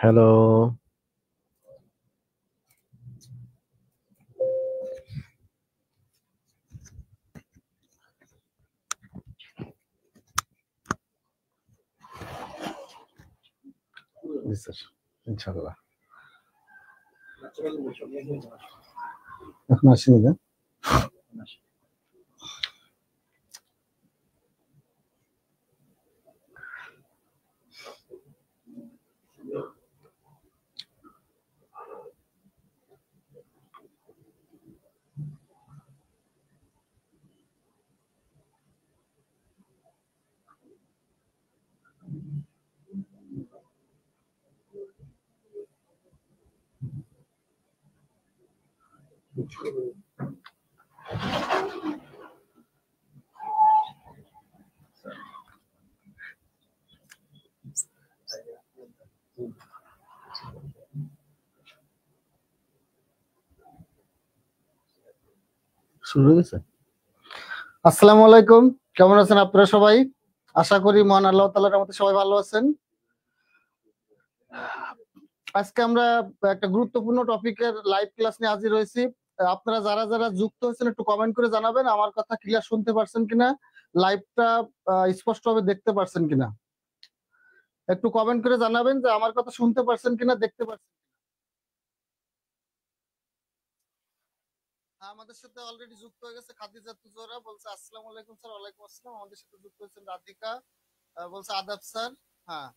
Hello. জি sir, ইনশাআল্লাহ। এখন আসেনি না? শুরু হয়ে গেছে? আসসালামু আলাইকুম, কেমন আছেন আপনারা সবাই? আশা করি মহান আল্লাহ তাআলার রহমতে সবাই ভালো আছেন। আজকে আমরা একটা গুরুত্বপূর্ণ টপিকের লাইভ ক্লাস নিয়ে হাজির হয়েছি। আপনারা যারা যারা যুক্ত হয়েছেন একটু কমেন্ট করে জানাবেন আমার কথা ক্লিয়ার শুনতে পারছেন কিনা, লাইভটা স্পষ্টভাবে দেখতে পারছেন কিনা। একটু কমেন্ট করে জানাবেন যে আমার কথা শুনতে পারছেন কিনা, দেখতে পারছেন। আমাদের সাথে অলরেডি যুক্ত হয়ে গেছে খাদিজা তুজোরা, বলছে আসসালামু আলাইকুম স্যার। ওয়ালাইকুম আসসালাম। আমাদের সাথে যুক্ত হয়েছেন রাধিকা, বলছে আদাব স্যার। হ্যাঁ,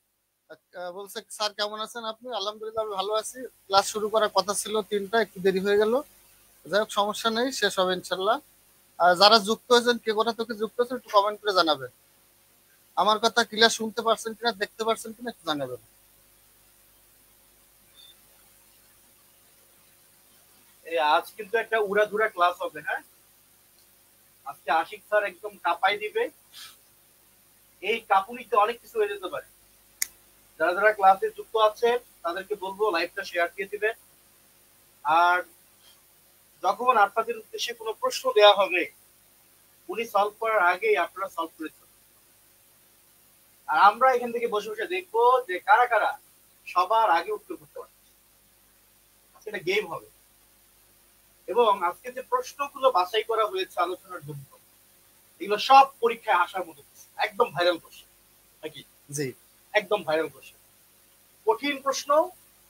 বলছে স্যার কেমন আছেন আপনি? আলহামদুলিল্লাহ আমি ভালো আছি। ক্লাস শুরু করার কথা ছিল 3টা, একটু দেরি হয়ে গেল। যাই হোক, সমস্যা নেই, শেষ হবে ইনশাল্লাহ। যারা যুক্ত হয়েছেন, কে কোথা থেকে যুক্ত হয়েছেন একটু কমেন্ট করে জানাবেন। আমার কথা ক্লিয়ার শুনতে পারছেন কিনা, দেখতে পারছেন কিনা একটু জানাবেন। আজ কিন্তু একটা উড়াধুরা ক্লাস হবে। হ্যাঁ, আজকে আশিক স্যার একদম কাঁপাই দিবে। এই কাঁপুনিতে অনেক কিছু হয়ে যেতে পারে। যারা যারা ক্লাসে যুক্ত আছেন তাদেরকে বলবো লাইভটা শেয়ার দিয়ে দিবেন। আর যখন আপনাদের উদ্দেশ্যে কোনো প্রশ্ন দেওয়া হবে উনি সলভ করার আগেই আপনারা সলভ করেছেন। আর আমরা এখান থেকে বসে বসে দেখবো যে কারা কারা সবার আগে উত্তর করতে পারে। এটা গেম হবে। এবং আজকে যে প্রশ্নগুলো বাছাই করা হয়েছে আলোচনার জন্য, এগুলো সব পরীক্ষায় আসার মতো একদম ভাইরাল কোশ্চেন নাকি? জি, একদম ভাইরাল কোশ্চেন। কঠিন প্রশ্ন,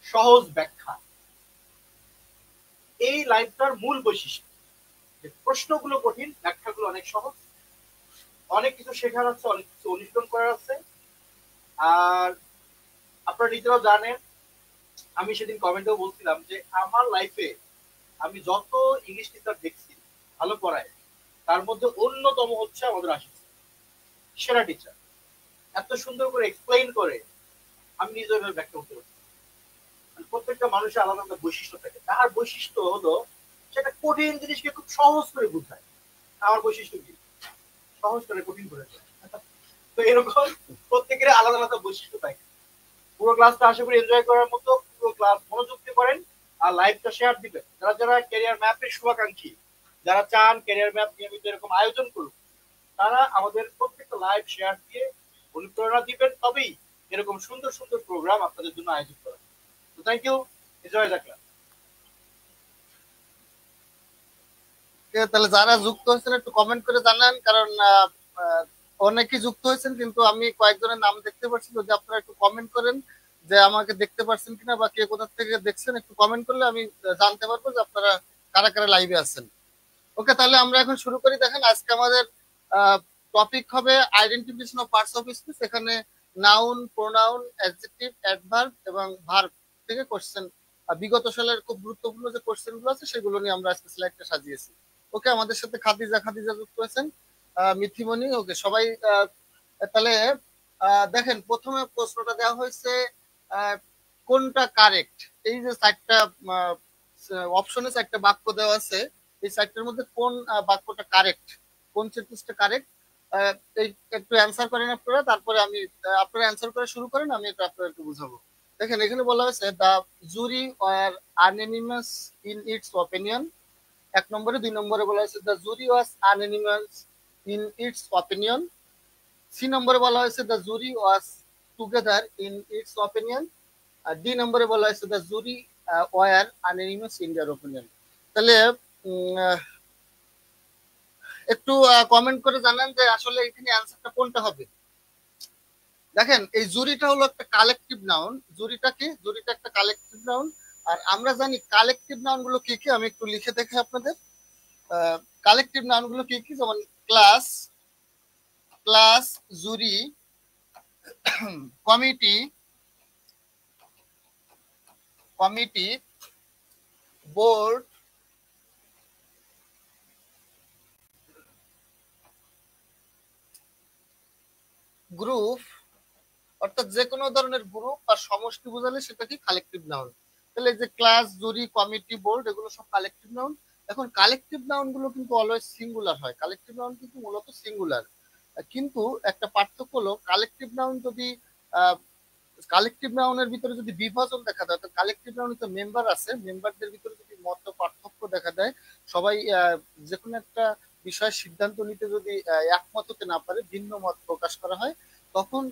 সহজ ব্যাখ্যা, এই লাইভটার মূল বৈশিষ্ট্য। যে প্রশ্নগুলো কঠিন, ব্যাখ্যাগুলো অনেক সহজ। অনেক কিছু শেখার আছে, অনেক কিছু অনুশীলন করার আছে। আর আপনারা নিজেরাও জানেন, আমি সেদিন কমেন্টেও বলছিলাম যে আমার লাইফে আমি যত ইংলিশ টিচার দেখছি ভালো পড়ায়, তার মধ্যে অন্যতম হচ্ছে আমাদের আশিক সেরা টিচার। এত সুন্দর করে এক্সপ্লেইন করে আমি নিজের ব্যাখ্যা করতে পারছি। প্রত্যেকটা মানুষের আলাদা আলাদা বৈশিষ্ট্য থাকে। তার বৈশিষ্ট্য হলো সেটা কঠিন জিনিসকে খুব সহজ করে বোঝায়। আমার বৈশিষ্ট্য কি? সহজ করে কঠিন করে। তো এরকম প্রত্যেকের আলাদা আলাদা বৈশিষ্ট্য থাকে। পুরো ক্লাসটা আশা করি এনজয় করার মতো। পুরো ক্লাস মনোযোগ দিয়ে করেন আর লাইভটা শেয়ার দিবেন। যারা যারা ক্যারিয়ার ম্যাপের শুভাকাঙ্ক্ষী, যারা চান ক্যারিয়ার ম্যাপ নিয়মিত এরকম আয়োজন করুন, তারা আমাদের প্রত্যেকটা লাইভ শেয়ার দিয়ে অনুপ্রেরণা দিবেন। তবেই এরকম সুন্দর সুন্দর প্রোগ্রাম আপনাদের জন্য আয়োজন করা। তো thank you, enjoy the class. তাহলে যারা যুক্ত হয়েছেন একটু কমেন্ট করে জানান, কারণ অনেকেই যুক্ত হয়েছেন কিন্তু আমি কয়েকজনের নাম দেখতে পাচ্ছি। যদি আপনারা একটু কমেন্ট করেন যে আমাকে দেখতে পাচ্ছেন কিনা বা কে কোথা থেকে দেখছেন, একটু কমেন্ট করলে আমি জানতে পারবো যে আপনারা কারা কারা লাইভে আছেন। ওকে, তাহলে আমরা এখন শুরু করি। দেখেন, আজকে আমাদের টপিক হবে identification of parts of speech. এখানে নাউন, প্রোনাউন, অ্যাডজেক্টিভ, অ্যাডভার্ব এবং ভার্ব থেকে কোশ্চেন, বিগত সালের খুব গুরুত্বপূর্ণ যে কোশ্চেন গুলো আছে সেগুলো নিয়ে আমরা আজকে স্লাইডটা সাজিয়েছি। ওকে, আমাদের সাথে খাদিজা যুক্ত হয়েছেন, মিথিমণি। ওকে সবাই, তাহলে দেখেন প্রথমে প্রশ্নটা দেওয়া হয়েছে কোনটা কারেক্ট। এই যে চারটা অপশনে চারটা বাক্য দেওয়া আছে, এই চারটার মধ্যে কোন বাক্যটা কারেক্ট, কোন সেন্টেন্সটা কারেক্ট, এই একটু অ্যান্সার করেন আপনারা। তারপরে আমি আপনারা অ্যান্সার করে শুরু করেন, আমি এটা আপনারা একটু বুঝাবো। দেখেন, এখানে বলা হয়েছে the jury were unanimous in its opinion. 1 নম্বরে। 2 নম্বরে বলা হয়েছে the jury was unanimous in its opinion. 3 নম্বরে বলা হয়েছে the jury was together in its opinion. D নম্বরে বলা হয়েছে the jury were unanimous in their opinion. তাহলে একটু কমেন্ট করে জানান যে আসলে এখানে অ্যান্সারটা কোনটা হবে। দেখেন এই জুরিটা হলো একটা কালেকটিভ নাউন। জুরিটা কি? জুরিটা একটা কালেকটিভ নাউন। আর আমরা জানি কালেকটিভ নাউন গুলো কি কি, আমি একটু লিখে দেখি আপনাদের। কালেকটিভ নাউন গুলো কি কি, যেমন ক্লাস, ক্লাস, জুরি, কমিটি, কমিটি, বোর্ড, গ্রুপ, অর্থাৎ যে কোনো ধরনের গ্রুপ বা সমষ্টি বোঝালে সেটা কি কালেকটিভ নাউন। তাহলে এই যে ক্লাস, জুরি, কমিটি, বোর্ড এগুলো সব কালেকটিভ নাউন। এখন কালেকটিভ নাউন গুলো কিন্তু অলওয়েজ সিঙ্গুলার হয়। কালেকটিভ নাউন কিন্তু মূলত সিঙ্গুলার। কিন্তু একটা পার্থক্য হলো কালেকটিভ নাউন যদি কালেকটিভ নাউনের ভিতরে যদি বিভাজন দেখা দেয়, তো কালেকটিভ নাউনের তো মেম্বার আছে, মেম্বারদের ভিতরে যদি মত পার্থক্য দেখা দেয়, সবাই যে কোনো একটা বিষয়ের সিদ্ধান্ত নিতে যদি একমত হতে না পারে, ভিন্ন মত প্রকাশ করা হয়, তখন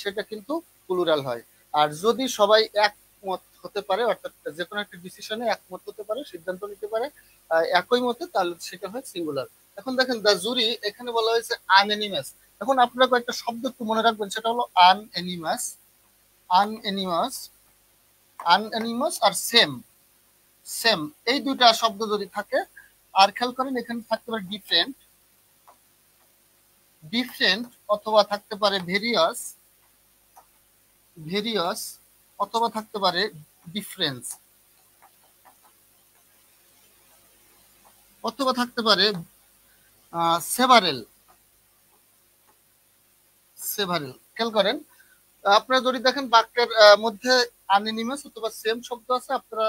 সেটা কিন্তু প্লুরাল হয়। আর যদি সবাই একমত হতে পারে, অর্থাৎ যে কোনো একটা ডিসিশনে একমত হতে পারে, সিদ্ধান্ত নিতে পারে একই মতে, তাহলে সেটা হয় সিঙ্গুলার। এখন দেখেন দ্য জুরি এখানে বলা হয়েছে আনএনিমাস। এখন আপনারা কয়েকটা শব্দ একটু মনে রাখবেন, সেটা হলো আনএনিমাস, আনএনিমাস, আনএনিমাস আর সেম। সেম এই দুইটা শব্দ যদি থাকে, আর খেয়াল করেন এখানে থাকতে পারে ডিফারেন্ট, ডিফারেন্ট, অথবা থাকতে পারে ভেরিয়াস, ভেরিয়াস, অথবা থাকতে পারে ডিফারেন্স, অথবা থাকতে পারে সেভারেল, সেভারেল। খেয়াল করেন আপনারা যদি দেখেন বাক্যের মধ্যে আনএনিমাস অথবা সেম শব্দ আছে, আপনারা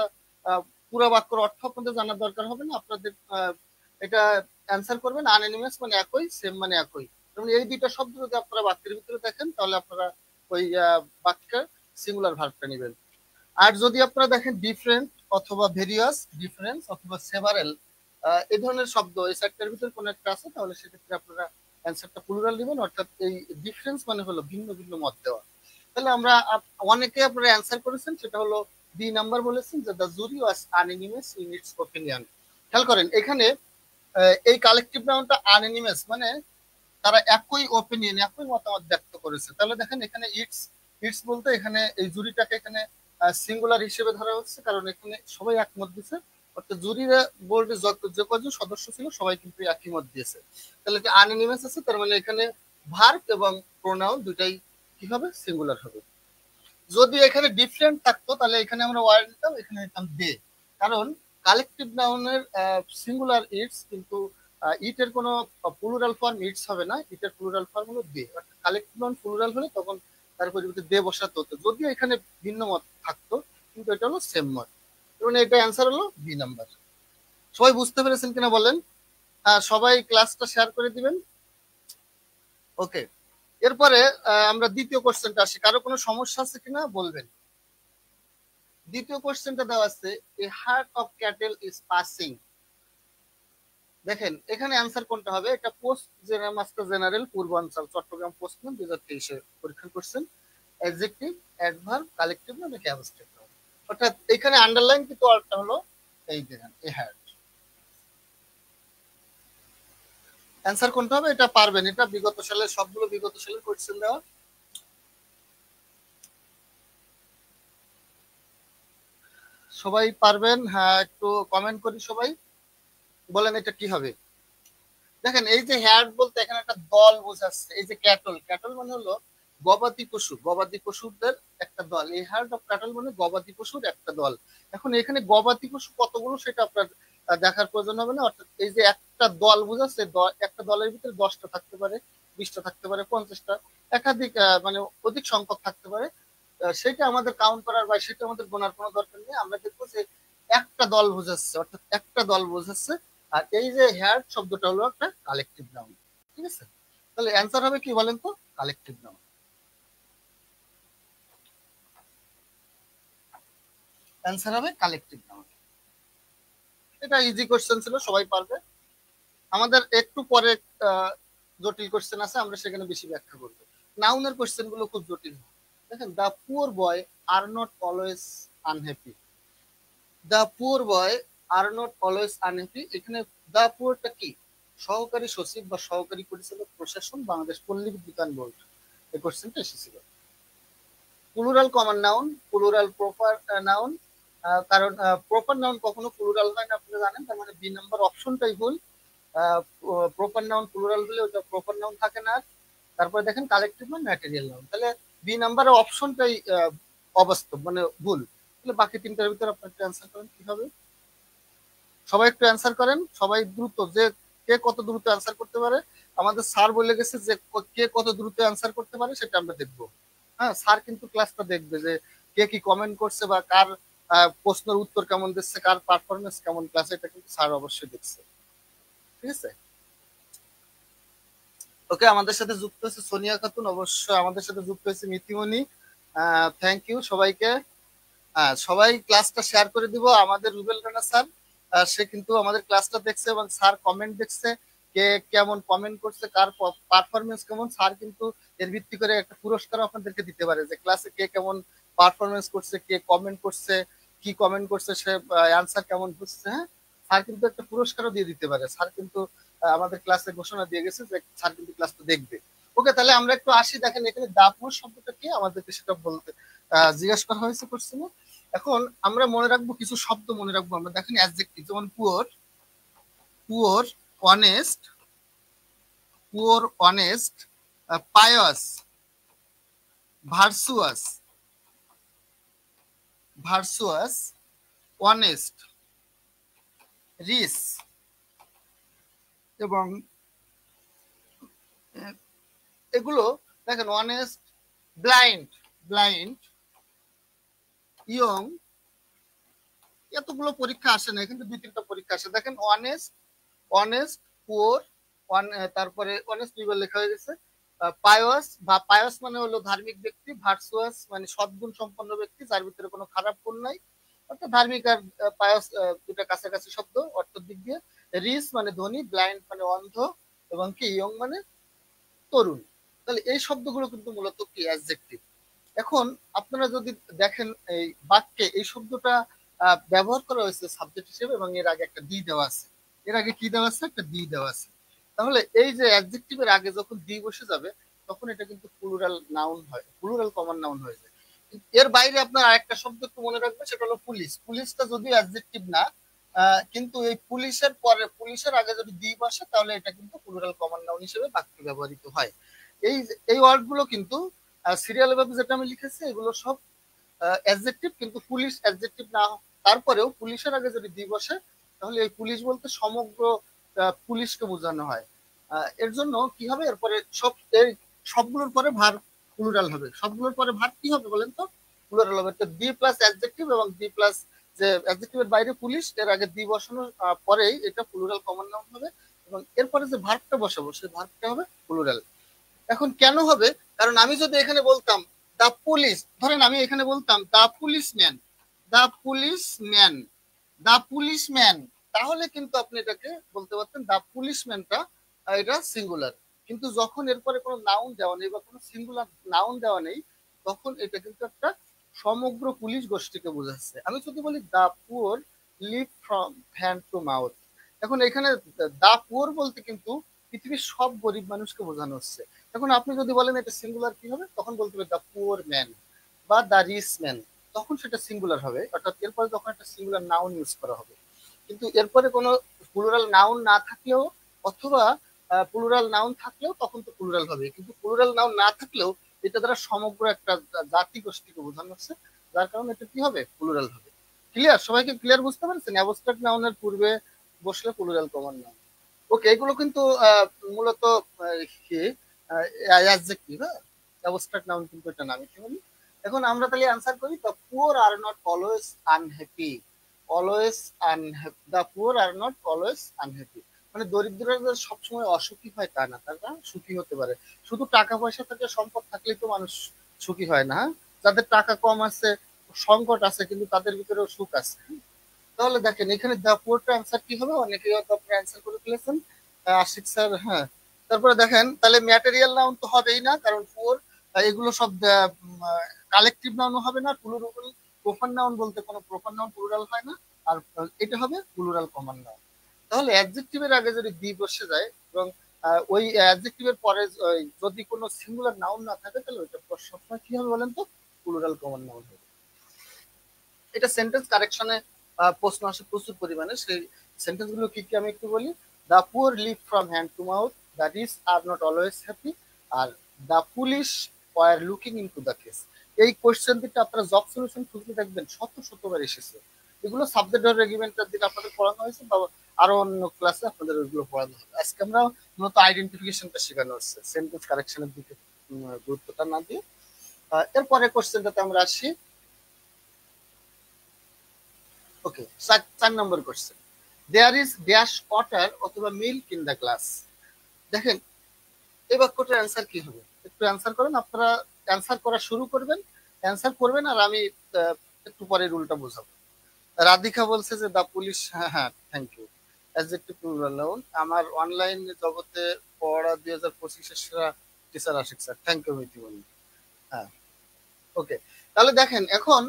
পুরো বাক্যের অর্থ আপনাদের জানার দরকার হবে না। আপনাদের এটা অ্যান্সার করবেন আনএনিমাস মানে একই, সেম মানে একই। যেমন এই দুইটা শব্দ যদি আপনারা বাক্যের ভিতরে দেখেন, তাহলে আপনারা ওই বাক্যের সিঙ্গুলার ভার্বটা নেবেন। আর যদি আপনারা দেখেন ডিফারেন্ট অথবা ভেরিয়াস, ডিফারেন্স অথবা সেভারেল, এই ধরনের শব্দ এই চারটার ভিতরে কোনো একটা আছে, তাহলে সেক্ষেত্রে আপনারা অ্যান্সারটা প্লুরাল দিবেন। অর্থাৎ এই ডিফারেন্স মানে হলো ভিন্ন ভিন্ন মত দেওয়া। তাহলে আমরা অনেকে আপনারা অ্যান্সার করেছেন, সেটা হলো বি নাম্বার বলেছেন যে the jury was unanimous in it's opinion. খেয়াল করেন এখানে এই কালেকটিভ নাউনটা আনএনিমাস মানে তারা একই ওপিনিয়ন, একই মতামত ব্যক্ত করেছে। তাহলে দেখেন এখানে ইটস, ইটস বলতে এখানে এই জুরিটাকে এখানে সিঙ্গুলার হিসেবে ধরা হচ্ছে, কারণ এখানে সবাই একমত দিয়েছে। অর্থাৎ জুরিরা বোর্ডে যে কজন সদস্য ছিল সবাই কিন্তু একই মত দিয়েছে। তাহলে যে আনএনিমাস আছে, তার মানে এখানে ভার্ব এবং প্রোনাউন দুটাই কি হবে? সিঙ্গুলার হবে। যদি এখানে ডিফারেন্ট থাকতো, তাহলে এখানে আমরা ওয়ার নিতাম, এখানে নিতাম দে। কারণ কালেকটিভ নাউনের সিঙ্গুলার ইটস, কিন্তু ইটের কোনো প্লুরাল ফর্ম ইটস হবে না, ইটের প্লুরাল ফর্ম হলো দে। কালেকটিভ নাউন প্লুরাল হলে তখন তার পরিবর্তে দে বসাতে হতো, যদিও এখানে ভিন্ন মত থাকতো, কিন্তু এটা হলো সেম মত। এবং এটা অ্যান্সার হলো বি নাম্বার। সবাই বুঝতে পেরেছেন কিনা বলেন? সবাই ক্লাসটা শেয়ার করে দিবেন। ওকে, এরপরে আমরা দ্বিতীয় কোশ্চেনটা আসি। কারো কোনো সমস্যা আছে কিনা বলবেন। দ্বিতীয় কোশ্চেনটা দেওয়া আছে, a heart of cattle is passing. দেখেন এখানে অ্যান্সার কোনটা হবে? এটা পোস্ট মাস্টার জেনারেল পূর্বাঞ্চল চট্টগ্রাম পোস্টম্যান 2023 পরীক্ষা করছেন। অ্যাডজেক্টিভ, অ্যাডভার্ব, কালেকটিভ না নাকি অ্যাবস্ট্রাক্ট? অর্থাৎ এখানে আন্ডারলাইন কিন্তু অর্থটা হলো এই দেখেন এ হার্ট। অ্যান্সার কোনটা হবে? এটা পারবেন, এটা বিগত সালের সবগুলো বিগত সালের কোশ্চেন দেওয়া। সবাই পারবেন? হ্যাঁ, একটু কমেন্ট করি সবাই, বলেন এটা কি হবে। দেখেন এই যে হ্যাট বলতে এখানে একটা দল বোঝাচ্ছে। এই যে ক্যাটল, ক্যাটল মানে হলো গবাদি পশু, গবাদি পশুদের একটা দল। এই হ্যাট অফ ক্যাটল মানে গবাদি পশুর একটা দল। এখন এখানে গবাদি পশু কতগুলো সেটা আপনার দেখার প্রয়োজন হবে না। অর্থাৎ এই যে একটা দল বোঝাচ্ছে, একটা দলের ভিতরে 10টা থাকতে পারে, 20টা থাকতে পারে, 50টা, একাধিক মানে অধিক সংখ্যক থাকতে পারে। সেটা আমাদের কাউন্ট করার বা সেটা আমাদের গোনার কোনো দরকার নেই। আমরা দেখবো যে একটা দল বোঝাচ্ছে, অর্থাৎ একটা দল বোঝাচ্ছে। আর এই যে হেয়ার শব্দটা হলো একটা কালেকটিভ নাউন। ঠিক আছে, তাহলে অ্যান্সার হবে কি বলেন তো? Collective noun. অ্যান্সার হবে কালেকটিভ নাউন। এটা ইজি কোশ্চেন ছিল, সবাই পারবে। আমাদের একটু পরে জটিল কোশ্চেন আছে, আমরা সেখানে বেশি ব্যাখ্যা করবো। নাউনের কোশ্চেন গুলো খুব জটিল। দেখেন the poor boy R not always unhappy. The poor boy R not always unhappy, এখানে দ্য পুয়ারটা কি? সহকারী সচিব বা সহকারী পরিচালক প্রশাসন, বাংলাদেশ পল্লী বিদ্যুতায়ন বোর্ড, এই কোশ্চেনটা এসেছিল। Plural common noun, plural proper noun, কারণ প্রপার নাউন কখনো প্লুরাল হয় না আপনারা জানেন, তার মানে বি নাম্বার অপশনটাই ভুল। প্রপার নাউন প্লুরাল হলে ওটা প্রপার নাউন থাকে না। তারপরে দেখেন কালেকটিভ নাউন, ম্যাটেরিয়াল নাউন, তাহলে বি নাম্বারের অপশনটাই অবাস্তব, মানে ভুল। তাহলে বাকি তিনটার ভিতরে আপনার একটু অ্যান্সার করেন কি হবে? সবাই একটু অ্যান্সার করেন, সবাই দ্রুত, যে কে কত দ্রুত অ্যান্সার করতে পারে। আমাদের স্যার বলে গেছে যে কে কত দ্রুত অ্যান্সার করতে পারে সেটা আমরা দেখবো। হ্যাঁ, স্যার কিন্তু ক্লাসটা দেখবে যে কে কি কমেন্ট করছে বা কার প্রশ্নের উত্তর কেমন দিচ্ছে, কার পারফরমেন্স কেমন ক্লাসে, এটা কিন্তু স্যার অবশ্যই দেখছে। ঠিক আছে, ওকে। আমাদের সাথে যুক্ত হয়েছে সোনিয়া খাতুন, অবশ্যই আমাদের সাথে যুক্ত হয়েছে মিথিমণি। থ্যাংক ইউ সবাইকে। সবাই ক্লাসটা শেয়ার করে দিব। আমাদের রুবেল রানা স্যার, সে কিন্তু আমাদের ক্লাসটা দেখছে এবং স্যার কমেন্ট দেখছে, কে কেমন কমেন্ট করছে, কার পারফরমেন্স কেমন। স্যার কিন্তু এর ভিত্তি করে একটা পুরস্কার আপনাদেরকে দিতে পারে যে ক্লাসে কে কেমন পারফরমেন্স করছে, কে কমেন্ট করছে, কি কমেন্ট করছে, সে অ্যান্সার কেমন বুঝছে। হ্যাঁ, স্যার কিন্তু একটা পুরস্কারও দিয়ে দিতে পারে। স্যার কিন্তু আমাদের ক্লাসে ঘোষণা দিয়ে গেছে যে স্যার কিন্তু ক্লাসটা দেখবে। ওকে, তাহলে আমরা একটু আসি। দেখেন এখানে দাপুর শব্দটা কি, আমাদেরকে সেটা বলতে জিজ্ঞাসা করা হয়েছে কোশ্চেনে। এখন আমরা মনে রাখবো কিছু শব্দ মনে রাখবো আমরা। দেখেন অ্যাডজেক্টিভ, যেমন poor, poor, honest, poor honest, pious, virtuous, virtuous, honest, rich, এবং এগুলো দেখেন অনেস্ট, ব্লাইন্ড, ব্লাইন্ড, ইয়ং, এতগুলো পরীক্ষা আসে না, কিন্তু দুই তিনটা পরীক্ষা আসে। দেখেন অনেস্ট, অনেস্ট, পুওর, তারপরে অনেস্ট দুইবার লেখা হয়ে গেছে। পায়াস, বা পায়াস মানে হলো ধার্মিক ব্যক্তি, ভার্চুয়াস মানে সদ্গুণ সম্পন্ন ব্যক্তি যার ভিতরে কোনো খারাপ গুণ নাই, অর্থাৎ ধার্মিক আর পায়াস দুটা কাছাকাছি শব্দ অর্থের দিক দিয়ে। রিস মানে ধনী, ব্লাইন্ড মানে অন্ধ, এবং কি ইয়ং মানে তরুণ। তাহলে এই শব্দগুলো কিন্তু মূলত কি অ্যাডজেক্টিভ। এখন আপনারা যদি দেখেন এই বাক্যে এই শব্দটা ব্যবহার করা হয়েছে সাবজেক্ট হিসেবে, এবং এর আগে একটা দি দেওয়া আছে। এর আগে কি দেওয়া আছে? একটা দি দেওয়া আছে। তাহলে এই যে অ্যাডজেক্টিভের আগে যখন দি বসে যাবে তখন এটা কিন্তু প্লুরাল নাউন হয়, প্লুরাল কমন নাউন হয়ে যায়। এর বাইরে আপনার আরেকটা শব্দ একটু মনে রাখবেন, সেটা হলো পুলিশ। পুলিশটা যদিও অ্যাডজেক্টিভ না, কিন্তু এই পুলিশের পরে, পুলিশের আগে যদি দি বসে তাহলে এটা কিন্তু প্লুরাল কমন নাউন হিসেবে বাক্যে ব্যবহৃত হয়। এই এই ওয়ার্ড গুলো কিন্তু সিরিয়াল ভাবে যেটা আমি লিখেছি এগুলো সব অ্যাডজেক্টিভ, কিন্তু পুলিশ অ্যাডজেক্টিভ না। তারপরেও পুলিশের আগে যদি দি বসে তাহলে এই পুলিশ বলতে সমগ্র পুলিশকে বোঝানো হয়। এর জন্য কি হবে, এরপরে সব এই সবগুলোর পরে ভার প্লুরাল হবে। সবগুলোর পরে ভার কি হবে বলেন তো? প্লুরাল হবে। তো দি প্লাস অ্যাডজেক্টিভ এবং দি প্লাস যে অ্যাডজেক্টিভের বাইরে পুলিশ, এর আগে দি বসানোর পরেই এটা প্লুরাল কমন নাউন হবে, এবং এরপরে যে ভার্বটা বসাবো সেই ভার্বটা হবে প্লুরাল। এখন কেন হবে? কারণ আমি যদি এখানে বলতাম দা পুলিশ, ধরেন আমি এখানে বলতাম দা পুলিশম্যান, দা পুলিশম্যান, দা পুলিশম্যান, তাহলে কিন্তু আপনি এটাকে বলতে পারতেন দা পুলিশম্যানটা, এটা সিঙ্গুলার। কিন্তু যখন এরপরে কোনো নাউন দেওয়া নেই বা কোনো সিঙ্গুলার নাউন দেওয়া নেই, তখন এটা কিন্তু একটা সমগ্র পুলিশ গোষ্ঠীকে বোঝাচ্ছে। আমি যদি বলি the poor live from hand to mouth, এখন এখানে দা পুয়ার বলতে কিন্তু পৃথিবীর সব গরিব মানুষকে বোঝানো হচ্ছে। এখন আপনি যদি বলেন এটা সিঙ্গুলার কি হবে, তখন বলতে হবে দা পুয়ার ম্যান বা দা রিচ ম্যান, তখন সেটা সিঙ্গুলার হবে। অর্থাৎ এরপরে যখন একটা সিঙ্গুলার নাউন ইউজ করা হবে, কিন্তু এরপরে কোনো প্লুরাল নাউন না থাকলেও, অথবা প্লুরাল নাউন থাকলেও তখন তো প্লুরাল হবে, কিন্তু প্লুরাল নাউন না থাকলেও এটা দ্বারা সমগ্র একটা জাতি গোষ্ঠীকে বোঝানো হচ্ছে, যার কারণে এটা কি হবে? প্লুরাল হবে। ক্লিয়ার? সবাইকে ক্লিয়ার বুঝতে পারছেন? অ্যাবস্ট্রাক্ট নাউনের পূর্বে বসলে প্লুরাল কমন নাউন। ওকে, এগুলো কিন্তু মূলত কি অ্যাডজেক্টিভ। হ্যাঁ, অ্যাবস্ট্রাক্ট নাউন কিন্তু এটা নামে কি বলি। এখন আমরা তাহলে অ্যান্সার করি, the poor R not always unhappy, always unhappy, the poor R not always unhappy, মানে দরিদ্ররা যে সবসময় অসুখী হয় তা না, তারা সুখী হতে পারে। শুধু টাকা পয়সা থাকে, সম্পদ থাকলেই তো মানুষ সুখী হয় না। হ্যাঁ, যাদের টাকা কম আছে, সংকট আছে, কিন্তু তাদের ভিতরেও সুখ আছে। তাহলে দেখেন এখানে দ্য পুয়ারটা অ্যান্সার কি হবে? অনেকেই হয়তো আপনি অ্যান্সার করে ফেলেছেন, আশিক স্যার। হ্যাঁ, তারপরে দেখেন তাহলে ম্যাটেরিয়াল নাউন তো হবেই না, কারণ পুয়ার এগুলো সব কালেকটিভ নাউন হবে না, প্লুরাল প্রোফান নাউন বলতে কোনো প্রোফান নাউন প্লুরাল হয় না, আর এটা হবে প্লুরাল কমন নাউন। তাহলে অ্যাডজেক্টিভের আগে যদি বি বসে যায় এবং ওই অ্যাডজেক্টিভের পরে যদি কোনো সিঙ্গুলার নাউন না থাকে, তাহলে ওইটা সবসময় কি হবে বলেন তো, প্লুরাল কমন নাউন হবে। এটা সেন্টেন্স কারেকশনে প্রশ্ন আসে প্রচুর পরিমাণে। সেই সেন্টেন্স গুলো কি কি আমি একটু বলি। The poor live from hand to mouth, the rich are not always happy, আর the police were looking into the case. এই কোশ্চেন দিকটা আপনারা জব সলিউশন খুঁজতে দেখবেন শতবার এসেছে। এগুলো সাবজেক্ট রেগিমেন্টের দিকে আপনাদের পড়ানো হয়েছে, বা আরো অন্য ক্লাসে আপনাদের ওইগুলো পড়ানো হবে। আজকে আমরা মূলত আইডেন্টিফিকেশনটা শেখানো হচ্ছে, সেন্টেন্স কারেকশনের দিকে গুরুত্বটা না দিয়ে। এরপরে কোশ্চেনটাতে আমরা আসি। ওকে, 4 নম্বর question, there is dash water অথবা মিল্ক ইন দ্য গ্লাস। দেখেন এই বাক্যটার অ্যান্সার কি হবে, একটু অ্যান্সার করেন। আপনারা অ্যান্সার করা শুরু করবেন, অ্যান্সার করবেন, আর আমি একটু পরে রুলটা বোঝাবো। রাধিকা বলছে যে দা পুলিশ, হ্যাঁ হ্যাঁ, thank you. Adjective plural noun, আমার অনলাইন জগতে পড়া 2025-এর সেরা teacher Ashiq sir, thank you Mitimoni. হ্যাঁ, ওকে। তাহলে দেখেন এখন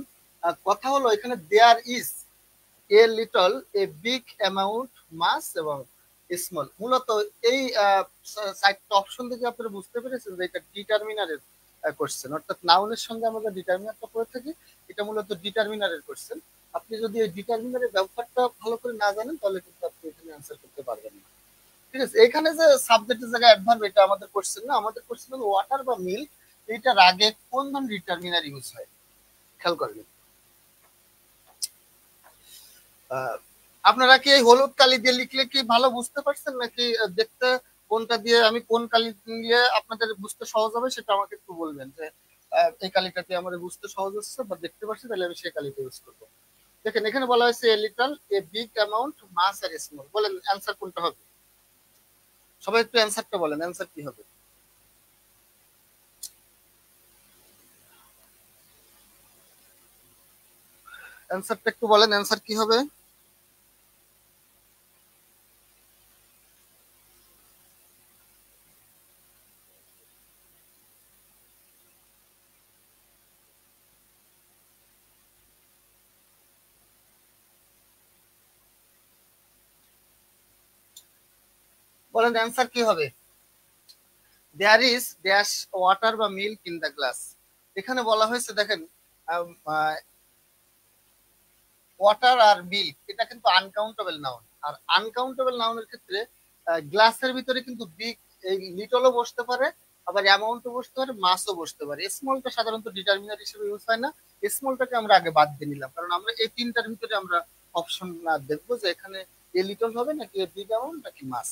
কথা হলো এখানে there is a little, a big amount, mass এবং স্মল। মূলত এই 4টা অপশন থেকে আপনারা বুঝতে পেরেছেন যে এটা ডিটারমিনারের কোশ্চেন, অর্থাৎ নাউনের সঙ্গে আমরা ডিটারমিনারটা করে থাকি, এটা মূলত ডিটারমিনারের কোশ্চেন। আপনি যদি এই ডিটারমিনারের ব্যবহারটা ভালো করে না জানেন, তাহলে কিন্তু আপনি এখানে অ্যান্সার করতে পারবেন না। ঠিক আছে, এখানে যে সাবজেক্টের জায়গায় অ্যাডভার্ব, এটা আমাদের কোশ্চেন না। আমাদের কোশ্চেন হলো ওয়াটার বা মিল্ক, এইটার আগে কোন ধরনের ডিটারমিনার ইউজ হয়, খেয়াল করবেন। আপনারা কি এই হলুদ কালি দিয়ে লিখলে কি ভালো বুঝতে পারছেন, নাকি দেখতে কোনটা দিয়ে, আমি কোন কালি দিয়ে আপনাদের বুঝতে সহজ হবে সেটা আমাকে একটু বলবেন, যে এই কালিটা দিয়ে আমাদের বুঝতে সহজ হচ্ছে বা দেখতে পাচ্ছি, তাহলে আমি সেই কালিটা ইউজ করবো। দেখেন এখানে বলা হয়েছে a little, a big amount, মাস আর স্মল। বলেন অ্যান্সার কোনটা হবে, সবাই একটু অ্যান্সারটা বলেন, অ্যান্সার কি হবে? অ্যান্সারটা একটু বলেন, অ্যান্সার কি হবে? বলেন অ্যান্সার কি হবে? দেয়ার ইজ ড্যাশ ওয়াটার বা মিল্ক ইন দ্য গ্লাস। এখানে বলা হয়েছে দেখেন ওয়াটার আর মিল্ক, এটা কিন্তু আনকাউন্টেবল নাউন, আর আনকাউন্টেবল নাউনের ক্ষেত্রে গ্লাসের ভিতরে কিন্তু বিগ, এই লিটলও বসতে পারে, আবার অ্যামাউন্টও বসতে পারে, মাসও বসতে পারে। স্মলটা সাধারণত ডিটারমিনার হিসেবে ইউজ হয় না, স্মলটাকে আমরা আগে বাদ দিয়ে নিলাম, কারণ আমরা এই তিনটার ভিতরে আমরা অপশন না দেখবো যে এখানে এ লিটল হবে নাকি এ বিগ অ্যামাউন্ট নাকি মাস।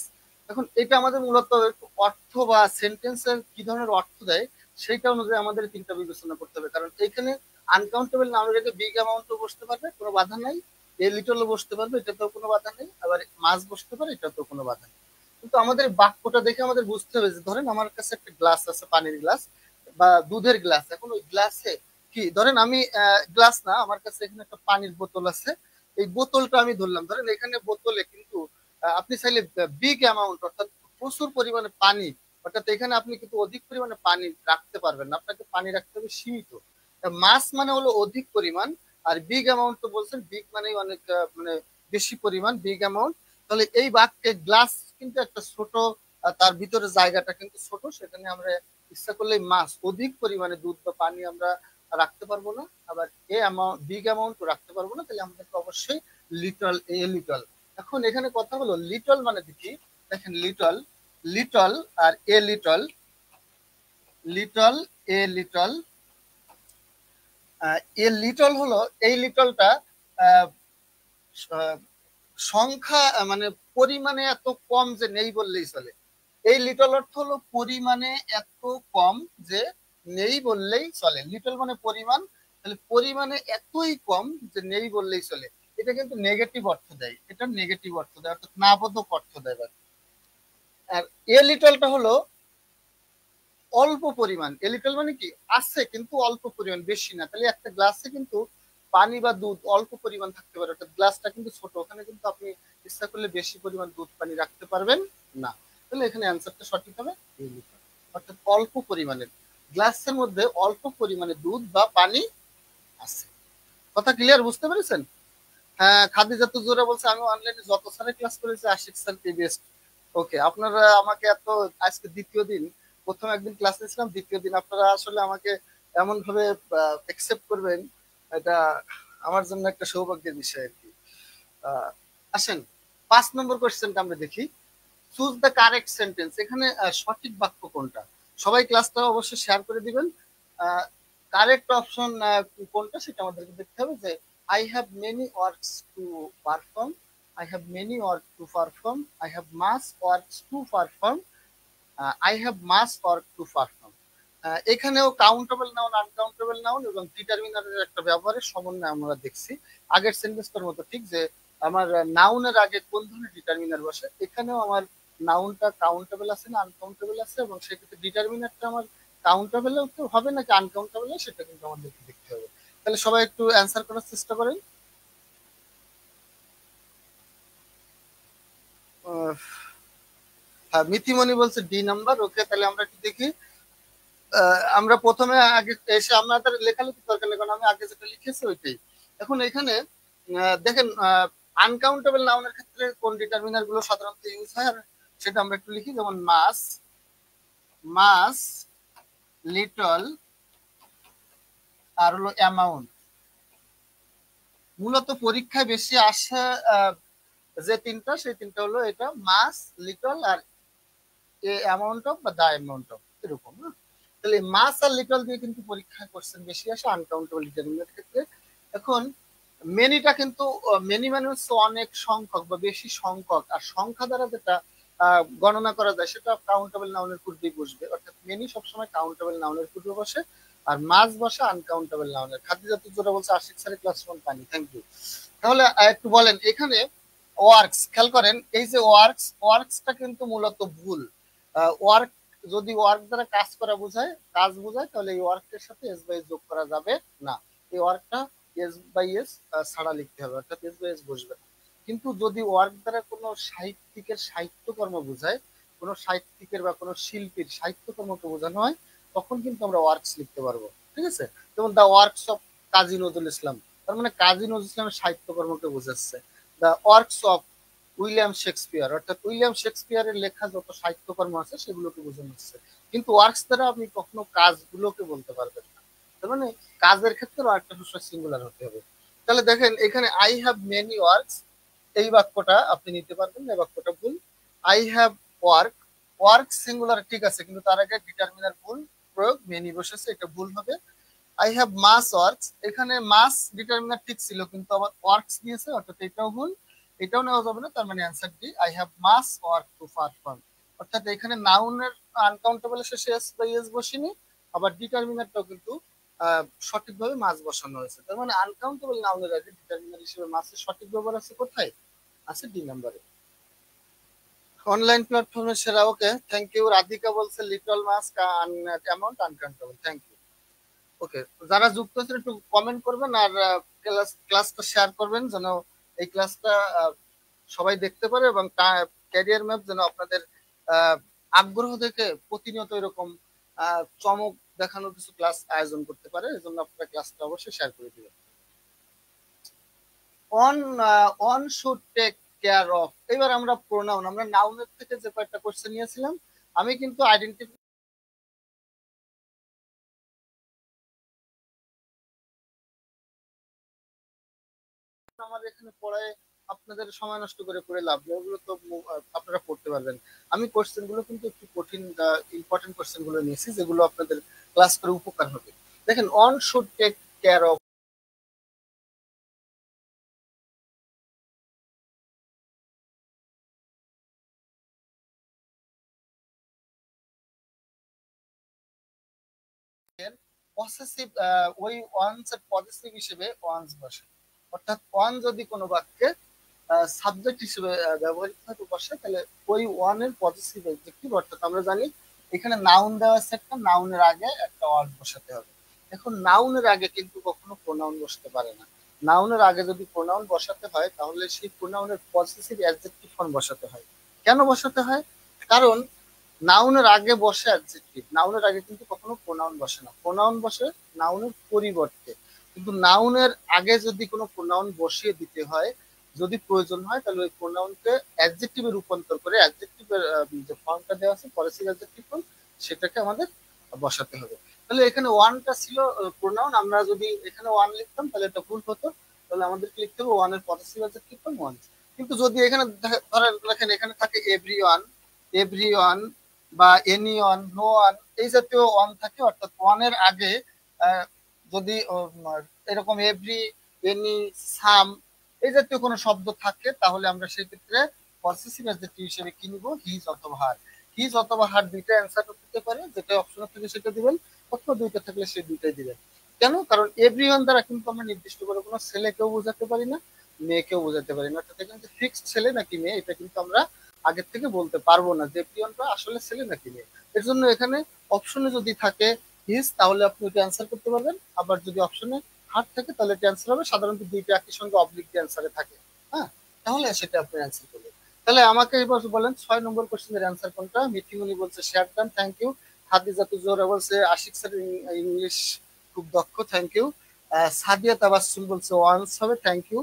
এখন এটা আমাদের মূলত একটু অর্থ বা সেন্টেন্সের কি ধরনের অর্থ দেয় সেইটা অনুযায়ী আমাদের তিনটা বিবেচনা করতে হবে, কারণ এখানে আনকাউন্টেবল নাউন রেখে বিগ অ্যামাউন্টও বসতে পারবে, কোনো বাধা নাই, এ লিটলও বসতে পারবে, এটাতেও কোনো বাধা নেই, আবার মাছ বসতে পারে, এটাতেও কোনো বাধা নেই। কিন্তু আমাদের বাক্যটা দেখে আমাদের বুঝতে হবে যে ধরেন আমার কাছে একটা গ্লাস আছে, পানির গ্লাস বা দুধের গ্লাস, এখন ওই গ্লাসে কি, ধরেন আমি গ্লাস না, আমার কাছে এখানে একটা পানির বোতল আছে, এই বোতলটা আমি ধরলাম, ধরেন এখানে বোতলে কিন্তু আপনি চাইলে বিগ অ্যামাউন্ট, অর্থাৎ প্রচুর পরিমাণে পানি, অর্থাৎ এখানে আপনি কিন্তু অধিক পরিমাণে পানি রাখতে পারবেন না, আপনাকে পানি রাখতে হবে সীমিত। মাস মানে হলো অধিক পরিমাণ, আর বিগ অ্যামাউন্ট তো বলছেন, বিগ মানে অনেক মানে বেশি পরিমাণ, বিগ অ্যামাউন্ট। তাহলে এই বাক্যে গ্লাস কিন্তু একটা ছোট, তার ভিতরে জায়গাটা কিন্তু ছোট, সেখানে আমরা ইচ্ছা করলে মাস অধিক পরিমাণে দুধ বা পানি আমরা রাখতে পারবো না, আবার এ অ্যামাউন্ট বিগ অ্যামাউন্ট রাখতে পারবো না, তাহলে আমাদেরকে অবশ্যই লিটল, এ লিটল। এখন এখানে কথা হলো লিটল মানে কি, দেখেন লিটল, লিটল আর a little, little a little, a little হলো, এই লিটলটা সংখ্যা মানে পরিমাণে এত কম যে নেই বললেই চলে। এই লিটল অর্থ হলো পরিমাণে এত কম যে নেই বললেই চলে। লিটল মানে পরিমাণ, তাহলে পরিমাণে এতই কম যে নেই বললেই চলে। এটা কিন্তু নেগেটিভ অর্থ দেয়, এটা নেগেটিভ অর্থ দেয়, অর্থাৎ নাবোধক অর্থ দেয়। আর এ লিটলটা হলো অল্প পরিমাণ, এ লিটল মানে কি আছে কিন্তু অল্প পরিমাণ, বেশি না। তাহলে একটা গ্লাসে কিন্তু পানি বা দুধ অল্প পরিমাণ থাকতে পারে, অর্থাৎ গ্লাসটা কিন্তু ছোট, ওখানে কিন্তু আপনি ইচ্ছা করলে বেশি পরিমাণ দুধ পানি রাখতে পারবেন না। তাহলে এখানে অ্যান্সারটা সঠিক হবে এ লিটল, অর্থাৎ অল্প পরিমাণের। গ্লাসের মধ্যে অল্প পরিমাণে দুধ বা পানি আছে। কথা ক্লিয়ার, বুঝতে পেরেছেন? হ্যাঁ, খাদিজা তো জোরে বলছে আমি অনলাইনে যত স্যারে ক্লাস করেছি আশিক স্যার কি বেস্ট। ওকে, আপনারা আমাকে এত, আজকে দ্বিতীয় দিন, প্রথম একদিন ক্লাস নিয়েছিলাম, দ্বিতীয় দিন আপনারা আসলে আমাকে এমন ভাবে একসেপ্ট করবেন, এটা আমার জন্য একটা সৌভাগ্যের বিষয় আর কি। আসেন 5 নম্বর কোয়েশ্চেনটা আমরা দেখি। Choose the correct sentence. এখানে সঠিক বাক্য কোনটা? সবাই ক্লাসটা অবশ্যই শেয়ার করে দিবেন। কারেক্ট অপশন কোনটা সেটা আমাদেরকে দেখতে হবে। যে I have many works to perform, I have many work to perform, I have much works to perform, I have much work to perform. এখানেও কাউন্টেবল নাউন, আনকাউন্টেবল নাউন এবং ডিটারমিনারের একটা ব্যবহারের সমন্বয় আমরা দেখছি আগের সেন্টেন্সটার মতো। ঠিক যে আমার নাউনের আগে কোন ধরনের ডিটারমিনার বসে, এখানেও আমার নাউনটা কাউন্টেবল আছে না আনকাউন্টেবল আছে, এবং সেক্ষেত্রে ডিটারমিনারটা আমার কাউন্টেবল হবে নাকি আনকাউন্টেবল, সেটা কিন্তু আমাদেরকে দেখতে হবে। তাহলে সবাই একটু অ্যান্সার করার চেষ্টা করেন। হ্যাঁ, মিথিমণি বলছে ডি নাম্বার। ওকে, তাহলে আমরা একটু দেখি। আমরা প্রথমে আগে এসে আমাদের লেখালেখি দরকার নেই, কারণ আমি আগে যেটা লিখেছি ওইটাই। এখন এখানে দেখেন আনকাউন্টেবল নাউনের ক্ষেত্রে কোন ডিটারমিনার গুলো সাধারণত ইউজ হয়, আর সেটা আমরা একটু লিখি। যেমন মাস, মাস, লিটল, আর হলো অ্যামাউন্ট। মূলত পরীক্ষায় বেশি আসে যে তিনটা, সেই তিনটা হলো এটা মাস, লিটল, আর অ্যামাউন্ট অফ বা দা অ্যামাউন্ট অফ, এরকম না? তাহলে মাস আর লিটল দিয়ে কিন্তু পরীক্ষায় কোশ্চেন বেশি আসে আনকাউন্টেবল ডিটারমিনার ক্ষেত্রে। এখন মেনিটা কিন্তু মেনি মানে হচ্ছে অনেক সংখ্যক বা বেশি সংখ্যক, আর সংখ্যা দ্বারা যেটা গণনা করা যায় সেটা কাউন্টেবল নাউনের পূর্বেই বসবে। অর্থাৎ মেনি সবসময় কাউন্টেবল নাউনের পূর্বে বসে, আর মাস বসে আনকাউন্টেবল নাউনের। খাদিজা তুজোরা বলছে আশিক স্যারের ক্লাস পানি, থ্যাংক ইউ। তাহলে একটু বলেন এখানে ওয়ার্কস, খেয়াল করেন এই যে ওয়ার্কস, ওয়ার্কসটা কিন্তু মূলত ভুল। ওয়ার্ক যদি ওয়ার্ক দ্বারা কাজ করা বোঝায়, কাজ বোঝায়, তাহলে এই ওয়ার্কের সাথে এস বাই যোগ করা যাবে না। এই ওয়ার্কটা এস বাই এস ছাড়া লিখতে হবে, অর্থাৎ এস বাই এস বসবে না। কিন্তু যদি ওয়ার্ক দ্বারা কোনো সাহিত্যিকের সাহিত্যকর্ম বোঝায়, কোনো সাহিত্যিকের বা কোনো শিল্পীর সাহিত্যকর্মকে বোঝানো হয়, তখন কিন্তু আমরা ওয়ার্কস লিখতে পারবো। ঠিক আছে? যেমন দা ওয়ার্কস অফ কাজী নজরুল ইসলাম, তার মানে কাজী নজরুল ইসলামের সাহিত্যকর্মকে বোঝাচ্ছে। দা ওয়ার্কস অফ উইলিয়াম শেক্সপিয়ার, অর্থাৎ উইলিয়াম শেক্সপিয়ারের লেখা যত সাহিত্যকর্ম আছে সেগুলোকে বোঝানো হচ্ছে। কিন্তু ওয়ার্কস দ্বারা আপনি কখনো কাজগুলোকে বলতে পারবেন না। তার মানে কাজের ক্ষেত্রে আরেকটা সিঙ্গুলার হতে হবে। তাহলে দেখেন এখানে আই হ্যাভ মেনি ওয়ার্কস, এই বাক্যটা আপনি নিতে পারবেন না, এই বাক্যটা ভুল। I have work, work singular ঠিক আছে, কিন্তু তার আগে ডিটারমিনার ভুল প্রয়োগ, মেনি বসেছে, এটা ভুল হবে। আই হ্যাভ মাস ওয়ার্কস, এখানে মাস ডিটারমিনার ঠিক ছিল কিন্তু আবার ওয়ার্কস দিয়েছে, অর্থাৎ এটাও ভুল, এটাও নেওয়া যাবে না। তার মানে answer D, I have much work to perform. অর্থাৎ এখানে নাউনের আনকাউন্টেবল শেষে এস বাই এস বসেনি, আবার ডিটারমিনারটাও কিন্তু সঠিকভাবে মাস বসানো হয়েছে। তার মানে আনকাউন্টেবল নাউনের আগে ডিটারমিনার হিসেবে মাসের সঠিক ব্যবহার আছে কোথায়? আছে ডি নাম্বারে। অনলাইন প্ল্যাটফর্মের সেরা, ওকে থ্যাংক ইউ। রাধিকা বলছে little mass amount uncountable, thank you. Okay, যারা যুক্ত আছেন একটু কমেন্ট করবেন, আর ক্লাসটা শেয়ার করবেন যেন এই ক্লাসটা সবাই দেখতে পারে, এবং ক্যারিয়ার ম্যাপ যেন আপনাদের আগ্রহ দেখে প্রতিনিয়ত এরকম চমক দেখানোর কিছু ক্লাস আয়োজন করতে পারে। এই জন্য আপনারা ক্লাসটা অবশ্যই শেয়ার করে দিবেন। One, one should take care of. এবার আমরা প্রোনাউন, আমরা নাউনের থেকে যে কয়েকটা কোশ্চেন নিয়েছিলাম, আমি কিন্তু আইডেন্টিফাই আমার এখানে পড়ায় আপনাদের সময় নষ্ট করে করে লাভ নেই, ওগুলো তো আপনারা পড়তে পারবেন। আমি কোশ্চেন গুলো কিন্তু একটু কঠিন, ইম্পর্টেন্ট কোশ্চেন গুলো নিয়েছি যেগুলো আপনাদের ক্লাস করে উপকার হবে। দেখেন one should take care of, possessive, ওই ওয়ান্স এর পজিটিভ হিসেবে ওয়ান্স বসে। অর্থাৎ ওয়ান যদি কোনো বাক্যে সাবজেক্ট হিসেবে ব্যবহৃত হয় বসে, তাহলে ওই ওয়ান এর পজিটিভ অ্যাডজেক্টিভ, অর্থাৎ আমরা জানি এখানে নাউন দেওয়া আছে, একটা নাউনের আগে একটা ওয়ার্ড বসাতে হবে। এখন নাউনের আগে কিন্তু কখনো প্রোনাউন বসতে পারে না। নাউনের আগে যদি প্রোনাউন বসাতে হয় তাহলে সেই প্রোনাউনের পজিটিভ অ্যাডজেক্টিভ ফর্ম বসাতে হয়। কেন বসাতে হয়? কারণ নাউনের আগে বসে অ্যাডজেক্টিভ, নাউনের আগে কিন্তু কখনো প্রোনাউন বসে না, প্রোনাউন বসে নাউনের পরিবর্তে। কিন্তু নাউনের আগে যদি কোনো প্রোনাউন বসিয়ে দিতে হয়, যদি প্রয়োজন হয়, তাহলে ওই প্রোনাউনকে অ্যাডজেক্টিভে রূপান্তর করে অ্যাডজেক্টিভের যে ফর্মটা দেওয়া আছে পরেসিভ অ্যাডজেক্টিভ ফর্ম, সেটাকে আমাদের বসাতে হবে। তাহলে এখানে ওয়ানটা ছিল প্রোনাউন, আমরা যদি এখানে ওয়ান লিখতাম তাহলে এটা ভুল হতো, তাহলে আমাদেরকে লিখতে হবে ওয়ানের পরেসিভ অ্যাডজেক্টিভ ফর্ম ওয়ান। কিন্তু যদি এখানে ধরেন লেখেন, এখানে থাকে এভরিওয়ান, এভরিওয়ান বা এনিওয়ান, নো ওয়ান, এই জাতীয় ওয়ান থাকে, অর্থাৎ ওয়ানের আগে যদি এরকম এভরি, এনি, সাম এই জাতীয় কোনো শব্দ থাকে, তাহলে আমরা সেই ক্ষেত্রে পসেসিভ অ্যাডজেক্টিভ হিসেবে কি নিব? হিজ অথবা হার। হিজ অথবা হার দুইটা অ্যান্সার হতে পারে, যেটা অপশনে থাকে সেটা দিবেন, অথবা দুইটা থাকলে সেই দুইটাই দিবেন। কেন? কারণ এভরিওয়ান দ্বারা কিন্তু আমরা নির্দিষ্ট করে কোনো ছেলেকেও বোঝাতে পারি না, মেয়েকেও বোঝাতে পারি না। অর্থাৎ এখানে ফিক্সড ছেলে নাকি মেয়ে এটা কিন্তু আমরা আগের থেকে বলতে পারবো না যে এভরিওয়ানটা আসলে ছেলে নাকি মেয়ে। এর জন্য এখানে অপশনে যদি থাকে হিজ, তাহলে আপনি ওইটা অ্যান্সার করতে পারবেন। আবার যদি অপশনে হার থাকে তাহলে এটা অ্যান্সার হবে। সাধারণত দুইটা একই সঙ্গে অবলিক দিয়ে অ্যান্সারে থাকে, হ্যাঁ, তাহলে সেটা আপনি অ্যান্সার করবেন। তাহলে আমাকে এবার বলেন 6 নম্বর কোশ্চেনের অ্যান্সার কোনটা? মিথিমনি বলছে শেয়ার ডান, থ্যাংক ইউ। হাদিজা তুজোরা বলছে আশিক স্যার ইংলিশ খুব দক্ষ, থ্যাংক ইউ। সাদিয়া তাবাসসুম বলছে ওয়ান্স হবে, থ্যাংক ইউ।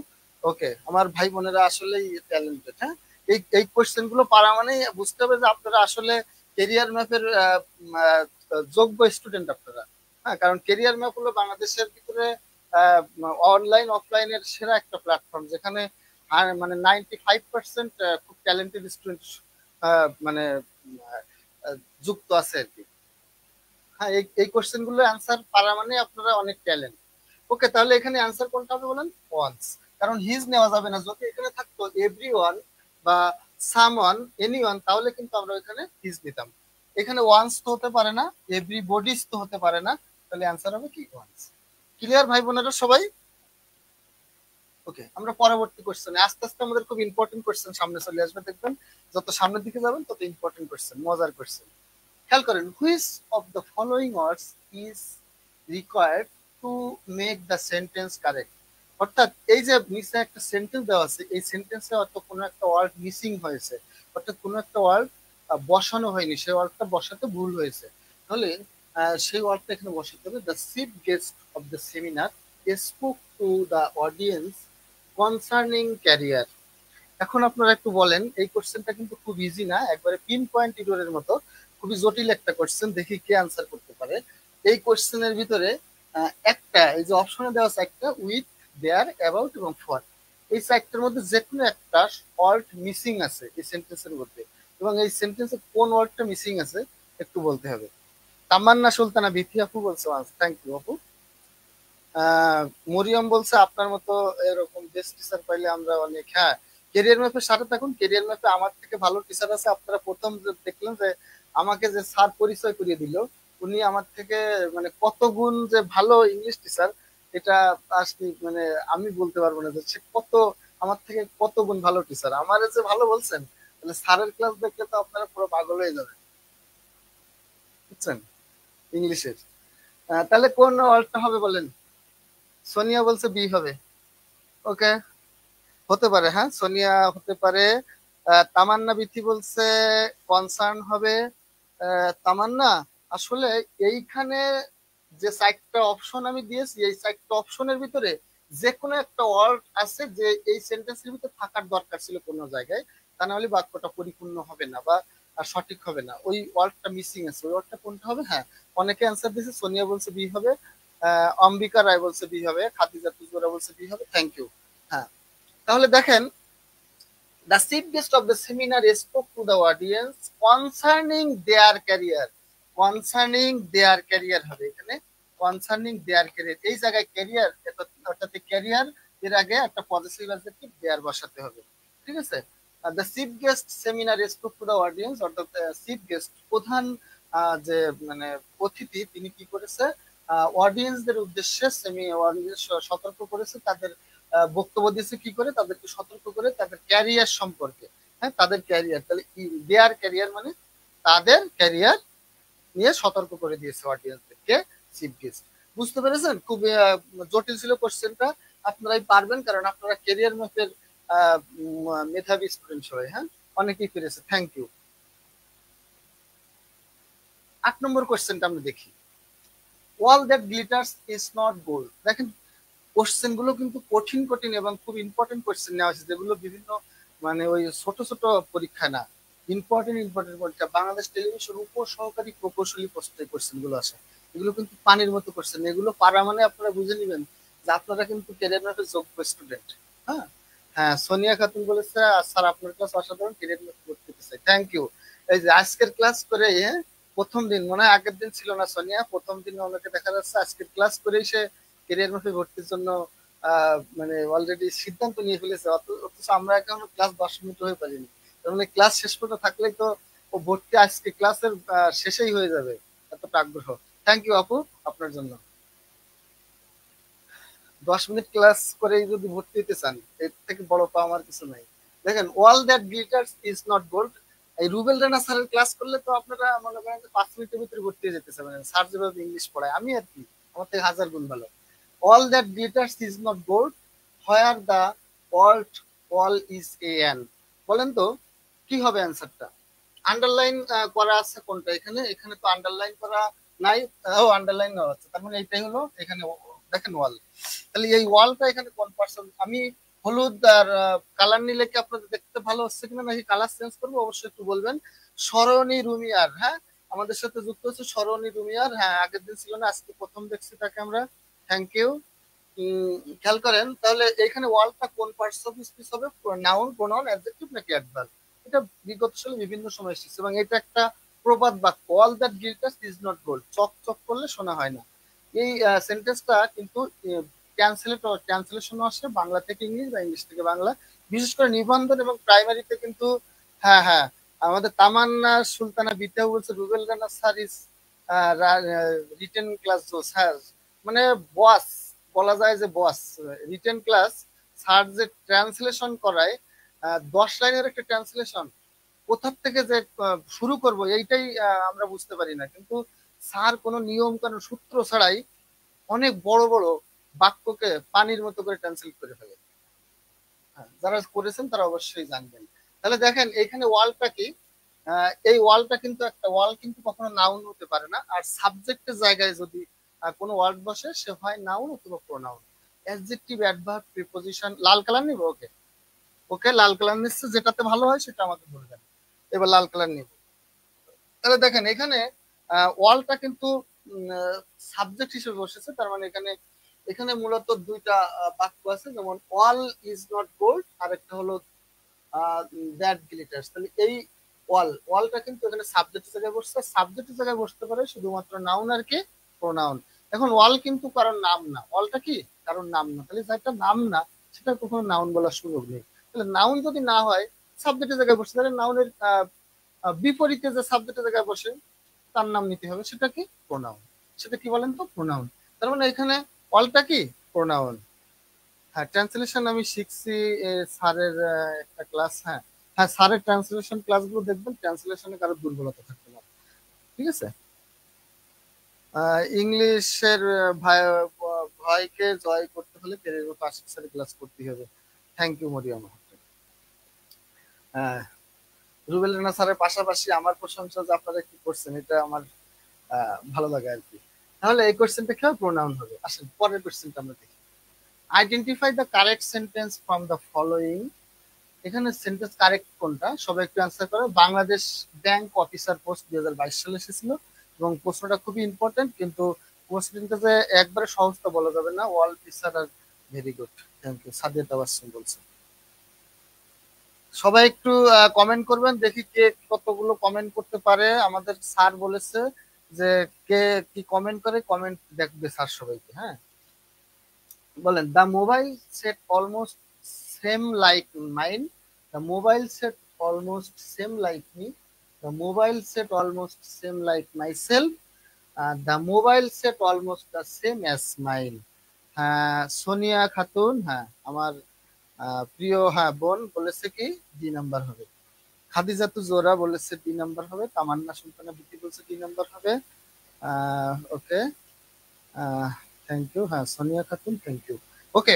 ওকে, আমার ভাই বোনেরা আসলেই ট্যালেন্টেড, হ্যাঁ। এই এই কোশ্চেন গুলো পারা মানে বুঝতে হবে যে আপনারা আসলে কেরিয়ার ম্যাপের যোগ্য স্টুডেন্ট আপনারা, হ্যাঁ। কারণ কেরিয়ার ম্যাপ হলো বাংলাদেশের ভিতরে অনলাইন অফলাইনের সেরা একটা প্ল্যাটফর্ম, যেখানে মানে 95% খুব ট্যালেন্টেড স্টুডেন্ট মানে যুক্ত আছে আর কি। হ্যাঁ, এই কোশ্চেন গুলো অ্যান্সার পারা মানে আপনারা অনেক ট্যালেন্ট। ওকে, তাহলে এখানে অ্যান্সার কোনটা হবে বলেন? ওয়ান্স। কারণ হিজ নেওয়া যাবে না, যদি এখানে থাকতো এভরিওয়ান বা সামওয়ান, এনিওয়ান, তাহলে কিন্তু আমরা এখানে হিজ নিতাম। এখানে ওয়ান্স তো হতে পারে না, এভরিবডিজ তো হতে পারে না, তাহলে অ্যান্সার হবে কি? ওয়ান্স। ক্লিয়ার ভাই বোনেরা সবাই? ওকে, আমরা পরবর্তী কোশ্চেনে আস্তে আস্তে আমাদের খুব ইম্পর্টেন্ট কোশ্চেন সামনে চলে আসবে, দেখবেন যত সামনের দিকে যাবেন তত ইম্পর্টেন্ট কোশ্চেন, মজার কোশ্চেন। খেয়াল করেন, which of the following words is required to make the sentence correct. অর্থাৎ এই যে নিচে একটা সেন্টেন্স দেওয়া আছে, এই সেন্টেন্সে অর্থ কোনো একটা ওয়ার্ড মিসিং হয়েছে, অর্থাৎ কোনো একটা ওয়ার্ড বসানো হয়নি, সেই ওয়ার্ডটা বসাতে ভুল হয়েছে। তাহলে সেই ওয়ার্ডটা এখানে বসাতে হবে। The chief guest of the seminar spoke to the audience concerning career. এখন আপনারা একটু বলেন, এই কোশ্চেনটা কিন্তু খুব ইজি না, একবারে পিন পয়েন্ট ইডোরের মতো, খুবই জটিল একটা কোশ্চেন। দেখি কে আনসার করতে পারে। এই কোশ্চেনের ভিতরে একটা, এই যে অপশনে দেওয়া আছে একটা, উইথ, দেয়ার, অ্যাবাউট এবং ফর, এই চারটার মধ্যে যে কোনো একটা ওয়ার্ড মিসিং আছে এই সেন্টেন্সের মধ্যে, এবং এই সেন্টেন্সে কোন ওয়ার্ডটা মিসিং আছে একটু বলতে হবে। তামান্না সুলতানা বিথি আপু বলছে থ্যাংক ইউ আপু। মরিয়ম বলছে আপনার মতো এরকম বেস্ট টিচার পাইলে আমরা অনেক, হ্যাঁ। কেরিয়ার ম্যাপের সাথে থাকুন, কেরিয়ার ম্যাপে আমার থেকে ভালো টিচার আছে। আপনারা প্রথম যে দেখলেন যে আমাকে যে স্যার পরিচয় করিয়ে দিল, উনি আমার থেকে মানে কত গুণ যে ভালো ইংলিশ টিচার, এটা আজকে মানে আমি বলতে পারবো না যে সে কত আমার থেকে কত গুণ ভালো টিচার। আমার যে ভালো বলছেন, তাহলে স্যারের ক্লাস দেখলে তো আপনারা পুরো পাগল হয়ে যাবেন, বুঝছেন, ইংলিশের। তাহলে কোন ওয়ার্ডটা হবে বলেন? সোনিয়া বলছে বি হবে। ওকে, হতে পারে, হ্যাঁ, সোনিয়া হতে পারে। তামান্না বিথি বলছে কনসার্ন হবে। তামান্না, আসলে এইখানে যে চারটা অপশন আমি দিয়েছি, এই চারটা অপশনের ভিতরে যে কোনো একটা ওয়ার্ড আছে যে এই সেন্টেন্সের ভিতরে থাকার দরকার ছিল কোনো জায়গায়, তা না হলে বাক্যটা পরিপূর্ণ হবে না বা সঠিক হবে না। ওই ওয়ার্ডটা মিসিং আছে, ওই ওয়ার্ডটা কোনটা হবে? হ্যাঁ, অনেকে অ্যান্সার দিয়েছে। সোনিয়া বলছে বি হবে, অম্বিকা রায় বলছে বি হবে, খাদিজা তুজোরা বলছে বি হবে, থ্যাংক ইউ। হ্যাঁ, তাহলে দেখেন, the chief guest of the seminar spoke to the audience concerning their career. Concerning their career হবে এখানে, concerning their career, এই জায়গায় ক্যারিয়ার, অর্থাৎ ক্যারিয়ার এর আগে একটা পজিটিভ অ্যাডজেক্টিভ দেয়ার বসাতে হবে, ঠিক আছে। the chief guest seminar spoke to the audience, অর্থাৎ চিফ গেস্ট, প্রধান যে মানে অতিথি, তিনি কি করেছে? অডিয়েন্সদের উদ্দেশ্যে অডিয়েন্স সতর্ক করেছে, তাদের বক্তব্য দিয়েছে কি করে? তাদেরকে সতর্ক করে তাদের ক্যারিয়ার সম্পর্কে, হ্যাঁ, তাদের ক্যারিয়ার। তাহলে দেয়ার ক্যারিয়ার মানে তাদের ক্যারিয়ার নিয়ে সতর্ক করে দিয়েছে অডিয়েন্সদেরকে চিফ গেস্ট। বুঝতে পেরেছেন? খুব জটিল ছিল কোশ্চেনটা, আপনারাই পারবেন কারণ আপনারা ক্যারিয়ার ম্যাপের মেধাবী স্টুডেন্ট সবাই, হ্যাঁ, অনেকেই পেরেছে, থ্যাংক ইউ। 8 নম্বর কোশ্চেনটা আমরা দেখি। All that glitters is not gold. দেখেন কোশ্চেন গুলো কিন্তু কঠিন কঠিন এবং খুব ইম্পর্টেন্ট কোশ্চেন নেওয়া হয়েছে, যেগুলো বিভিন্ন মানে ওই ছোট ছোট পরীক্ষা না, ইম্পর্টেন্ট পরীক্ষা। বাংলাদেশ টেলিভিশন উপ সহকারী প্রকৌশলী পোস্টে কোশ্চেন গুলো আসে, এগুলো কিন্তু পানির মতো কোশ্চেন। এগুলো পারা মানে আপনারা বুঝে নেবেন যে আপনারা কিন্তু ক্যারিয়ার ম্যাপে যোগ্য স্টুডেন্ট। হ্যাঁ হ্যাঁ, সোনিয়া খাতুন বলেছে স্যার আপনার ক্লাস অসাধারণ, ক্যারিয়ার ম্যাপে ভর্তি হতে চাই। Thank you. এই যে আজকের ক্লাস করে প্রথম দিন, মনে হয় আগের দিন ছিল না সোনিয়া, প্রথম দিন অনেকে দেখা যাচ্ছে আজকের ক্লাস করেই সে ক্যারিয়ার ম্যাপে ভর্তির জন্য মানে অলরেডি সিদ্ধান্ত নিয়ে ফেলেছে। অথচ আমরা এখনো ক্লাস 10 মিনিট হয়ে পারিনি। তার মানে ক্লাস শেষ পর্যন্ত থাকলেই তো ও ভর্তি আজকে ক্লাসের শেষেই হয়ে যাবে, এতটা আগ্রহ। থ্যাংক ইউ আপু আপনার জন্য। 10 মিনিট ক্লাস করে যদি ভর্তি হতে চান, এর থেকে বড় পাওয়া আমার কিছু নাই। দেখেন all that glitters is not gold, এই রুবেল রানা স্যারের ক্লাস করলে তো আপনারা মনে করেন 5 মিনিটের ভিতরে ভর্তি হয়ে যেতেছে। মানে স্যার যেভাবে ইংলিশ পড়ায়, আমি আর কি আমার থেকে 1000 গুণ ভালো। All that glitters is not gold, where the world all is A N. বলেন তো কি হবে অ্যান্সারটা? আন্ডারলাইন করা আছে কোনটা? এখানে এখানে তো আন্ডারলাইন করা নাই। ও আন্ডারলাইন নেওয়া হচ্ছে, তার মানে এইটাই হলো এখানে। দেখেন ওয়াল, তাহলে এই ওয়ালটা এখানে কোন পার্সন? আমি হলুদ আর কালার নিলে কি আপনাদের দেখতে ভালো হচ্ছে কিনা, নাকি কালার চেঞ্জ করবো অবশ্যই একটু বলবেন। সরণি রুমিয়ার, হ্যাঁ আমাদের সাথে যুক্ত হচ্ছে সরণি রুমিয়ার। হ্যাঁ আগের দিন ছিল না, আজকে প্রথম দেখছি তাকে আমরা। Thank you. খেয়াল করেন তাহলে এখানে ওয়ালটা কোন পার্টস অফ স্পিচ হবে? নাউন, প্রোনাউন, অ্যাডজেক্টিভ নাকি অ্যাডভার্ব? এটা বিগত সালে বিভিন্ন সময় এসেছে এবং এটা একটা প্রবাদ বাক্য। All that glitters is not gold, চক চক করলে শোনা হয় না। এই সেন্টেন্সটা কিন্তু ট্রান্সলেশনও আসে বাংলা থেকে ইংলিশ বা ইংলিশ থেকে বাংলা, বিশেষ করে নিবন্ধন এবং প্রাইমারিতে কিন্তু। হ্যাঁ হ্যাঁ, আমাদের তামান্না সুলতানা বিদ্যা বলছে Rubel Rana sir is written class জোস। হ্যাঁ মানে বস বলা যায় যে বস রিটেন ক্লাস। স্যার যে ট্রান্সলেশন করায় 10 লাইনের একটা ট্রান্সলেশন, কোথা থেকে যে শুরু করব এইটাই আমরা বুঝতে পারি না। কিন্তু স্যার কোনো নিয়ম কানুন সূত্র ছাড়াই অনেক বড় বড় বাক্যকে পানির মতো করে ট্রান্সলেট করে ফেলে। যারা করেছেন তারা অবশ্যই জানবেন। তাহলে দেখেন এখানে ওয়ালটা কি? এই ওয়ালটা কিন্তু একটা ওয়াল কিন্তু কখনো নাউন হতে পারে না। আর সাবজেক্টের জায়গায় যদি কোনো ওয়ার্ড বসে সে হয় নাউন অথবা প্রোনাউন। Adjective, adverb, preposition. লাল কালার নিব? ওকে ওকে, লাল কালার নিচ্ছে, যেটাতে ভালো হয় সেটা আমাকে বলবেন। এবার লাল কালার নিব। তাহলে দেখেন এখানে ওয়ালটা কিন্তু সাবজেক্ট হিসেবে বসেছে। তার মানে এখানে এখানে মূলত দুইটা বাক্য আছে, যেমন ওয়াল ইজ নট গোল্ড আর একটা হলো দ্যাট গ্লিটার্স। তাহলে এই ওয়ালটা কিন্তু এখানে সাবজেক্টের জায়গায় বসছে। সাবজেক্টের জায়গায় বসতে পারে শুধুমাত্র নাউন আর কি প্রোনাউন। এখন ওয়াল কিন্তু কারোর নাম না, ওয়ালটা কি কারোর নাম না। তাহলে যেটা নাম না সেটা কখনো নাউন বলার সুযোগ নেই। তাহলে নাউন যদি না হয় সাবজেক্টের জায়গায় বসতে পারে, নাউনের বিপরীতে যে সাবজেক্টের জায়গায় বসে তার নাম নিতে হবে, সেটা কি প্রোনাউন। সেটা কি বলেন তো? প্রোনাউন। তার মানে এখানে ওয়ালটা কি প্রোনাউন। হ্যাঁ ট্রান্সলেশন আমি শিখছি স্যারের একটা ক্লাস। হ্যাঁ হ্যাঁ, স্যারের ট্রান্সলেশন ক্লাসগুলো দেখবেন, ট্রান্সলেশনে কারো দুর্বলতা থাকতে পারে। ঠিক আছে। ইংলিশের ভয়কে জয় করতে হলে ক্যারিয়ার গ্রুপ আশিক স্যারের ক্লাস করতে হবে। Thank you Mariam. হ্যাঁ রুবেল রানা স্যারের পাশাপাশি আমার প্রশংসা যে আপনারা কি করছেন, এটা আমার ভালো লাগে আর কি। তাহলে এই কোশ্চেনটা কি হবে? প্রোনাউন হবে। আসেন পরের কোশ্চেনটা আমরা দেখি। Identify the correct sentence from the following. এখানে সেন্টেন্স কারেক্ট কোনটা সবাই একটু অ্যান্সার করে। বাংলাদেশ ব্যাংক অফিসার পোস্ট 2022 সালে এসেছিল এবং প্রশ্নটা খুবই ইম্পর্টেন্ট, কিন্তু কোশ্চেনটা যে একবারে সহজটা বলা যাবে না। ওয়াল টিচার আর very good, thank you. Sadia Tabassum বলছে। সবাই একটু কমেন্ট করবেন, দেখি কে কতগুলো কমেন্ট করতে পারে। আমাদের স্যার বলেছে যে কে কি কমেন্ট করে, কমেন্ট দেখবে স্যার সবাইকে। হ্যাঁ বলেন। The mobile set almost same like mine, the mobile set almost same like me, the mobile set almost same like my self, the mobile set almost the same as mine. হ্যাঁ সোনিয়া খাতুন, হ্যাঁ আমার প্রিয় হ্যাঁ বোন বলেছে কি 2 নাম্বার হবে। খাদিজাতু জোরা বলেছে 2 নাম্বার হবে। তামান্না সুলতানা বিটি বলছে 2 নাম্বার হবে। Okay thank you. হ্যাঁ Sonia Khatun thank you. Okay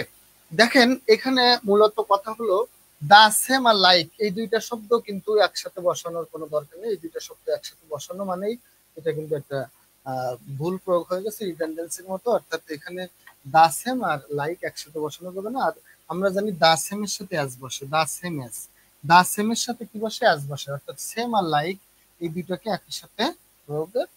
দেখেন এখানে মূলত কথা হলো দা সেম আর লাইক, এই দুইটা শব্দ কিন্তু একসাথে বসানোর কোনো দরকার নেই। এই দুইটা শব্দ একসাথে বসানো মানেই এটা কিন্তু একটা ভুল প্রয়োগ হয়ে গেছে, রিডান্ডেন্সির মতো। অর্থাৎ এখানে দা সেম আর লাইক একসাথে বসানো যাবে না। আর আমরা জানি দা সেম এর সাথে অ্যাজ বসে, the same as, the same এর সাথে কি বসে, অ্যাজ বসে। অর্থাৎ সেম আর লাইক এই দুটোকে একই সাথে প্রয়োগের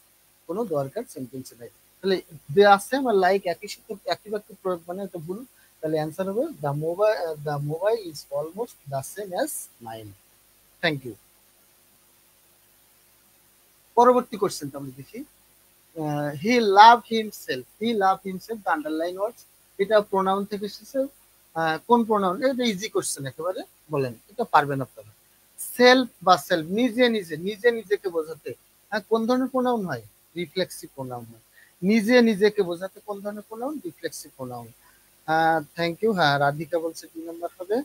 কোনো দরকার সেন্টেন্সে নেই। তাহলে দা সেম আর লাইক একই সাথে একই বাক্যে প্রয়োগ মানে এটা ভুল। তাহলে অ্যান্সার হবে the mobile is almost the same as mine. Thank you. পরবর্তী কোশ্চেনটা আমরা দেখি। He love himself, he love himself, the underline words, এটা প্রোনাউন থেকে এসেছে। কোন প্রোনাউন? এটা ইজি কোশ্চেন একেবারে, বলেন এটা পারবেন আপনারা। সেলফ বা সেলফ, নিজে নিজে, নিজে নিজেকে বোঝাতে কোন ধরনের প্রোনাউন হয়? রিফ্লেক্সিভ প্রোনাউন হয়। নিজে নিজেকে বোঝাতে কোন ধরনের pronoun? Reflexive pronoun. Thank you. হ্যাঁ, রাধিকা বলছে 2 নম্বর হবে।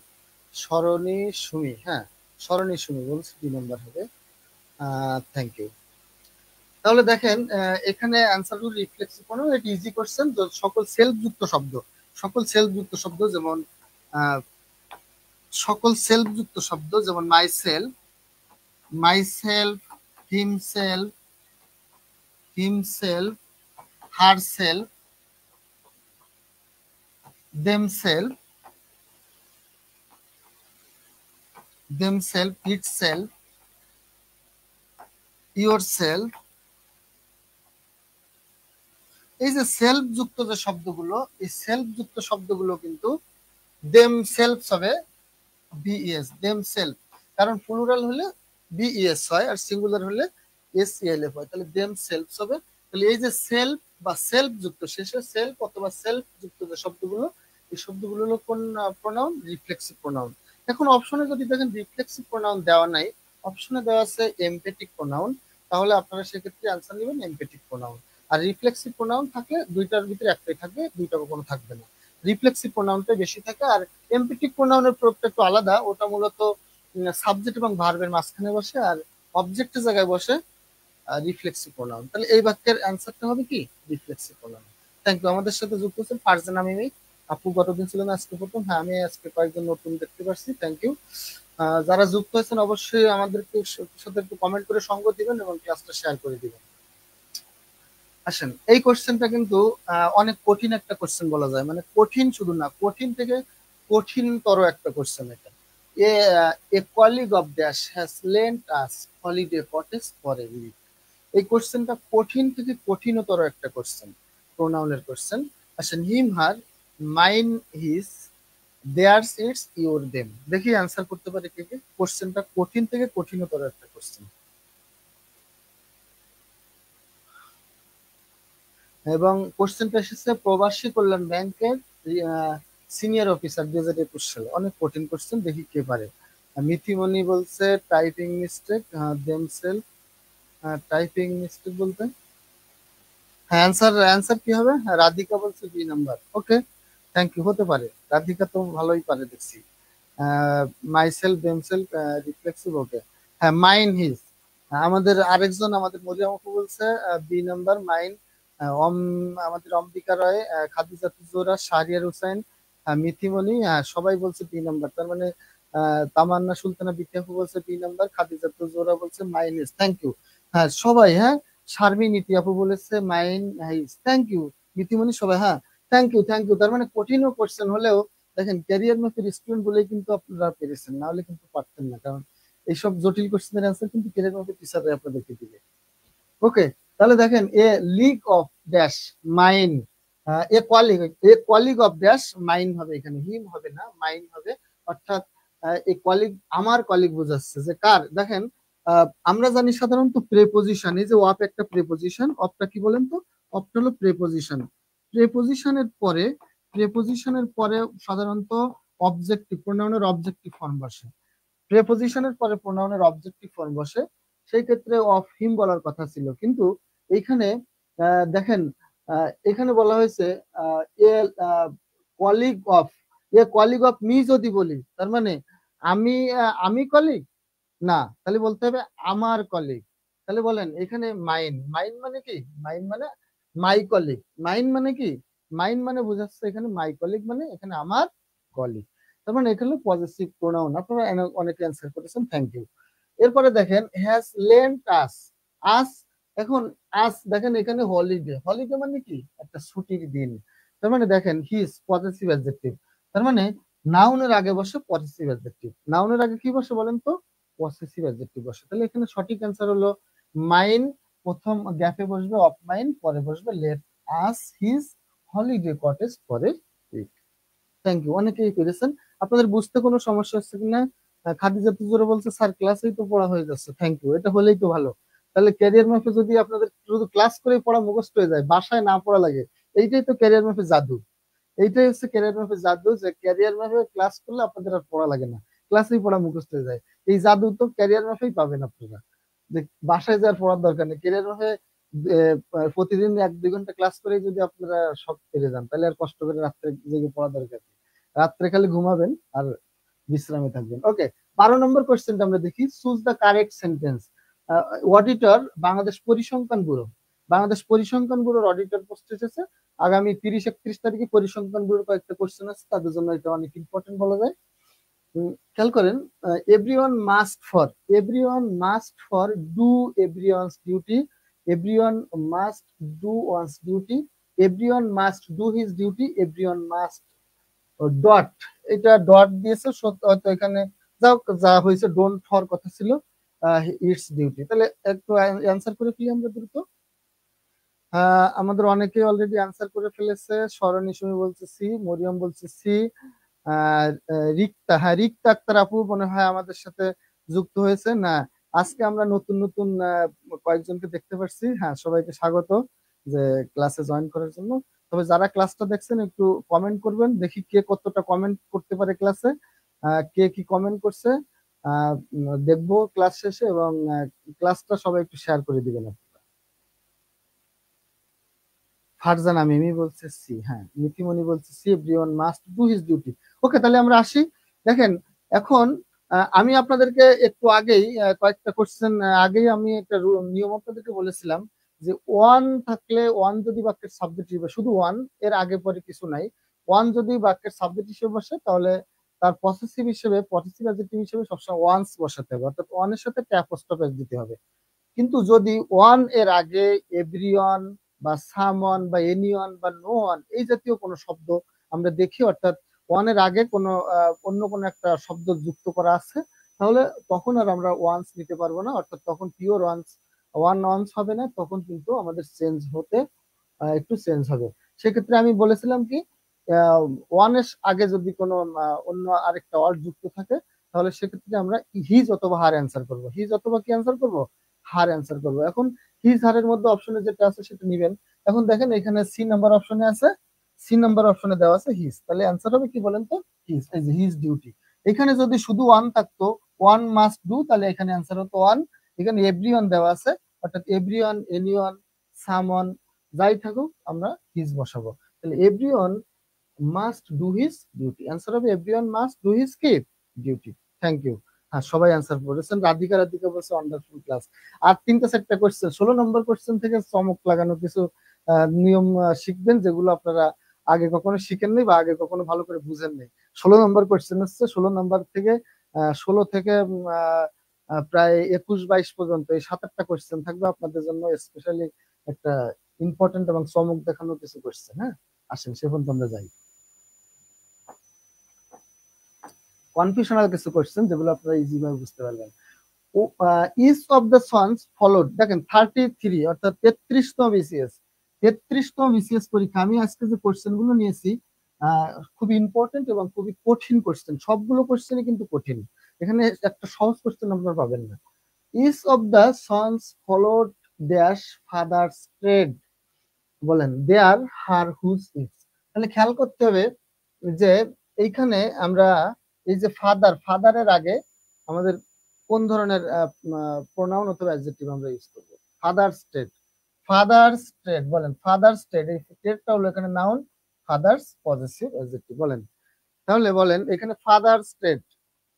সরণী সুমি, হ্যাঁ সরণী সুমি বলছে 2 নম্বর হবে। Thank you. তাহলে দেখেন এখানে অ্যান্সার গুলো রিফ্লেক্সিভ প্রোনাউন, এটা ইজি কোশ্চেন। সকল সেলফ যুক্ত শব্দ, সকল সেলফ যুক্ত শব্দ যেমন আহ, সকল সেলফ যুক্ত শব্দ যেমন myself, myself, himself, himself, herself, themselves, themselves, itself, yourself. এই যে সেলফ যুক্ত যে শব্দগুলো, এই সেলফ যুক্ত শব্দগুলো কিন্তু দেম সেলফ হবে বিএস, দেম সেলফ। কারণ প্লুরাল হলে বিএস হয় আর সিঙ্গুলার হলে এসএলএফ হয়। তাহলে দেম সেলফ হবে। তাহলে এই যে সেলফ বা সেলফ যুক্ত, শেষে সেলফ অথবা সেলফ যুক্ত যে শব্দগুলো, এই শব্দগুলো হলো কোন প্রোনাউন? Reflexive pronoun. এখন অপশনে যদি দেখেন রিফ্লেক্সিভ প্রোনাউন দেওয়া নাই, অপশনে দেওয়া আছে এমপেটিক প্রোনাউন, তাহলে আপনারা সেক্ষেত্রে অ্যান্সার নেবেন এমপেটিক প্রোনাউন। আর রিফ্লেক্সিভ প্রোনাউন থাকলে দুইটার ভিতরে একটাই থাকবে, দুইটা কোনো থাকবে না। রিফ্লেক্সিভ প্রোনাউনটাই বেশি থাকে। আর এমপেটিক প্রোনাউনের প্রয়োগটা একটু আলাদা, ওটা মূলত সাবজেক্ট এবং ভার্বের মাঝখানে বসে আর অবজেক্টের জায়গায় বসে রিফ্লেক্সিভ প্রোনাউন। তাহলে এই বাক্যের অ্যান্সারটা হবে কি? Reflexive pronoun. Thank you. আমাদের সাথে যুক্ত হচ্ছেন ফারজানা মিমি আপু, গতদিন ছিলেন আজকে প্রথম। হ্যাঁ, আমি আজকে কয়েকজন নতুন দেখতে পাচ্ছি, থ্যাংক ইউ। যারা যুক্ত হয়েছেন অবশ্যই আমাদেরকে সাথে একটু কমেন্ট করে সঙ্গ দিবেন এবং ক্লাসটা শেয়ার করে দিবেন। আসেন, এই কোশ্চেনটা কিন্তু অনেক কঠিন একটা কোশ্চেন বলা যায়, মানে কঠিন শুধু না, কঠিন থেকে কঠিনতর একটা কোশ্চেন এটা। A colleague of dash has lent us holiday cottage for a week. এই কোশ্চেনটা কঠিন থেকে কঠিনতর একটা কোশ্চেন, প্রোনাউনের কোশ্চেন। আসেন, him, her, mine, his, theirs, its, your, them. দেখি অ্যান্সার করতে পারে কে কে। কোশ্চেনটা কঠিন থেকে কঠিনতর একটা কোশ্চেন, এবং কোশ্চেনটা এসেছে প্রবাসী কল্যাণ ব্যাংকের সিনিয়র অফিসার 2021 সালে। অনেক কঠিন কোশ্চেন, দেখি কে পারে। মিথিমণি বলছে typing mistake, themselves, typing mistake বলতে হ্যাঁ, অ্যান্সার অ্যান্সার কি হবে? হ্যাঁ, রাধিকা বলছে 2 নাম্বার। Okay, thank you. হতে পারে, রাধিকা তো ভালোই পারে দেখছি। Myself, themself, reflexive. ওকে, হ্যাঁ মাইন, হিজ। আমাদের আরেকজন, আমাদের মরিয়াম আপু বলছে 2 নাম্বার মাইন। আমাদের অম্বিকা রয়, খাদিজা জোহরা, শাহরিয়ার হুসাইন, মিথিমণি, সবাই বলছে 2 নাম্বার। তার মানে তামান্না সুলতানা বিথি আপু বলছে 2 নাম্বার, খাদিজা জোহরা বলছে মাইন হিজ। Thank you. হ্যাঁ সবাই, হ্যাঁ শারমিন নীতি আপু বলেছে মাইন হিজ। থ্যাংক ইউ মিথিমণি, সবাই হ্যাঁ থ্যাংক ইউ, থ্যাংক ইউ। তার মানে কঠিনও কোশ্চেন হলেও দেখেন ক্যারিয়ার ম্যাপের স্টুডেন্ট বলেই কিন্তু আপনারা পেরেছেন, না হলে কিন্তু পারতেন না। কারণ এইসব জটিল কোশ্চেনের অ্যান্সার কিন্তু ক্যারিয়ার ম্যাপের টিচাররা আপনাদেরকে দিবে। ওকে, তাহলে দেখেন a league of dash mine, a colleague, a colleague of dash mine হবে, এখানে হিম হবে না, মাইন হবে। অর্থাৎ এ কলিগ আমার কলিগ বোঝাচ্ছে যে কার। দেখেন আমরা জানি সাধারণত প্রেপোজিশন, এই যে অফ একটা প্রেপোজিশন, অফটা কি বলেন তো? অফটা হলো প্রেপোজিশন। প্রেপোজিশনের পরে, প্রেপোজিশনের পরে সাধারণত অবজেক্টিভ প্রোনাউনের অবজেক্টিভ ফর্ম বসে। প্রেপোজিশনের পরে প্রোনাউনের অবজেক্টিভ ফর্ম বসে। সেই ক্ষেত্রে অফ হিম বলার কথা ছিল, কিন্তু এইখানে দেখেন এখানে বলা হয়েছে a colleague of, a colleague of me যদি বলি, তার মানে আমি আমি কলিগ না, তাহলে বলতে হবে আমার কলিগ। তাহলে বলেন এখানে মাইন, মাইন মানে কি? মাইন মানে মাই কলিগ। মাইন মানে কি? মাইন মানে বোঝাচ্ছে এখানে মাই কলিগ মানে এখানে আমার কলিগ। তার মানে এটা হলো পজিটিভ প্রোনাউন। আপনারা অনেকে অ্যান্সার করেছেন, থ্যাংক ইউ। এরপরে দেখেন হ্যাজ লেন্ট আস, আস এখন আজ দেখেন এখানে হলিডে, হলিডে মানে কি একটা ছুটির দিন। তার মানে দেখেন হিজ পজেসিভ অ্যাডজেক্টিভ, তার মানে নাউনের আগে বসে পজেসিভ অ্যাডজেক্টিভ। নাউনের আগে কি বসে বলেন তো? পজেসিভ অ্যাডজেক্টিভ বসে। তাহলে এখানে সঠিক অ্যান্সার হলো মাইন, প্রথম গ্যাপে বসবে অফ মাইন, পরে বসবে let us his holiday cottage পরে উইক। থ্যাংক ইউ, অনেকেই করেছেন। আপনাদের বুঝতে কোনো সমস্যা হচ্ছে কিনা? খাদিজা তুজুরে বলছে স্যার ক্লাসেই তো পড়া হয়ে যাচ্ছে। থ্যাংক ইউ, এটা হলেই তো ভালো। তাহলে ক্যারিয়ার ম্যাপে যদি আপনাদের শুধু ক্লাস করে পড়া মুখস্থ হয়ে যায়, বাসায় না পড়া লাগে, এইটাই তো ক্যারিয়ার ম্যাপে জাদু। এইটাই হচ্ছে ক্যারিয়ার ম্যাপে জাদু, যে ক্যারিয়ার ম্যাপে ক্লাস করলে আপনাদের আর পড়া লাগে না, ক্লাসেই পড়া মুখস্থ হয়ে যায়। এই জাদু তো ক্যারিয়ার ম্যাপেই পাবেন আপনারা, যে বাসায় যাওয়ার পড়ার দরকার নেই। ক্যারিয়ার ম্যাপে প্রতিদিন 1-2 ঘন্টা ক্লাস করে যদি আপনারা সব পেরে যান, তাহলে আর কষ্ট করে রাত্রে জেগে পড়া দরকার নেই। রাত্রে খালি ঘুমাবেন আর বিশ্রামে থাকবেন। ওকে, 12 নম্বর কোশ্চেনটা আমরা দেখি। Choose the correct sentence. Auditor Bangladesh পরিসংখ্যান ব্যুরো, বাংলাদেশ পরিসংখ্যান ব্যুরোর অডিটর পোস্ট এসেছে আগামী 30-31 তারিখে। পরিসংখ্যান ব্যুরোর কয়েকটা কোশ্চেন আছে, তাদের জন্য এটা অনেক ইম্পর্টেন্ট বলা যায়। খেয়াল করেন, everyone must for, everyone must for do everyone's duty, everyone must do one's duty, everyone must do his duty, everyone must dot, এটা ডট দিয়েছে হয়তো এখানে, যাও যা হয়েছে ডোন্ট হওয়ার কথা ছিল, ইটস ডিউটি। তাহলে একটু অ্যান্সার করে ফেলি আমরা দ্রুত। আমাদের অনেকে অলরেডি অ্যান্সার করে ফেলেছে। সরণি সুমি বলছে সি, মরিয়ম বলছে সি, আর রিক্তা, হ্যাঁ রিক্তা আক্তার আপু মনে হয় আমাদের সাথে যুক্ত হয়েছে না। আজকে আমরা নতুন নতুন কয়েকজনকে দেখতে পাচ্ছি। হ্যাঁ, সবাইকে স্বাগত যে ক্লাসে জয়েন করার জন্য। তবে যারা ক্লাসটা দেখছেন একটু কমেন্ট করবেন, দেখি কে কতটা কমেন্ট করতে পারে ক্লাসে, কে কি কমেন্ট করছে দেখবো ক্লাস শেষে, এবং ক্লাসটা সবাই একটু শেয়ার করে দিবেন। ফারজানা মিমি বলছে সি, হ্যাঁ মিথিমণি বলছে C, everyone must do his duty. Okay, তাহলে আমরা আসি। দেখেন এখন আমি আপনাদেরকে একটু আগেই কয়েকটা কোশ্চেন আগেই আমি একটা নিয়ম আপনাদেরকে বলেছিলাম, যে ওয়ান থাকলে, ওয়ান যদি বাক্যের সাবজেক্ট হিসেবে, শুধু ওয়ান, এর আগে পরে কিছু নাই, ওয়ান যদি বাক্যের সাবজেক্ট হিসেবে বসে, তাহলে তার পসেসিভ হিসেবে, পসেসিভ অ্যাডজেক্টিভ হিসেবে সবসময় ওয়ান্স বসাতে হবে, অর্থাৎ ওয়ানের সাথে অ্যাপোস্ট্রোফ দিতে হবে। কিন্তু যদি ওয়ান এর আগে এভরিওয়ান বা সামওয়ান বা এনিওয়ান বা নো ওয়ান এই জাতীয় কোনো শব্দ আমরা দেখি, অর্থাৎ ওয়ান এর আগে কোনো অন্য কোনো একটা শব্দ যুক্ত করা আছে, তাহলে তখন আর আমরা ওয়ান্স নিতে পারবো না, অর্থাৎ তখন পিওর ওয়ান্স, ওয়ান ওয়ান্স হবে না, তখন কিন্তু আমাদের চেঞ্জ হতে একটু চেঞ্জ হবে। সেক্ষেত্রে আমি বলেছিলাম কি, ওয়ান এর আগে যদি কোনো অন্য আরেকটা ওয়ার্ড যুক্ত থাকে, তাহলে সেক্ষেত্রে আমরা হিজ অথবা হার অ্যান্সার করবো। হিজ অথবা কি অ্যান্সার করবো? হার অ্যান্সার করবো। এখন হিজ হারের মধ্যে অপশনে যেটা আছে সেটা নিবেন। এখন দেখেন এখানে সি নাম্বার অপশনে আছে, সি নাম্বার অপশনে দেওয়া আছে হিজ, তাহলে অ্যান্সার হবে কি বলেন তো? হিজ, এই যে হিজ ডিউটি। এখানে যদি শুধু ওয়ান থাকতো, ওয়ান মাস্ট ডু, তাহলে এখানে অ্যান্সার হতো ওয়ান। এখানে এভরিওয়ান দেওয়া আছে, অর্থাৎ এভরিওয়ান, এনিওয়ান, সামওয়ান যাই থাকুক আমরা হিজ বসাবো। তাহলে everyone must do his duty, answer হবে এভরিওয়ান মাস্ট ডু হিজ কি ডিউটি। Thank you. হ্যাঁ, সবাই অ্যান্সার করেছেন। রাধিকা রাধিকা বলছে ওয়ান্ডারফুল ক্লাস। আর 3টা 4টা কোশ্চেন, 16 নম্বর কোশ্চেন থেকে চমক লাগানো কিছু নিয়ম শিখবেন, যেগুলো আপনারা আগে কখনো শিখেননি বা আগে কখনো ভালো করে বুঝেন নাই। 16 নম্বর কোশ্চেন হচ্ছে, 16 নম্বর থেকে 16 থেকে প্রায় 21-22 পর্যন্ত এই 7-8টা কোশ্চেন থাকবে আপনাদের জন্য স্পেশালি একটা ইম্পর্টেন্ট এবং চমক দেখানো কিছু কোশ্চেন। হ্যাঁ, আসেন সে পর্যন্ত আমরা যাই। কনফিউশনাল কিছু কোশ্চেন যেগুলো আপনারা ইজি ভাবে বুঝতে পারবেন। Each of the sons followed, দেখেন 33 অর্থাৎ 33তম বিসিএস, 33তম বিসিএস পরীক্ষা। আমি আজকে যে কোশ্চেন গুলো নিয়েছি খুবই ইম্পর্টেন্ট এবং খুবই কঠিন কোশ্চেন, সবগুলো কোশ্চেনই কিন্তু কঠিন, এখানে একটা সহজ কোশ্চেন আপনারা পাবেন না। Each of the sons followed dash father's trade, বলেন দেয়ার হার হুজ ইটস। তাহলে খেয়াল করতে হবে যে এইখানে আমরা এই যে ফাদার, ফাদারের আগে আমাদের কোন ধরনের প্রোনাউন অথবা অ্যাডজেক্টিভ আমরা ইউজ করব? ফাদার্স ট্রেড, ফাদার্স ট্রেড, বলেন ফাদার্স ট্রেড, এই ট্রেডটা হলো এখানে নাউন, ফাদার্স পজেসিভ অ্যাডজেক্টিভ, বলেন। তাহলে বলেন এখানে ফাদার্স ট্রেড,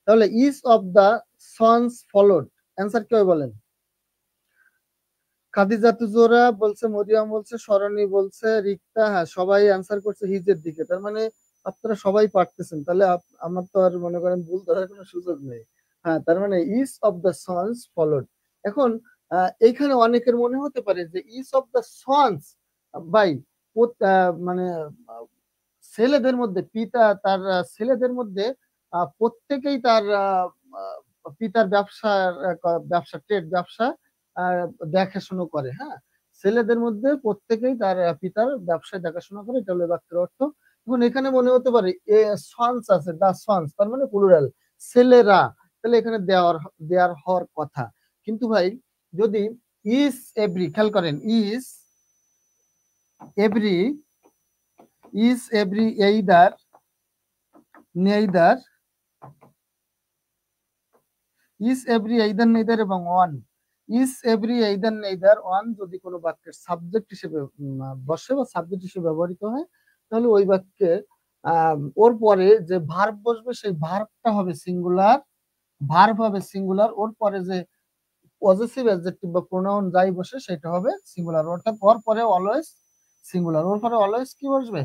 তাহলে each of the sons followed, answer কি হবে বলেন? খাদিজা তুজোরা বলছে, মরিয়াম বলছে, সরণি বলছে, রিক্তা, হ্যাঁ সবাই অ্যান্সার করছে হিজের দিকে। তার মানে আপনারা সবাই পারতেছেন, তাহলে আমার তো আর মনে করেন ভুল ধরার কোনো সুযোগ নেই। হ্যাঁ, তার মানে each of the sons followed. এখন এইখানে অনেকের মনে হতে পারে যে ইচ অফ দ্য সন্স, ভাই মানে ছেলেদের মধ্যে পিতা তার ছেলেদের মধ্যে প্রত্যেকেই তার পিতার ব্যবসা ট্রেড ব্যবসা আহ, দেখাশোনা করে। হ্যাঁ, ছেলেদের মধ্যে প্রত্যেকেই তার পিতার ব্যবসায় দেখাশোনা করে, এটা হলো এই বাক্যের অর্থ। এখন এখানে মনে হতে পারে এ সন্স আছে, দা সন্স তার মানে প্লুরাল, ছেলেরা, তাহলে এখানে দেয়ার হওয়ার কথা। কিন্তু ভাই যদি ইজ এভরি, খেয়াল করেন, every every either neither, every either neither এবং one, every either neither one যদি কোনো বাক্যের সাবজেক্ট হিসেবে বসে বা সাবজেক্ট হিসেবে ব্যবহৃত হয়, তাহলে ওই বাক্যে ওর পরে যে ভার্ব বসবে সেই ভার্বটা হবে সিঙ্গুলার, ওর পরে যে পজেসিভ অ্যাডজেক্টিভ বা প্রোনাউন যাই বসে সেটা হবে সিঙ্গুলার, অর্থাৎ ওর পরে অলওয়েজ সিঙ্গুলার, ওর পরে অলওয়েজ কি বসবে,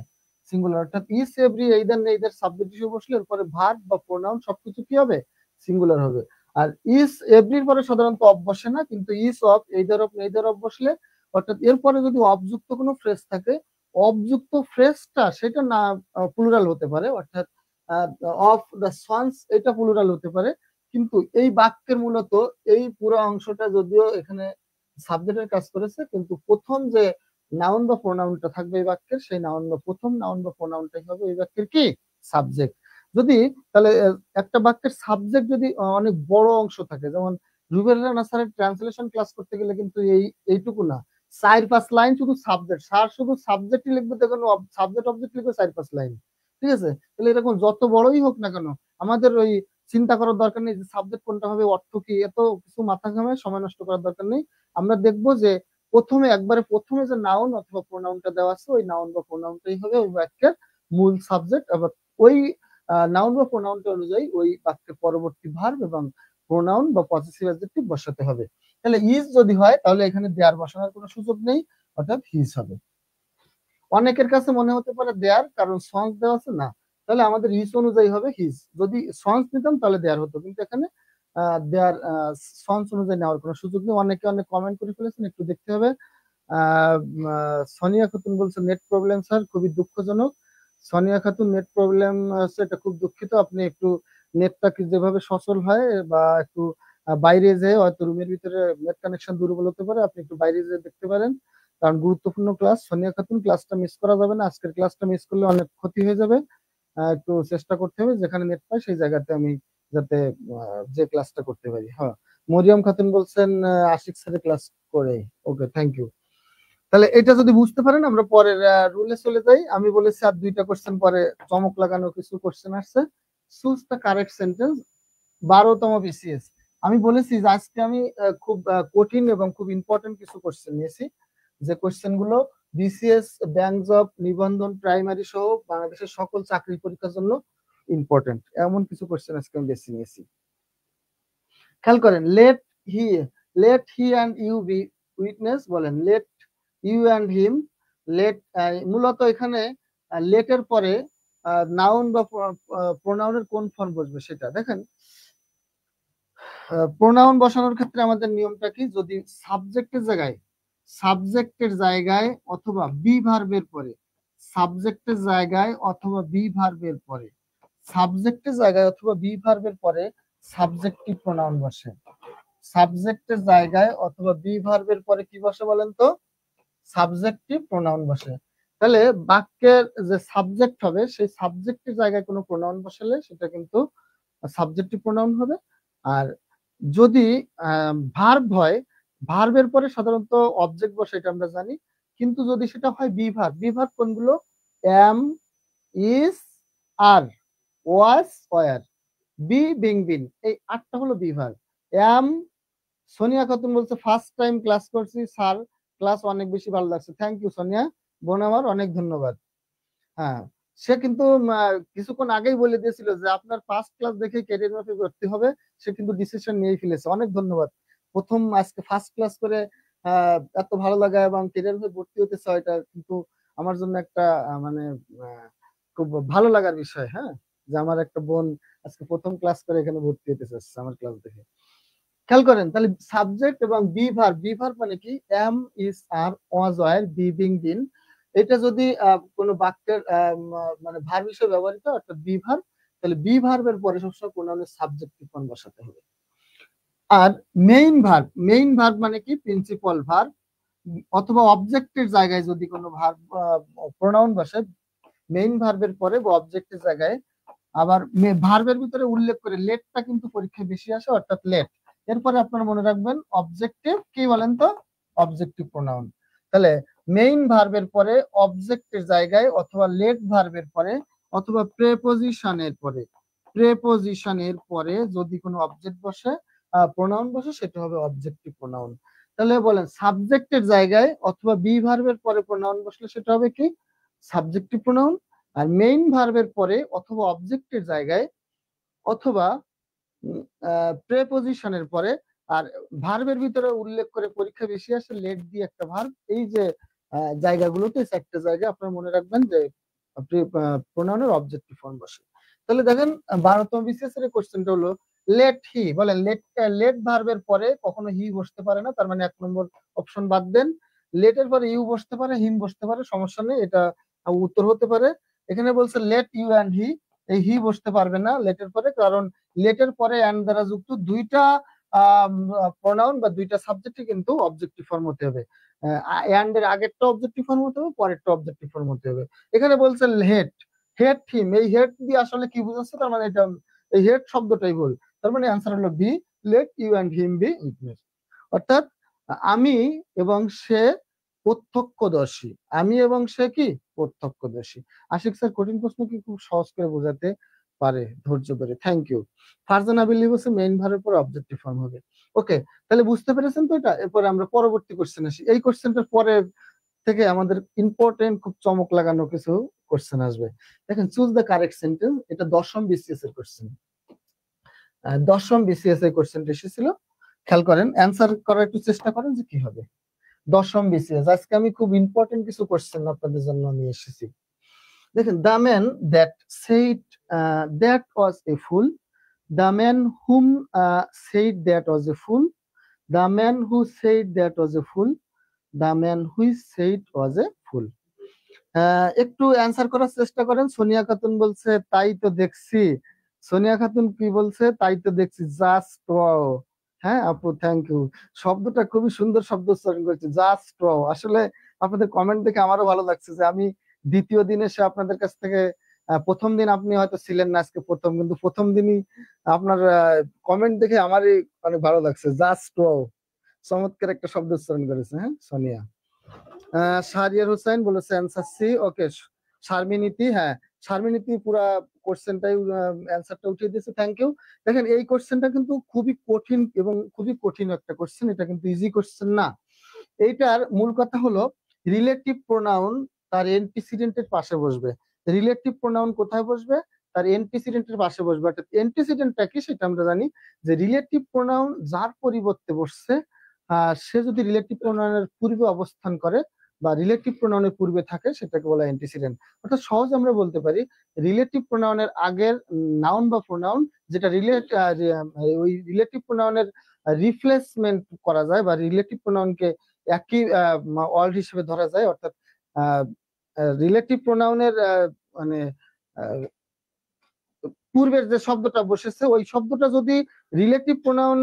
সিঙ্গুলার। অর্থাৎ ইস এভরি এইদার নেইদার সাবজেক্ট হিসেবে বসলে এর পরে ভার্ব বা প্রোনাউন সবকিছু কি হবে, সিঙ্গুলার হবে। আর ইস এভরির পরে সাধারণত অফ বসে না, কিন্তু each of, either of, neither of বসলে, অর্থাৎ এরপরে যদি অবযুক্ত কোনো ফ্রেজ থাকে, অবযুক্ত ফ্রেজটা সেটা না প্লুরাল হতে পারে, অর্থাৎ অফ দ্য সন্স এটা প্লুরাল হতে পারে। কিন্তু এই বাক্যের মূলত এই পুরো অংশটা যদিও এখানে সাবজেক্টের কাজ করেছে, কিন্তু প্রথম যে নাউন বা প্রোনাউনটা থাকবে এই বাক্যের, সেই নাউন বা প্রথম নাউন বা প্রোনাউনটাই হবে এই বাক্যের কি, সাবজেক্ট। যদি তাহলে একটা বাক্যের সাবজেক্ট যদি অনেক বড় অংশ থাকে, যেমন রুবেল রানা স্যারের ট্রান্সলেশন ক্লাস করতে গেলে কিন্তু এইটুকু না, 4-5 লাইন শুধু সাবজেক্ট, স্যার শুধু সাবজেক্টই লিখবে, দেখুন সাবজেক্ট অবজেক্ট লিখবে 4-5 লাইন, ঠিক আছে? তাহলে এরকম যত বড়ই হোক না কেন, আমাদের ওই চিন্তা করার দরকার নেই যে সাবজেক্ট কোনটা হবে, অর্থ কি, এত কিছু মাথা ঘামে সময় নষ্ট করার দরকার নেই। আমরা দেখবো যে প্রথমে যে নাউন অথবা প্রোনাউনটা দেওয়া আছে, ওই নাউন বা প্রোনাউনটাই হবে ওই বাক্যের মূল সাবজেক্ট। আবার ওই নাউন বা প্রোনাউনটা অনুযায়ী ওই বাক্যের পরবর্তী ভার্ব এবং প্রোনাউন বা পজেসিভ অ্যাডজেক্টিভ বসাতে হবে। তাহলে ইজ যদি হয় তাহলে এখানে দেয়ার বসানোর কোনো সুযোগ নেই, অর্থাৎ হিজ হবে। অনেকের কাছে মনে হতে পারে দেয়ার, কারণ সন্স দেওয়া আছে না, তাহলে আমাদের হিজ অনুযায়ী হবে হিজ। যদি সন্স নিতাম তাহলে দেয়ার হতো, কিন্তু এখানে দেয়ার সন্স অনুযায়ী নেওয়ার কোনো সুযোগ নেই। অনেকে অনেক কমেন্ট করে ফেলেছেন, একটু দেখতে হবে। সোনিয়া খাতুন বলছে নেট প্রবলেম স্যার, খুবই দুঃখজনক। সোনিয়া খাতুন, নেট প্রবলেম আছে, এটা খুব দুঃখিত। আপনি একটু নেটটা যেভাবে সচল হয় বা একটু বাইরে যেয়ে, হয়তো রুমের ভিতরে নেট কানেকশন দুর্বল হতে পারে, আপনি একটু বাইরে যেয়ে দেখতে পারেন, কারণ গুরুত্বপূর্ণ ক্লাস। সোনিয়া খাতুন, ক্লাসটা মিস করা যাবে না, আজকের ক্লাসটা মিস করলে অনেক ক্ষতি হয়ে যাবে। একটু চেষ্টা করতে হবে যেখানে নেট পাই সেই জায়গাতে আমি যাতে যে ক্লাসটা করতে পারি। হ্যাঁ, মরিয়ম খাতুন বলছেন আশিক স্যারের ক্লাস করে। ওকে, থ্যাংক ইউ। তাহলে এটা যদি বুঝতে পারেন, আমরা পরের রুলে চলে যাই। আমি বলেছি আর 2টা কোশ্চেন পরে চমক লাগানো কিছু কোশ্চেন আসছে। চুজ দ্য কারেক্ট সেন্টেন্স, 12তম বিসিএস। আমি বলেছি যে আজকে আমি খুব কঠিন এবং খুব ইম্পর্টেন্ট কিছু কোশ্চেন নিয়েছি, যে কোশ্চেন গুলো বিসিএস, ব্যাংক জব, নিবন্ধন, প্রাইমারি সহ বাংলাদেশের সকল চাকরি পরীক্ষার জন্য ইম্পর্টেন্ট, এমন কিছু কোশ্চেন আজকে আমি বেছে নিয়েছি। খেয়াল করেন, let he and you be witness, বলেন let you and him. Let, মূলত এখানে লেটের পরে নাউন বা প্রোনাউনের কোন ফর্ম বসবে সেটা দেখেন। প্রোনাউন বসানোর ক্ষেত্রে আমাদের নিয়মটা কি, যদি সাবজেক্টের জায়গায় অথবা বি ভার্বের পরে, সাবজেক্টের জায়গায় অথবা বি ভার্বের পরে, সাবজেক্টের জায়গায় অথবা বি ভার্বের পরে সাবজেক্টিভ প্রোনাউন বসে। সাবজেক্টের জায়গায় অথবা বি ভার্বের পরে কি বসে বলেন তো, সাবজেক্টিভ প্রোনাউন বসে। তাহলে বাক্যের যে সাবজেক্ট হবে সেই সাবজেক্টের জায়গায় কোনো প্রোনাউন বসালে সেটা কিন্তু সাবজেক্টিভ প্রোনাউন হবে। আর যদি ভার্ব হয়, ভার্বের পরে সাধারণত অবজেক্ট বসে, এটা আমরা জানি। কিন্তু যদি সেটা হয় বি ভার্ব কোনগুলো, am, is, are, was, were, be, being, been, এই 8টা হলো be verb. Am, Sonia Khatun বলছে ফার্স্ট টাইম ক্লাস করছি স্যার, ক্লাস অনেক বেশি ভালো লাগছে। থ্যাংক ইউ সোনিয়া, বোন আমার, অনেক ধন্যবাদ। হ্যাঁ, সে কিন্তু কিছুক্ষণ আগেই বলে দিয়েছিল যে আপনার ফার্স্ট ক্লাস দেখে ক্যারিয়ার ম্যাপে ভর্তি হবে, সে কিন্তু ডিসিশন নিয়ে ফেলেছে। অনেক ধন্যবাদ। প্রথম আজকে ফার্স্ট ক্লাস করে এত ভালো লাগা এবং ক্যারিয়ার ম্যাপে ভর্তি হতে চাও, এটা কিন্তু আমার জন্য একটা মানে খুব ভালো লাগার বিষয়। হ্যাঁ, যে আমার একটা বোন আজকে প্রথম ক্লাস করে এখানে ভর্তি হতে চাচ্ছে আমার ক্লাস দেখে। খেয়াল করেন তাহলে সাবজেক্ট এবং বি ভার্ব মানে কি am is are was were be being been, এটা যদি কোনো বাক্যের মানে ভার্ব হিসেবে ব্যবহৃত হয়, অর্থাৎ বি ভার্ব, তাহলে বি ভার্বের পরে সবসময় প্রোনাউনের সাবজেক্টিভ ফর্ম বসাতে হবে। আর মেইন ভার্ব মানে কি প্রিন্সিপাল ভার্ব, অথবা অবজেক্টের জায়গায় যদি কোনো ভার্ব প্রোনাউন বসে মেইন ভার্বের পরে বা অবজেক্টের জায়গায়, আবার ভার্বের ভিতরে উল্লেখ করে লেটটা কিন্তু পরীক্ষায় বেশি আসে, অর্থাৎ লেট, এরপরে আপনারা মনে রাখবেন অবজেক্টিভ কি বলেন তো, অবজেক্টিভ প্রোনাউন। তাহলে মেইন ভার্বের পরে অবজেক্টের জায়গায় অথবা লেট ভার্বের পরে অথবা প্রেপোজিশনের পরে যদি কোনো অবজেক্ট বসে প্রোনাউন বসে সেটা হবে অবজেক্টিভ প্রোনাউন। তাহলে বলেন সাবজেক্টের জায়গায় অথবা বি ভার্বের পরে প্রোনাউন বসলে সেটা হবে কি সাবজেক্টিভ প্রোনাউন, আর মেইন ভার্বের পরে অথবা অবজেক্টের জায়গায় অথবা প্রেপোজিশনের পরে, আর ভার্বের ভিতরে উল্লেখ করে পরীক্ষা বেশি আসে লেট দিয়ে একটা ভার্ব, এই যে জায়গাগুলোতে একটা জায়গা আপনারা মনে রাখবেন যে প্রোনাউনের অবজেক্টিভ ফর্ম বসে। তাহলে দেখেন 12তম বিসিএস এর কোশ্চেনটা হলো লেট হি, বলেন লেট ভার্বের পরে কখনো হি বসতে পারে না, তার মানে 1 নম্বর অপশন বাদ দেন। লেটের পরে ইউ বসতে পারে, হিম বসতে পারে, সমস্যা নেই, এটা উত্তর হতে পারে। এখানে বলছে লেট ইউ অ্যান্ড হি, এই হি বসতে পারবে না লেটের পরে, কারণ লেটের পরে অ্যান্ড দ্বারা যুক্ত দুইটা প্রোনাউন বা দুইটা সাবজেক্টই কিন্তু অবজেক্টিভ ফর্ম হতে হবে। অ্যান্ড এর আগেরটা অবজেক্টিভ ফর্ম হতে হবে, পরেরটা অবজেক্টিভ ফর্ম হতে হবে। এখানে বলছে হেট হিম, এই হেট দিয়ে আসলে কি বুঝাচ্ছে, তার মানে এটা এই হেট শব্দটাই ভুল, তার মানে অ্যান্সার হলো be, let you and him be witness, অর্থাৎ আমি এবং সে প্রত্যক্ষদর্শী, আমি এবং সে কি প্রত্যক্ষদর্শী। আশিক স্যার কঠিন প্রশ্ন কি খুব সহজ করে বোঝাতে পারে ধৈর্য ধরে, থ্যাংক ইউ। ফারজানা বিলি বলছে মেইন ভার্বের পর অবজেক্টিভ ফর্ম হবে। ওকে, তাহলে বুঝতে পেরেছেন তো এটা। এরপরে আমরা পরবর্তী কোশ্চেন আসি। এই কোশ্চেনটার পরে থেকে আমাদের ইম্পর্টেন্ট খুব চমক লাগানো কিছু কোশ্চেন আসবে। দেখেন চুজ দ্য কারেক্ট সেন্টেন্স, এটা 10ম বিসিএস এর কোশ্চেন, 10ম বিসিএস এর কোশ্চেনটা এসেছিল। খেয়াল করেন, অ্যান্সার করার একটু চেষ্টা করেন যে কি হবে। 10ম বিসিএস, আজকে আমি খুব ইম্পর্টেন্ট কিছু কোশ্চেন আপনাদের জন্য নিয়ে এসেছি। দেখেন the man that said that was a fool, the man whom said that was a fool, the man who said that was a fool, the man which said was a fool. একটু answer করার চেষ্টা করেন। সোনিয়া খাতুন বলছে তাই তো দেখছি, সোনিয়া খাতুন কি বলছে, তাই তো দেখছি, জাস্ট ওয়াও। হ্যাঁ আপু, থ্যাংক ইউ, শব্দটা খুবই সুন্দর শব্দ উচ্চারণ করেছে, জাস্ট ওয়াও। আসলে আপনাদের কমেন্ট দেখে আমারও ভালো লাগছে যে আমি দ্বিতীয় দিন এসে আপনাদের কাছ থেকে, প্রথম দিন আপনি হয়তো ছিলেন না আজকে প্রথম, কিন্তু প্রথম দিনই আপনার কমেন্ট দেখে আমারই অনেক ভালো লাগছে, জাস্ট ওয়াও, চমৎকার একটা শব্দ উচ্চারণ করেছে। হ্যাঁ সোনিয়া। শাহরিয়ার হোসেন বলেছে অ্যান্সার সি। ওকে, শারমিনীতি, হ্যাঁ শারমিনীতি পুরা কোশ্চেনটাই অ্যান্সারটা উঠিয়ে দিয়েছে, থ্যাংক ইউ। দেখেন এই কোশ্চেনটা কিন্তু খুবই কঠিন এবং খুবই কঠিন একটা কোশ্চেন, এটা কিন্তু ইজি কোশ্চেন না। এইটার মূল কথা হলো রিলেটিভ প্রোনাউন তার এন্টিসিডেন্টের পাশে বসবে। রিলেটিভ প্রোনাউন কোথায় বসবে, তার এন্টিসিডেন্টের পাশে বসবে। অর্থাৎ এন্টিসিডেন্টটা কি সেটা আমরা জানি, যে রিলেটিভ প্রোনাউন যার পরিবর্তে বসছে সে যদি রিলেটিভ প্রোনাউনের পূর্বে অবস্থান করে বা রিলেটিভ প্রোনাউনের পূর্বে থাকে সেটাকে বলা অ্যান্টিসিডেন্ট। অর্থাৎ সহজ আমরা বলতে পারি রিলেটিভ প্রোনাউনের আগের নাউন বা প্রোনাউন যেটা ওই রিলেটিভ প্রোনাউনের রিপ্লেসমেন্ট করা যায় বা রিলেটিভ প্রোনাউনকে একই ওয়ার্ড হিসেবে ধরা যায়, অর্থাৎ রিলেটিভ প্রোনাউনের মানে পূর্বের যে শব্দটা বসেছে ওই শব্দটা যদি রিলেটিভ প্রোনাউন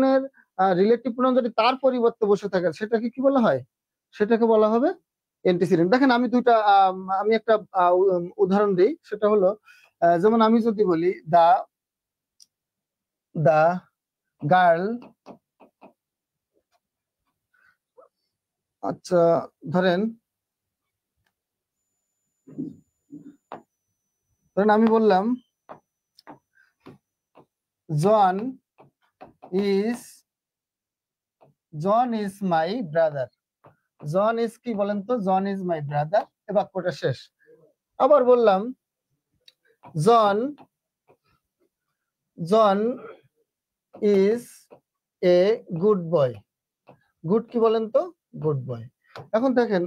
যদি তার পরিবর্তে বসে থাকে সেটাকে কি বলা হয়, সেটাকে বলা হবে অ্যান্টিসিডেন্ট। দেখেন আমি একটা উদাহরণ দিই, সেটা হলো যেমন আমি যদি বলি দা গার্ল, আচ্ছা ধরেন আমি বললাম John is my brother, John is কি বলেন তো, জন ইজ মাই ব্রাদার, এ বাক্যটা শেষ। আবার বললাম John is a good boy, good কি বলেন তো, গুড বয়। এখন দেখেন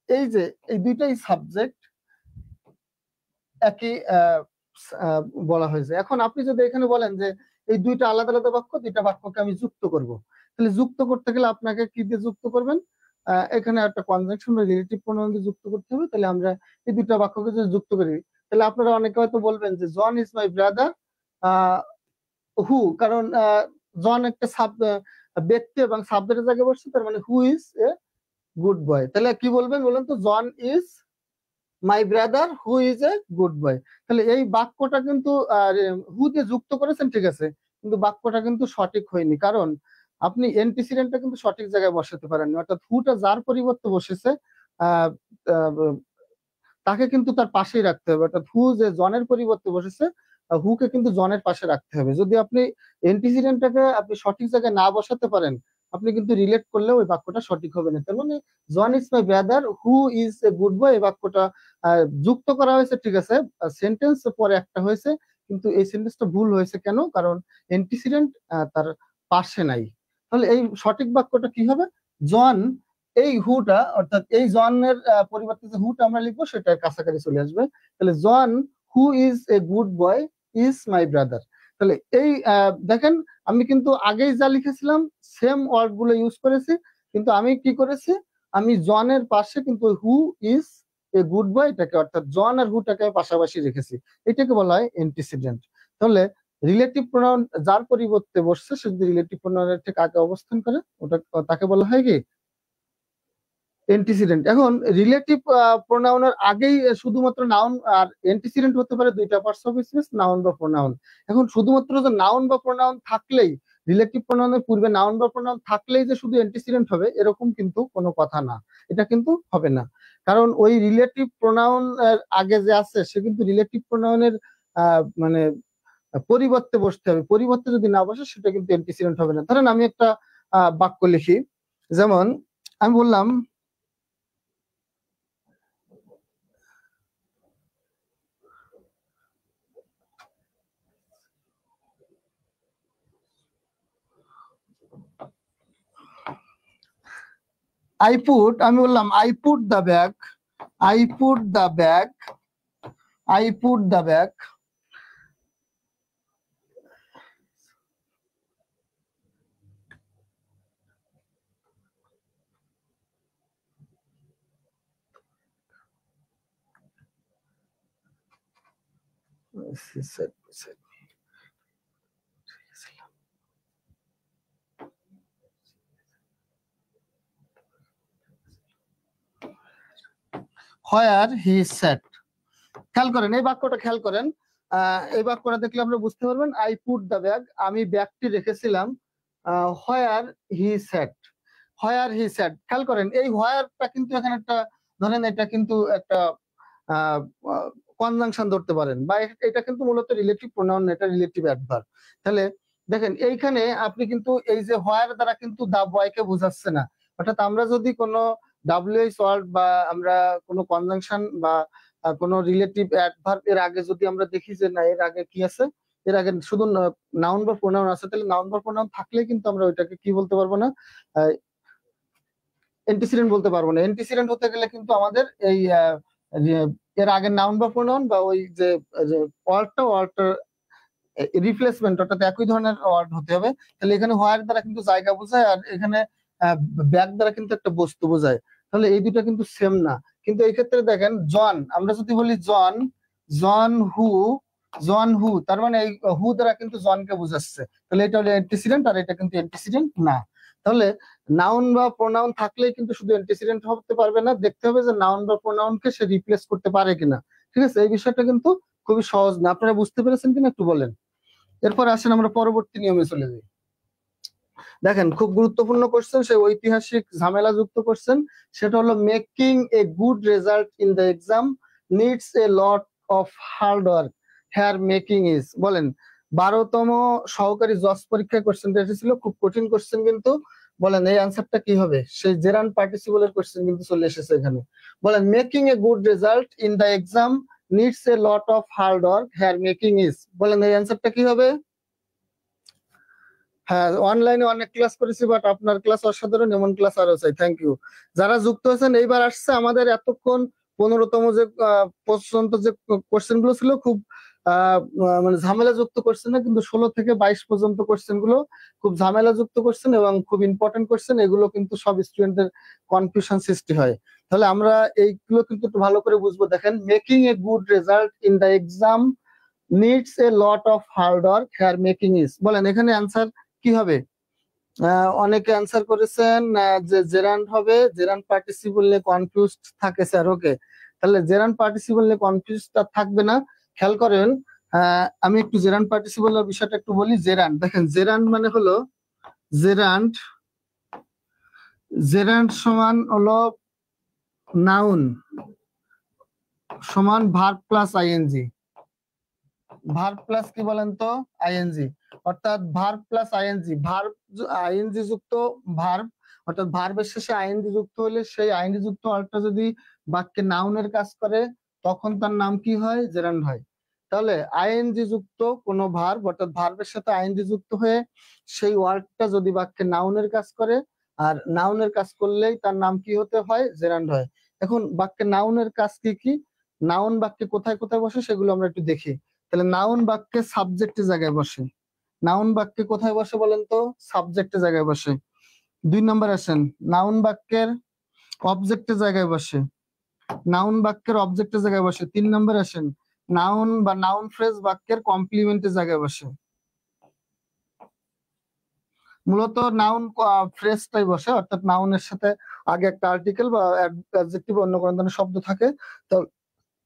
এই যে এই দুইটাই সাবজেক্ট একই বলা হয়েছে। এখন আপনি যদি এখানে বলেন যে এই দুইটা আলাদা আলাদা বাক্য, দুইটা বাক্যকে আমি যুক্ত করব, তাহলে যুক্ত করতে গেলে আপনাকে কি দিয়ে যুক্ত করবেন? এখানে একটা কনজাংশন বা রিলেটিভ প্রোনাউন দিয়ে যুক্ত করতে হবে। তাহলে আমরা এই দুটো বাক্যকে যদি যুক্ত করি, তাহলে আপনারা অনেকে হয়তো বলবেন যে জন ইজ মাই ব্রাদার হু, কারণ জন একটা ব্যক্তি এবং সাবজেক্টের জায়গায় বসছে, তার মানে হু ইজ এ গুড বয়। তাহলে কি বলবেন বলেন তো? John is my brother who is a good boy. তাহলে এই বাক্যটা কিন্তু হু দিয়ে যুক্ত করেছেন, ঠিক আছে, কিন্তু বাক্যটা কিন্তু সঠিক হয়নি, কারণ আপনি এন্টিসিডেন্টটা কিন্তু সঠিক জায়গায় বসাতে পারেননি। অর্থাৎ হুটা যার পরিবর্তে বসেছে আহ তাকে কিন্তু তার পাশেই রাখতে হবে। অর্থাৎ হু যে জনের পরিবর্তে বসেছে, হুকে কিন্তু জনের পাশে রাখতে হবে। যদি আপনি এন্টিসিডেন্টটাকে আপনি সঠিক জায়গায় না বসাতে পারেন, আপনি কিন্তু রিলেট করলে ওই বাক্যটা সঠিক হবে না। তার মানে John is my brother who is a good boy, এই বাক্যটা যুক্ত করা হয়েছে, ঠিক আছে, সেন্টেন্স পরে একটা হয়েছে, কিন্তু এই সেন্টেন্সটা ভুল হয়েছে কেন? কারণ এন্টিসিডেন্ট তার পাশে নাই। তাহলে এই সঠিক বাক্যটা কি হবে? জন, এই হুটা অর্থাৎ এই জনের পরিবর্তে যে হুটা আমরা লিখবো সেটা কাছাকাছি চলে আসবে। তাহলে John who is a good boy is my brother. তাহলে এই দেখেন, আমি কিন্তু আগেই যা লিখেছিলাম সেম ওয়ার্ড গুলো ইউজ করেছি, কিন্তু আমি কি করেছি, আমি জনের পাশে কিন্তু হু ইজ এ গুড বয় এটাকে, অর্থাৎ জন আর হুটাকে পাশাপাশি রেখেছি। এটাকে বলা হয় এন্টিসিডেন্ট। তাহলে রিলেটিভ প্রোনাউন যার পরিবর্তে বসছে সে যদি রিলেটিভ প্রোনাউনের ঠিক আগে অবস্থান করে, ওটা তাকে বলা হয় কি এন্টিসিডেন্ট। এখন রিলেটিভ প্রোনাউনের আগেই শুধুমাত্র নাউন আর এন্টিসিডেন্ট হতে পারে দুইটা পার্টস অফ স্পিচ, নাউন বা প্রোনাউন। এখন শুধুমাত্র যে নাউন বা প্রোনাউন থাকলেই, রিলেটিভ প্রোনাউনের পূর্বে নাউন বা প্রোনাউন থাকলেই যে শুধু এন্টিসিডেন্ট হবে এরকম কিন্তু কোনো কথা না, এটা কিন্তু হবে না। কারণ ওই রিলেটিভ প্রোনাউন আগে যে আছে সে কিন্তু রিলেটিভ প্রোনাউনের মানে পরিবর্তে বসতে হবে, পরিবর্তে যদি না বসে সেটা কিন্তু এন্টিসিডেন্ট হবে না। ধরেন আমি একটা বাক্য লিখি, যেমন আমি বললাম আমি বললাম I put the bag, I put the bag, I put the bag where he said. খেয়াল করেন এই বাক্যটা, খেয়াল করেন এই বাক্যটা দেখলে আপনি বুঝতে পারবেন। আই পুট দ্য ব্যাগ, আমি ব্যাগটি রেখেছিলাম হোয়ার he said, where he said. খেয়াল করেন এই হোয়ারটা কিন্তু এখানে একটা, ধরেন এটা কিন্তু একটা কনজাংশন ধরতে পারেন, বা এটা কিন্তু মূলত রিলেটিভ প্রোনাউন, এটা রিলেটিভ অ্যাডভার্ব। তাহলে দেখেন এইখানে আপনি কিন্তু এই যে হোয়ার দ্বারা কিন্তু দা বয়কে বোঝাচ্ছে না। অর্থাৎ আমরা যদি কোনো ডাব্লিউএইচ ওয়ার্ড বা আমরা কোনো কনজাংশন বা কোনো রিলেটিভ অ্যাডভার্ব এর আগে যদি আমরা দেখি যে না এর আগে কি আছে, এর আগে শুধু নাউন বা প্রোনাউন আছে, তাহলে নাউন বা প্রোনাউন থাকলে কিন্তু আমরা ওইটাকে কি বলতে পারবো না, এন্টিসিডেন্ট বলতে পারবো না। এন্টিসিডেন্ট হতে গেলে কিন্তু আমাদের এই এর আগে নাউন বা প্রোনাউন বা ওই যে ওয়ার্ডটা রিপ্লেসমেন্ট, অর্থাৎ একই ধরনের ওয়ার্ড হতে হবে। তাহলে এখানে হোয়ার দ্বারা কিন্তু জায়গা বোঝায়, আর এখানে ব্যাগ দ্বারা কিন্তু একটা বস্তু বোঝায়। তাহলে এই দুটো কিন্তু সেম না। কিন্তু এই ক্ষেত্রে দেখেন জন, আমরা যদি বলি জন, জন হু, জন হু, তার মানে এই হু দ্বারা কিন্তু জনকে বোঝাচ্ছে। তাহলে এটা হলো অ্যান্টিসিডেন্ট, আর এটা কিন্তু অ্যান্টিসিডেন্ট না। তাহলে নাউন বা প্রোনাউন থাকলেই কিন্তু শুধু অ্যান্টিসিডেন্ট হতে পারবে না, দেখতে হবে যে নাউন বা প্রোনাউনকে সে রিপ্লেস করতে পারে কিনা। ঠিক আছে, এই বিষয়টা কিন্তু খুবই সহজ না। আপনারা বুঝতে পেরেছেন কিনা একটু বলেন। এরপর আসেন আমরা পরবর্তী নিয়মে চলে যাই। দেখেন খুব গুরুত্বপূর্ণ কোশ্চেন, সে ঐতিহাসিক ঝামেলাযুক্ত কোশ্চেন, সেটা হলো making a good result in the exam needs a lot of hard work, here making is. বলেন 12তম সহকারী জজ পরীক্ষায় কোশ্চেনটা এসেছিল, খুব কঠিন কোশ্চেন কিন্তু। বলেন এই অ্যান্সারটা কি হবে? সেই জেরান্ড পার্টিসিপলের কোশ্চেন কিন্তু চলে এসেছে এখানে। বলেন making a good result in the exam needs a lot of hard work, here making is. বলেন এই অ্যান্সারটা কি হবে? হ্যাঁ, অনলাইনে অনেক ক্লাস করেছি, বাট আপনার ক্লাস অসাধারণ, এমন ক্লাস আরো চাই। থ্যাংক ইউ যারা যুক্ত হয়েছেন। এইবার আসছে আমাদের এতক্ষণ 15তম যে পর্যন্ত যে কোশ্চেন গুলো ছিল, খুব মানে ঝামেলাযুক্ত কোশ্চেন না, কিন্তু 16 থেকে 22 পর্যন্ত কোশ্চেন গুলো খুব ঝামেলাযুক্ত কোশ্চেন এবং খুব ইম্পর্টেন্ট কোশ্চেন। এগুলো কিন্তু সব স্টুডেন্টের কনফিউশন সৃষ্টি হয়। তাহলে আমরা এইগুলো কিন্তু একটু ভালো করে বুঝবো। দেখেন, making a good result in the exam needs a lot of hard work, here making is. বলেন এখানে অ্যান্সার কি হবে? অনেকে অ্যান্সার করেছেন যে জেরান্ড হবে। জেরান্ড পার্টিসিপল নিয়ে কনফিউজড থাকে স্যার। ওকে, তাহলে জেরান্ড পার্টিসিপল নিয়ে কনফিউজড থাকবে না। খেয়াল করেন, আমি একটু জেরান্ড পার্টিসিপল এর বিষয়টা একটু বলি। জেরান্ড, দেখেন জেরান্ড মানে হলো জেরান্ড, জেরান্ড সমান হলো নাউন সমান verb plus ING. Verb plus কি বলেন তো? আইএনজি। অর্থাৎ verb plus ING, verb ING যুক্ত ভার্ব, অর্থাৎ ভার্বের শেষে আইএনজি যুক্ত হলে সেই আইএনজি যুক্ত ওয়ার্ডটা যদি বাক্যে নাউনের কাজ করে তখন তার নাম কি হয়? জেরান্ড হয়। তাহলে আইএনজি যুক্ত কোন ভার্ব, অর্থাৎ ভার্বের সাথে আইএনজি যুক্ত হয়ে সেই ওয়ার্ডটা যদি বাক্যে নাউনের কাজ করে, আর নাউনের কাজ করলেই তার নাম কি হতে হয়? জেরান্ড হয়। এখন বাক্যে নাউনের কাজ কি কি, নাউন বাক্যে কোথায় কোথায় বসে সেগুলো আমরা একটু দেখি। তাহলে নাউন বাক্যে সাবজেক্টের জায়গায় বসে। নাউন বাক্যে কোথায় বসে বলেন তো? সাবজেক্টের জায়গায় বসে। 2 নম্বর আসেন, নাউন বাক্যের অবজেক্টের জায়গায় বসে। নাউন বাক্যের অবজেক্টের জায়গায় বসে। 3 নম্বর আসেন, নাউন বা নাউন ফ্রেজ বাক্যের কমপ্লিমেন্টের জায়গায় বসে। মূলত নাউন ফ্রেজটাই বসে, অর্থাৎ নাউনের সাথে আগে একটা আর্টিকেল বা অ্যাডজেক্টিভ অন্য কোনো ধরনের শব্দ থাকে। তো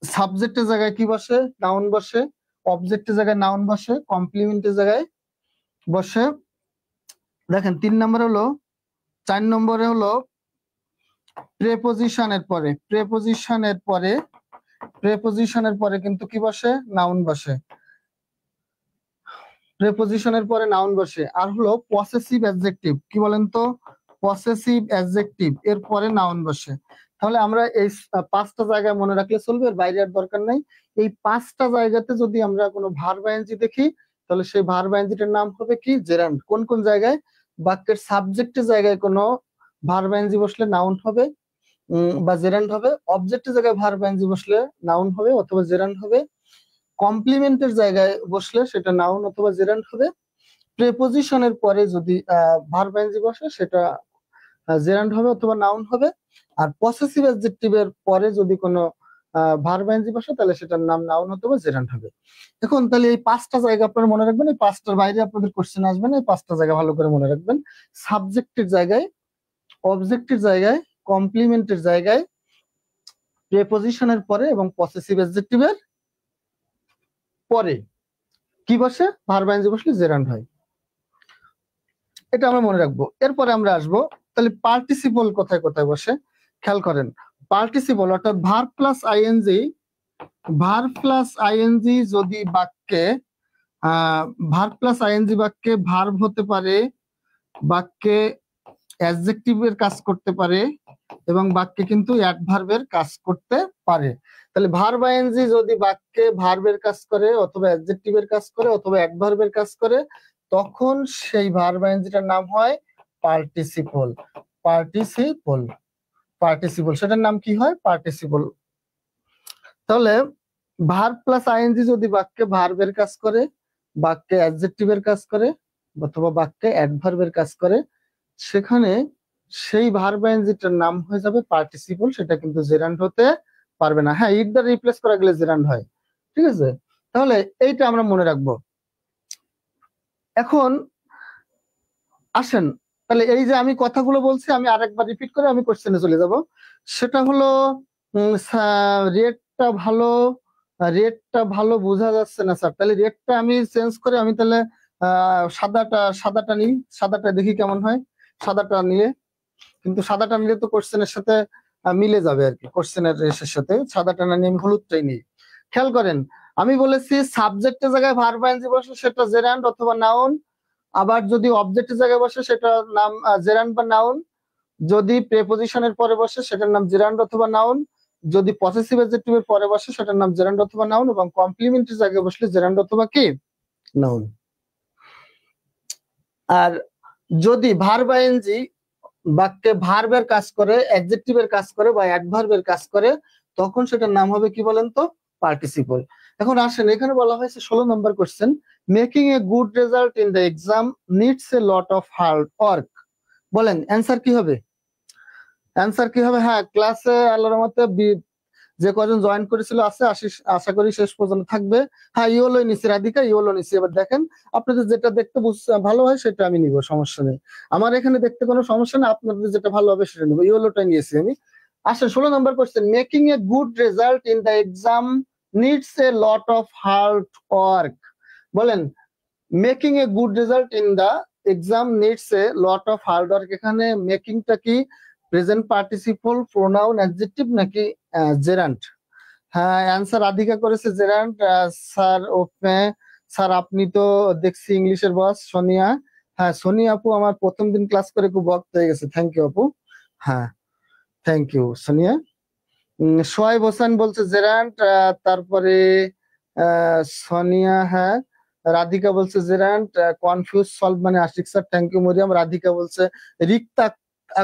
সাবজেক্টের জায়গায় কি বসে? নাউন বসে। অবজেক্টের জায়গায় নাউন বসে। কমপ্লিমেন্টের জায়গায় বসে। দেখেন 3 নম্বর হলো, 4 নম্বরে হলো প্রেপোজিশনের পরে। প্রেপোজিশনের পরে, প্রেপোজিশনের পরে কিন্তু কি বসে? নাউন বসে। প্রেপোজিশনের পরে নাউন বসে। আর হলো পসেসিভ অ্যাডজেক্টিভ, কি বলেন তো? পসেসিভ অ্যাডজেক্টিভ এর পরে নাউন বসে। তাহলে আমরা এই 5টা জায়গায় মনে রাখলে চলবে, এর বাইরে আর দরকার নাই। এই 5টা জায়গাতে যদি আমরা কোনো ভার্ব আইএনজি দেখি তাহলে সেই ভার্ব আইএনজিটার নাম হবে কি? জেরান্ড। কোন কোন জায়গায়? বাক্যের সাবজেক্টের জায়গায় কোনো ভার্ব আইএনজি বসলে নাউন হবে বা জেরান্ড হবে। অবজেক্টের জায়গায় ভার্ব আইএনজি বসলে নাউন হবে অথবা জেরান্ড হবে। কমপ্লিমেন্টের জায়গায় বসলে সেটা নাউন অথবা জেরান্ড হবে। প্রেপোজিশনের পরে যদি ভার্ব আইএনজি বসে সেটা জেরান্ড হবে অথবা নাউন হবে। আর পসেসিভ অ্যাডজেক্টিভের পরে যদি কোনো ভার্ব আইএনজি বসে তাহলে সেটার নাম নাউন অথবা জেরান্ড হবে। এখন তাহলে এই 5টা জায়গা আপনারা মনে রাখবেন। এই 5টার বাইরে আপনাদের কোশ্চেন আসবে না। এই 5টা জায়গা ভালো করে মনে রাখবেন। সাবজেক্টের জায়গায়, অবজেক্টের জায়গায়, কমপ্লিমেন্টের জায়গায়, প্রেপোজিশনের পরে এবং পসেসিভ অ্যাডজেক্টিভের পরে কি বসে? ভার্ব আইএনজি বসলে জেরান্ড হয়। এটা আমরা মনে রাখবো। এরপরে আমরা আসবো তাহলে পার্টিসিপল কোথায় কোথায় বসে। খেয়াল করেন, পার্টিসিপল অর্থাৎ verb plus ING, verb plus ING যদি বাক্যে ভার্ব প্লাস আইএনজি বাক্যে ভার্ব হতে পারে, বাক্যে অ্যাডজেক্টিভের কাজ করতে পারে এবং বাক্যে কিন্তু অ্যাডভার্বের কাজ করতে পারে। তাহলে ভার্ব আইএনজি যদি বাক্যে ভার্বের কাজ করে অথবা অ্যাডজেক্টিভের কাজ করে অথবা অ্যাডভার্বের কাজ করে তখন সেই ভার্ব আইএনজিটার নাম হয় পার্টিসিপল। পার্টিসিপল, পার্টিসিপল সেটার নাম কি হয়? পার্টিসিপল। তাহলে ভার্ব প্লাস আইএনজি যদি বাক্যে ভার্বের কাজ করে, বাক্যে অ্যাডজেক্টিভের কাজ করে অথবা বাক্যে অ্যাডভার্বের কাজ করে সেখানে সেই ভার্ব আইএনজিটার নাম হয়ে যাবে পার্টিসিপল। সেটা কিন্তু জেরান্ড হতে পারবে না। হ্যাঁ, ইট দ্বারা রিপ্লেস করা গেলে জেরান্ড হয়। ঠিক আছে, তাহলে এইটা আমরা মনে রাখবো। এখন আসেন, তাহলে এই যে আমি কথাগুলো বলছি আমি আরেকবার রিপিট করে আমি কোশ্চেনে চলে যাব। সেটা হলো রেটটা ভালো, রেটটা ভালো বোঝা যাচ্ছে না স্যার। তাহলে রেটটা আমি চেঞ্জ করে আমি তাহলে সাদাটা নিই। সাদাটা দেখি কেমন হয়। সাদাটা নিয়ে, কিন্তু সাদাটা নিলে তো কোশ্চেনের সাথে মিলে যাবে আর কি। কোশ্চেনের রেসের সাথে সাদাটা না নিয়ে আমি হলুদটাই নিই। খেয়াল করেন, আমি বলেছি সাবজেক্টের জায়গায় ভার্ব আইএনজি বসে সেটা জেরান্ড অথবা নাউন। আবার যদি অবজেক্টের জায়গায় বসে সেটার নাম জেরান্ড বা নাউন। যদি প্রেপোজিশনের পরে বসে সেটার নাম জেরান্ড অথবা নাউন। যদি পসেসিভ অ্যাডজেক্টিভের পরে বসে সেটার নাম জেরান্ড অথবা নাউন এবং কমপ্লিমেন্টের জায়গায় বসলে জেরান্ড অথবা কি? নাউন। আর যদি ভার্ব আইএনজি বাক্যে ভার্বের কাজ করে, অ্যাডজেক্টিভের কাজ করে বা অ্যাডভার্বের কাজ করে তখন সেটার নাম হবে কি বলেন তো? পার্টিসিপল। এখন আসেন, এখানে বলা হয়েছে 16 number question, making a good result in the exam needs a lot of hard work. বলেন অ্যান্সার কি হবে? অ্যান্সার কি হবে? হ্যাঁ, ক্লাসে আল্লাহর রহমতে যে কজন জয়েন করেছিল আছে, আশা করি শেষ পর্যন্ত থাকবে। হ্যাঁ, ইওলো নিছি রাধিকা, ইওলো নিছি। এবার দেখেন আপনাদের যেটা দেখতে ভালো হয় সেটা আমি নিব, সমস্যা নেই। আমার এখানে দেখতে কোনো সমস্যা নেই, আপনাদের যেটা ভালো হবে সেটা নিব। ইওলোটাই নিয়েছি আমি। আসলে 16 number question, making a good result in the exam needs a lot of hard work. বলেন making a good result in the exam needs a lot of hard work. এখানে মেকিংটা কি প্রেজেন্ট পার্টিসিপল, প্রোনাউন, অ্যাডজেক্টিভ নাকি gerund? হ্যাঁ, answer Radhika করেছে gerund. Sir okay sir, আপনি তো দেখছি ইংলিশের বস। সোনিয়া, হ্যাঁ সোনিয়া আপু আমার প্রথম দিন ক্লাস করে খুব ভক্ত হয়ে গেছে, থ্যাংক ইউ আপু। হ্যাঁ থ্যাংক ইউ সোনিয়া। সোয়াইব হোসেন বলছে জেরান্ট, তারপরে সোনিয়া, হ্যাঁ রাধিকা বলছে জেরান্ট। কনফিউজ সলভ মানে Ashik sir, thank you Mariam. Radhika বলছে, রিক্তা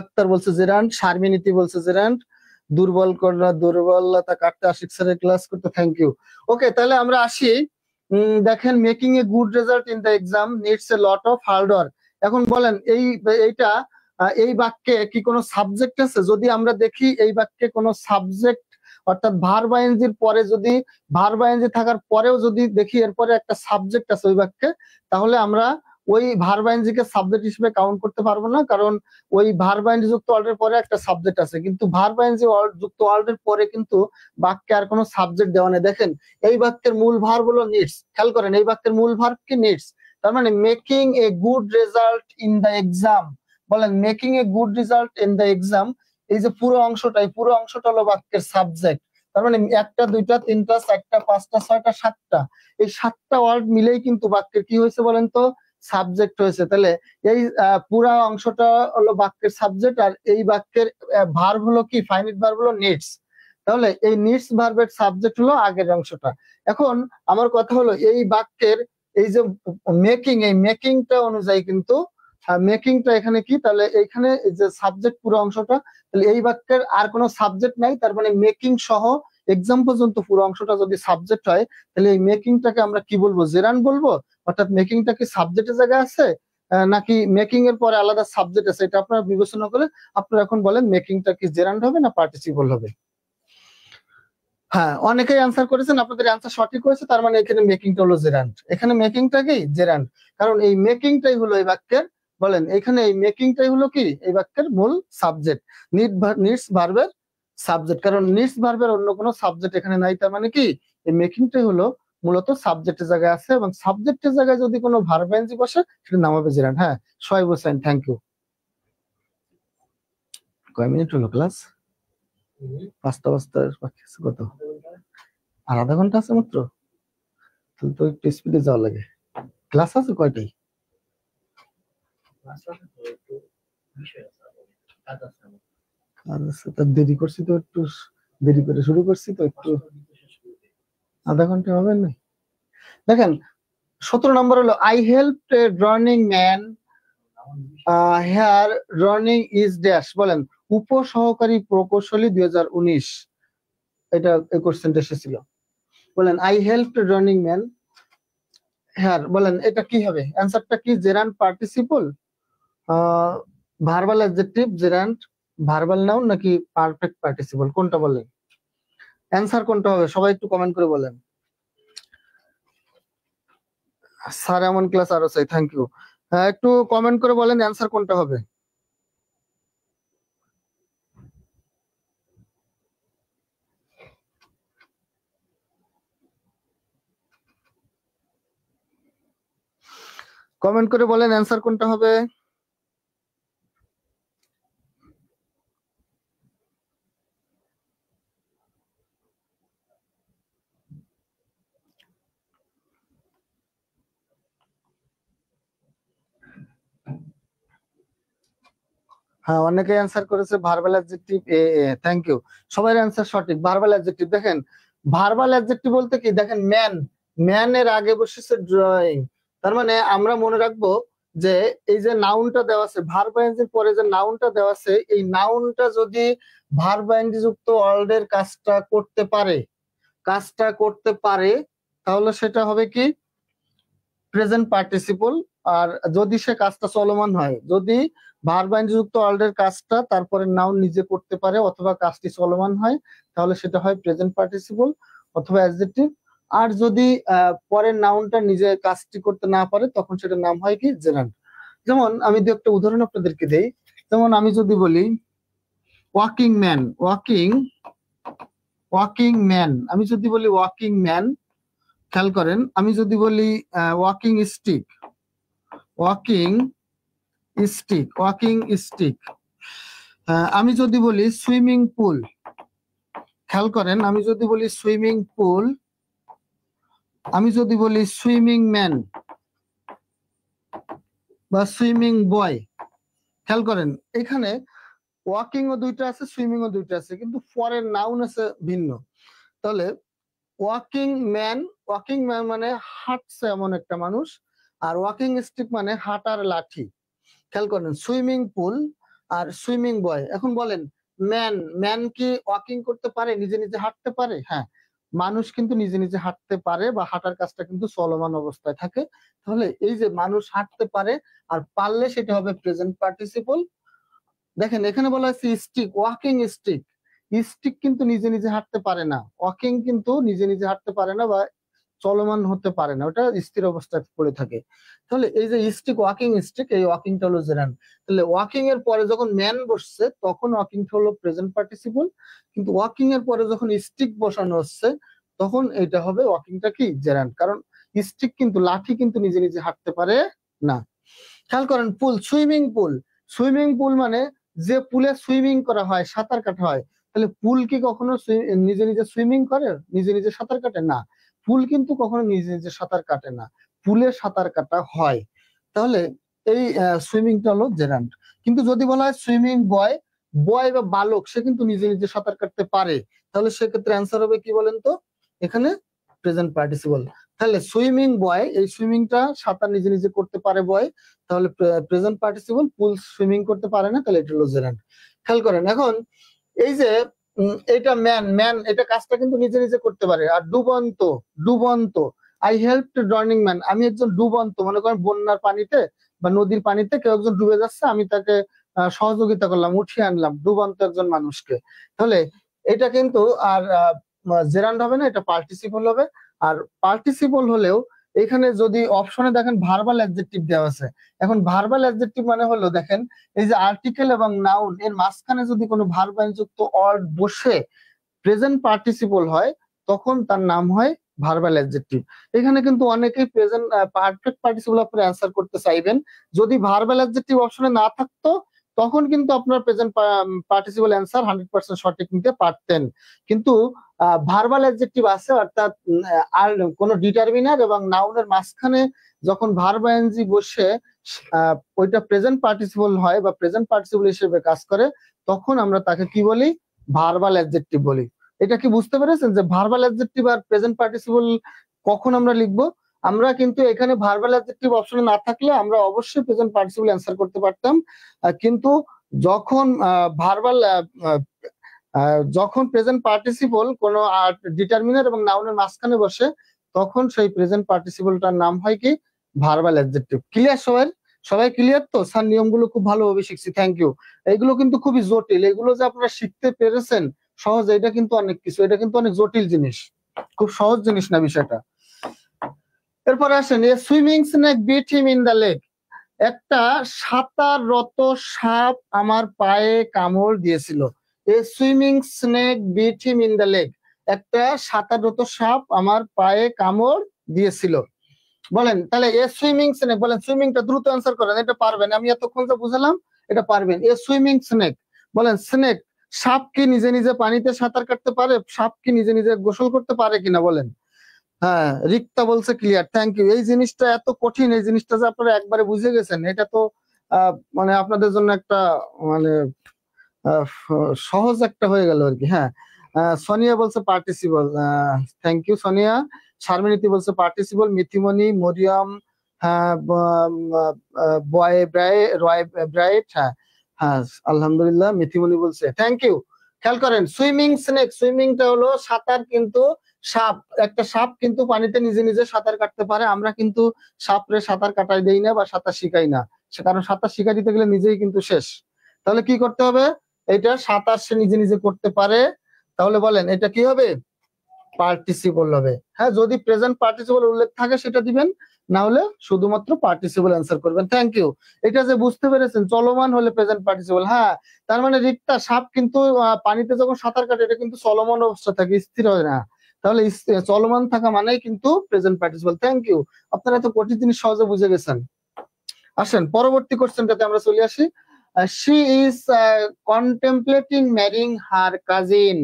আক্তার বলছে জেরান্ট, শারমিনীতি বলছে জেরান্ট। দুর্বলতা কাটতে আশিক স্যারের ক্লাস করতে, থ্যাংক ইউ। ওকে, তাহলে আমরা আসি। দেখেন making a good result in the exam needs a lot of hard work. এখন বলেন এইটা এই বাক্যে কি কোনো সাবজেক্ট আছে? যদি আমরা দেখি এই বাক্যে কোনো সাবজেক্ট অর্থাৎ ভার্ব আইএনজির পরে, যদি ভার্ব আইএনজি থাকার পরেও যদি দেখি এরপরে একটা সাবজেক্ট আছে ওই বাক্যে, তাহলে আমরা ওই ভার্ব আইএনজি কে সাবজেক্ট হিসেবে কাউন্ট করতে পারবো না, কারণ ওই ভার্ব আইএনজি যুক্ত ওয়ার্ডের পরে একটা সাবজেক্ট আছে। কিন্তু ভার্ব আইএনজি যুক্ত ওয়ার্ডের পরে কিন্তু বাক্যে আর কোনো সাবজেক্ট দেওয়া নেই। দেখেন এই বাক্যের মূল ভার্ব হলো নিডস, খেয়াল করেন এই বাক্যের মূল ভার্ব কি নিডস। তার মানে making a good result in the exam. বলেন making a good result in the exam, এই যে পুরো অংশটা, এই পুরো অংশটা হলো বাক্যের সাবজেক্ট। তার মানে একটা, দুইটা, তিনটা, চারটা, পাঁচটা, ছয়টা, সাতটা, এই সাতটা ওয়ার্ড মিলেই কিন্তু বাক্যের কি হয়েছে বলেন তো? সাবজেক্ট হয়েছে। তাহলে এই পুরা অংশটা হলো বাক্যের সাবজেক্ট, আর এই বাক্যের ভার্ব হলো কি? ফাইনাইট ভার্ব হলো নিডস। তাহলে এই নিডস ভার্বের সাবজেক্ট হলো আগের অংশটা। এখন আমার কথা হলো এই বাক্যের এই যে মেকিং, এই মেকিংটা অনুযায়ী কিন্তু মেকিংটা এখানে কি? তাহলে এইখানে যে সাবজেক্ট পুরো অংশটা, তাহলে এই বাক্যের আর কোনো সাবজেক্ট নাই। তার মানে মেকিং সহ এক্সাম পর্যন্ত পুরো অংশটা যদি সাবজেক্ট হয়, তাহলে এই মেকিংটাকে আমরা কি বলবো? জেরান বলবো। অর্থাৎ মেকিংটা কি সাবজেক্টের জায়গায় আছে নাকি মেকিং এর পরে আলাদা সাবজেক্ট আছে? এটা আপনারা বিবেচনা করে আপনারা এখন বলেন মেকিংটা কি জেরান্ড হবে না পার্টিসিপল হবে? হ্যাঁ, অনেকেই অ্যান্সার করেছেন, আপনাদের অ্যান্সার সঠিক হয়েছে। তার মানে এখানে মেকিংটা হলো জেরান্ড, এখানে মেকিংটা কি জেরান্ড, কারণ এই মেকিংটাই হলো এই বাক্যের, বলেন এখানে এই মেকিংটাই হলো কি এই বাক্যের মূল সাবজেক্ট, নিডস ভার্বের সাবজেক্ট, কারণ নিডস ভার্বের অন্য কোনো সাবজেক্ট এখানে নাই। তার মানে কি এই মেকিংটাই হলো মূলত সাবজেক্টের জায়গায় আছে, এবং সাবজেক্টের জায়গায় যদি কোনো ভার্ব এনজি বসে সেটা নাম হবে জেরান্ড। হ্যাঁ সোয়াইব হোসেন, থ্যাংক ইউ। কয় মিনিট হলো ক্লাস? 5টা বাজতে কত? আর আধা ঘন্টা আছে মাত্র, তাহলে তো একটু স্পিডে যাওয়া লাগে। ক্লাস আছে কয়টাই? দেরি করছি তো, একটু দেরি করে শুরু করছি তো, একটু আধা ঘন্টা হবে না। দেখেন 17 নম্বর হলো I help a drawing man here drawing is dash. বলেন উপসহকারী প্রকৌশলী 2019, এটা এই কোশ্চেনটা এসেছিল। বলেন I help a drawing man here, বলেন এটা কি হবে? অ্যান্সারটা কি gerund participle, verbal adjective, gerund verbal noun নাকি পারফেক্ট পার্টিসিপল? কোনটা বলেন? অ্যান্সার কোনটা হবে? সবাই একটু কমেন্ট করে বলেন। স্যার এমন ক্লাস আরো চাই, থ্যাংক ইউ। একটু কমেন্ট করে বলেন অ্যান্সার কোনটা হবে। কমেন্ট করে বলেন অ্যান্সার কোনটা হবে। হ্যাঁ অনেকে অ্যান্সার করেছে ভার্বাল অ্যাডজেক্টিভ এ, থ্যাংক ইউ। সবার অ্যান্সার সঠিক, ভার্বাল অ্যাডজেক্টিভ। দেখেন ভার্বাল অ্যাডজেক্টিভ বলতে কি? দেখেন ম্যান এর আগে বসেছে ড্রয়িং, তার মানে আমরা মনে রাখবো যে এই যে নাউনটা দেওয়া আছে, ভার্ব আইএনজির পরে যে নাউনটা দেওয়া আছে, এই নাউনটা যদি ভার্ব আইএনজি যুক্ত ওয়ার্ডের কাজটা করতে পারে তাহলে সেটা হবে কি প্রেজেন্ট পার্টিসিপল। আর যদি সে কাজটা চলমান হয়, যদি ভার্ব যুক্ত অর্ডারের কাজটা তারপরে নাউন নিজে করতে পারে অথবা কাজটি চলমান হয়, তাহলে সেটা হয় প্রেজেন্ট পার্টিসিপল অথবা অ্যাডজেক্টিভ। আর যদি পরের নাউনটা নিজে কাজটি করতে না পারে, তখন সেটার নাম হয় কি জেরান্ড। যেমন আমি দু একটা উদাহরণ আপনাদেরকে দেই। যেমন আমি যদি বলি ওয়াকিং ম্যান, ওয়াকিং ম্যান, আমি যদি বলি ওয়াকিং ম্যান, খেয়াল করেন আমি যদি বলি ওয়াকিং স্টিক, ওয়াকিং স্টিক, আমি যদি বলি সুইমিং পুল, খেয়াল করেন আমি যদি বলি সুইমিং পুল, আমি যদি বলি সুইমিং ম্যান বা সুইমিং বয়, খেয়াল করেন এখানে ওয়াকিং ও দুইটা আছে, সুইমিং ও দুইটা আছে, কিন্তু পরের নাউন আছে ভিন্ন। তাহলে ওয়াকিং ম্যান মানে হাঁটছে এমন একটা মানুষ, আর ওয়াকিং স্টিক মানে হাঁটার লাঠি। খেয়াল করেন সুইমিং পুল আর সুইমিং বয়। এখন বলেন ম্যান কি ওয়াকিং করতে পারে, নিজে নিজে হাঁটতে পারে? হ্যাঁ, মানুষ কিন্তু নিজে নিজে হাঁটতে পারে বা হাঁটার কাজটা কিন্তু চলমান অবস্থায় থাকে। তাহলে এই যে মানুষ হাঁটতে পারে আর পারলে সেটা হবে প্রেজেন্ট পার্টিসিপল। দেখেন এখানে বলা হয়েছে স্টিক, ওয়াকিং স্টিক, স্টিক কিন্তু নিজে নিজে হাঁটতে পারে না, ওয়াকিং কিন্তু নিজে নিজে হাঁটতে পারে না বা চলমান হতে পারে না, ওটা স্থির অবস্থায় পড়ে থাকে। তাহলে এই যে স্টিক, ওয়াকিং স্টিক, এই ওয়াকিংটা হলো জেরান্ড। তাহলে ওয়াকিং এর পরে যখন ম্যান বসছে তখন ওয়াকিংটা হলো প্রেজেন্ট পার্টিসিপল, কিন্তু ওয়াকিং এর পরে যখন স্টিক বসানো হচ্ছে তখন এটা হবে ওয়াকিংটা কি জেরান্ড, কারণ স্টিক কিন্তু লাঠি কিন্তু নিজে নিজে হাঁটতে পারে না। খেয়াল করেন পুল, সুইমিং পুল মানে যে পুলে সুইমিং করা হয়, সাঁতার কাটা হয়। তাহলে পুল কি কখনো নিজে নিজে সুইমিং করে, নিজে নিজে সাঁতার কাটে না? পুল কিন্তু কখনো নিজে নিজে সাঁতার কাটে না, পুলে সাঁতার কাটা হয়। তাহলে এই সুইমিংটা হলো জেরান্ড। কিন্তু যদি বলা হয় সুইমিং বয়, বয় বা বালক, সে কিন্তু নিজে নিজে সাঁতার কাটতে পারে, তাহলে সেক্ষেত্রে অ্যান্সার হবে কি বলেন তো? এখানে প্রেজেন্ট পার্টিসিপল। তাহলে সুইমিং বয়, এই সুইমিংটা সাঁতার নিজে নিজে করতে পারে বয়, তাহলে প্রেজেন্ট পার্টিসিপল। পুল সুইমিং করতে পারে না, তাহলে এটা হলো জেরান্ড। খেয়াল করেন এখন এই যে এটা ম্যান এটা কাজটা কিন্তু নিজে নিজে করতে পারে। আর ডুবন্ত, আই হেল্প ড্রনিং ম্যান, আমি একজন ডুবন্ত, মনে করেন বন্যার পানিতে বা নদীর পানিতে কেউ একজন ডুবে যাচ্ছে, আমি তাকে সহযোগিতা করলাম, উঠিয়ে আনলাম, ডুবন্ত একজন মানুষকে। তাহলে এটা কিন্তু আর জেরান্ড হবে না, এটা পার্টিসিপল হবে। আর পার্টিসিপল হলেও এখানে যদি অপশনে দেখেন ভার্বাল অ্যাডজেক্টিভ দেওয়া আছে। এখন ভার্বাল অ্যাডজেক্টিভ মানে হলো দেখেন এই যে আর্টিকেল এবং নাউন এর মাঝখানে যদি কোনো ভার্ব যুক্ত অর্ড বসে প্রেজেন্ট পার্টিসিপল হয়, তখন তার নাম হয় ভার্বাল অ্যাডজেক্টিভ। এখানে কিন্তু অনেকেই প্রেজেন্ট পারফেক্ট পার্টিসিপল আপনি অ্যান্সার করতে চাইবেন। যদি ভার্বাল অ্যাডজেক্টিভ অপশনে না থাকতো তখন কিন্তু আপনার প্রেজেন্ট পার্টিসিপল অ্যান্সার 100% সঠিক নিতে পারতেন। কিন্তু ভার্বাল অ্যাডজেক্টিভ আছে, অর্থাৎ আর কোন ডিটারমিনার এবং নাউনের মাঝখানে যখন ভার্ব আইএনজি বসে ওইটা প্রেজেন্ট পার্টিসিপল হয় বা প্রেজেন্ট পার্টিসিপল হিসেবে কাজ করে, তখন আমরা তাকে কি বলি? ভার্বাল অ্যাডজেক্টিভ বলি। এটা কি বুঝতে পেরেছেন যে ভার্বাল অ্যাডজেক্টিভ আর প্রেজেন্ট পার্টিসিপল কখন আমরা লিখবো? আমরা কিন্তু এখানে ভার্বাল অ্যাডজেক্টিভ অপশনে না থাকলে আমরা অবশ্যই প্রেজেন্ট পার্টিসিপল অ্যান্সার করতে পারতাম। কিন্তু যখন ভার্বাল যখন প্রেজেন্ট পার্টিসিপল কোনো ডিটারমিনার এবং নাউনের মাঝখানে বসে, তখন সেই প্রেজেন্ট পার্টিসিপলটার নাম হয় কি ভার্বাল অ্যাডজেক্টিভ। ক্লিয়ার সবাই? সবাই ক্লিয়ার তো? স্যার নিয়মগুলো খুব ভালোভাবে শিখছি, থ্যাংক ইউ। এগুলো কিন্তু খুবই জটিল, এগুলো যে আপনারা শিখতে পেরেছেন সহজ, এটা কিন্তু অনেক কিছু, এটা কিন্তু অনেক জটিল জিনিস, খুব সহজ জিনিস না বিষয়টা। এরপরে আসেন, swimming snake bit him in the leg, একটা সাঁতাররত সাপ আমার পায়ে কামড় দিয়েছিল। A swimming snake bit him in the leg, একটা সাঁতাররত সাপ আমার পায়ে কামড় দিয়েছিল। বলেন তাহলে এ সুইমিং স্নেক, বলেন সুইমিংটা দ্রুত অ্যান্সার করেন, এটা পারবেন, আমি এতক্ষণ যা বুঝালাম এটা পারবেন। এ সুইমিং স্নেক, বলেন স্নেক, সাপ কি নিজে নিজে পানিতে সাঁতার কাটতে পারে? সাপ কি নিজে নিজে গোসল করতে পারে কিনা বলেন? হ্যাঁ, রিক্তা বলছে ক্লিয়ার, থ্যাংক ইউ। এই জিনিসটা এত কঠিন, এই জিনিসটা যে আপনারা একবারে বুঝে গেছেন, এটা তো মানে আপনাদের জন্য একটা মানে সহজ একটা হয়ে গেল আর কি। হ্যাঁ, সোনিয়া বলছে পার্টিসিপল, থ্যাংক ইউ সোনিয়া। শারমিনীতি বলছে পার্টিসিপল, মিথিমণি, মরিয়ম, হ্যাঁ, বয় ব্রাইট, হ্যাঁ হ্যাঁ আলহামদুলিল্লাহ, মিথিমণি বলছে থ্যাংক ইউ। খেয়াল করেন সুইমিং স্নেক, সুইমিংটা হলো সাঁতার, কিন্তু সাপ, একটা সাপ কিন্তু পানিতে নিজে নিজে সাঁতার কাটতে পারে, আমরা কিন্তু সাপরে সাঁতার কাটাই দেই না বা সাঁতার শিখাই না, কারণ সাঁতার শিখাই দিতে গেলে নিজেই কিন্তু শেষ। তাহলে কি করতে হবে? এটা সাঁতার সে নিজে নিজে করতে পারে, তাহলে বলেন এটা কি হবে? পার্টিসিপল হবে। হ্যাঁ, যদি প্রেজেন্ট পার্টিসিপল উল্লেখ থাকে সেটা দিবেন, না হলে শুধুমাত্র পার্টিসিপল অ্যান্সার করবেন। Thank you. এটা যে বুঝতে পেরেছেন চলমান হলে প্রেজেন্ট পার্টিসিপল। হ্যাঁ, তার মানে রিক্তা, সাপ কিন্তু পানিতে যখন সাঁতার কাটে এটা কিন্তু চলমান অবস্থা থাকে, স্থির হয় না। তাহলে চলমান থাকা মানেই কিন্তু প্রেজেন্ট পার্টিসিপল। থ্যাংক ইউ, আপনারা তো কঠিন জিনিস সহজে বুঝে গেছেন। আসেন পরবর্তী কোশ্চেনটাতে আমরা চলে আসি। She is contemplating marrying her cousin.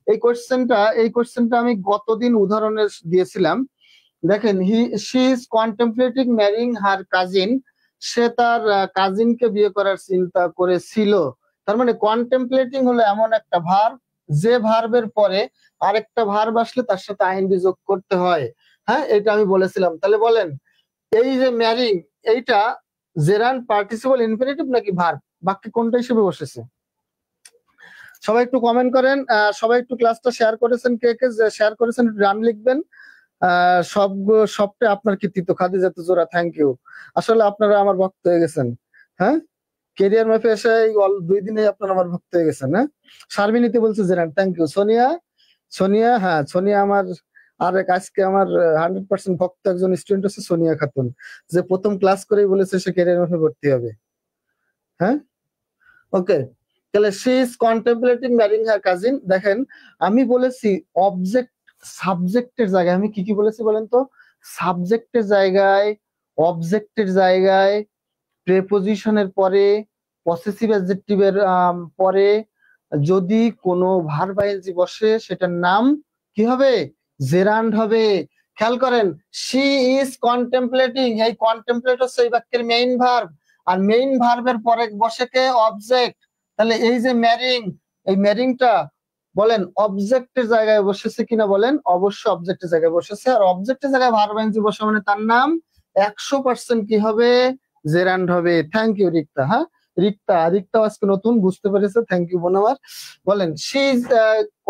এই কোশ্চেনটা আমি গতদিন উদাহরণে দিয়েছিলাম। দেখেন, she is contemplating marrying her cousin, সে তার কাজিনকে বিয়ে করার চিন্তা করেছিল। তার মানে কন্টেমপ্লেটিং হলো এমন একটা ভার্ব, যে ভার্বের পরে আরেকটা ভার্ব আসলে তার সাথে আইএনজি যোগ করতে হয়। হ্যাঁ, এটা আমি বলেছিলাম। তাহলে বলেন, এই যে ম্যারিং, এইটা জেরান্ড পার্টিসিপল ইনফিনিটিভ নাকি ভার্ব? বাক্যে কোনটা হিসেবে বসেছে? সবাই একটু কমেন্ট করেন। সবাই একটু ক্লাসটা শেয়ার করেছেন, কে কে শেয়ার করেছেন রান লিখবেন। সবটা আপনার কৃতিত্ব। Khadija Tuzzohra, thank you. আসলে আপনারা আমার ভক্ত হয়ে গেছেন। হ্যাঁ, কেরিয়ার ম্যাপে এসে 2 দিনে আপনারা আমার ভক্ত হয়ে গেছেন। হ্যাঁ, শারমিনীতে বলছে জেরান, থ্যাংক ইউ। সোনিয়া, হ্যাঁ সোনিয়া আমার আজকে আমার 100% ভক্ত একজন স্টুডেন্ট আছে, সোনিয়া খাতুন, যে প্রথম ক্লাস করেই বলেছে সে কেরিয়ার ম্যাপে ভর্তি হবে। হ্যাঁ, ওকে। তাহলে she is contemplating marrying her cousin. দেখেন, আমি বলেছি অবজেক্ট সাবজেক্টের জায়গায়, আমি কি বলেছি বলেন তো? সাবজেক্টের জায়গায়, অবজেক্টের জায়গায়, প্রেপোজিশনের পরে, পসেসিভ অ্যাডজেক্টিভের পরে যদি কোনো ভার্ব আইএনজি বসে, সেটার নাম কি হবে? জেরান্ড হবে। খেয়াল করেন, শি ইজ কন্টেমপ্লেটিং, এই কন্টেমপ্লেট হচ্ছে এই বাক্যের মেইন ভার্ব, আর মেইন ভার্বের পরে বসে কে? অবজেক্ট। তাহলে এই যে ম্যারিং, এই ম্যারিংটা বলেন অবজেক্টের জায়গায় বসেছে কিনা বলেন? অবশ্যই অবজেক্টের জায়গায় বসেছে। আর অবজেক্টের জায়গায় ভার্ব আইএনজি বসে মানে তার নাম 100% কি হবে? জেরান্ড হবে। Thank you Rikta. হ্যাঁ, রিক্তা আজকে নতুন বুঝতে পেরেছে, থ্যাংক ইউ বোনাবার। বলেন, she is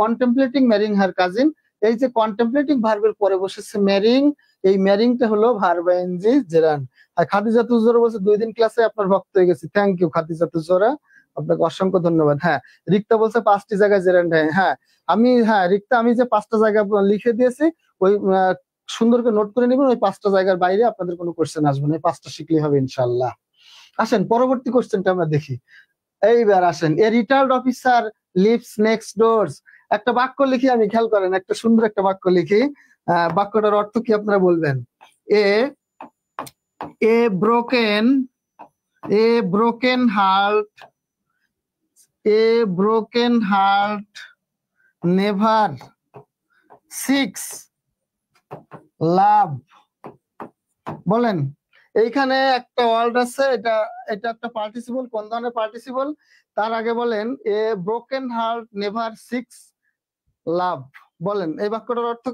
contemplating marrying her cousin. এই যে কন্টেমপ্লেটিং ভার্বের পরে বসেছে ম্যারিং, এই ম্যারিংটা হলো ভার্ব আইএনজি জেরান্ড। আর খাদিজা তুজোরা বলছে 2 দিন ক্লাসে আপনার ভক্ত হয়ে গেছি। থ্যাংক ইউ খাদিজা তুজোরা, আপনাকে অসংখ্য ধন্যবাদ। হ্যাঁ, রিক্তা বলছে 5টি জায়গায় জেরান্ড। হ্যাঁ, রিক্তা, আমি যে 5টা জায়গা লিখে দিয়েছি, ওই সুন্দর করে নোট করে নেবেন। ওই 5টা জায়গার বাইরে আপনাদের কোনো কোশ্চেন আসবে না, এই 5টা শিখলেই হবে ইনশাল্লাহ। আসেন পরবর্তী কোশ্চেনটা আমরা দেখি। এইবার আসেন, a retired officer lives next doors. একটা বাক্য লিখি আমি, খেয়াল করেন, একটা সুন্দর একটা বাক্য লিখি। বাক্যটার অর্থ কি আপনারা বলবেন? A a broken a broken heart never seeks love. বলেন, এইখানে একটা ওয়ার্ড আছে, এটা একটা পার্টিসিপল। কোন ধরনের পার্টিসিপল? তার আগে বলেন, a broken heart never seeks love. বলেন, এই বাক্যটার অর্থ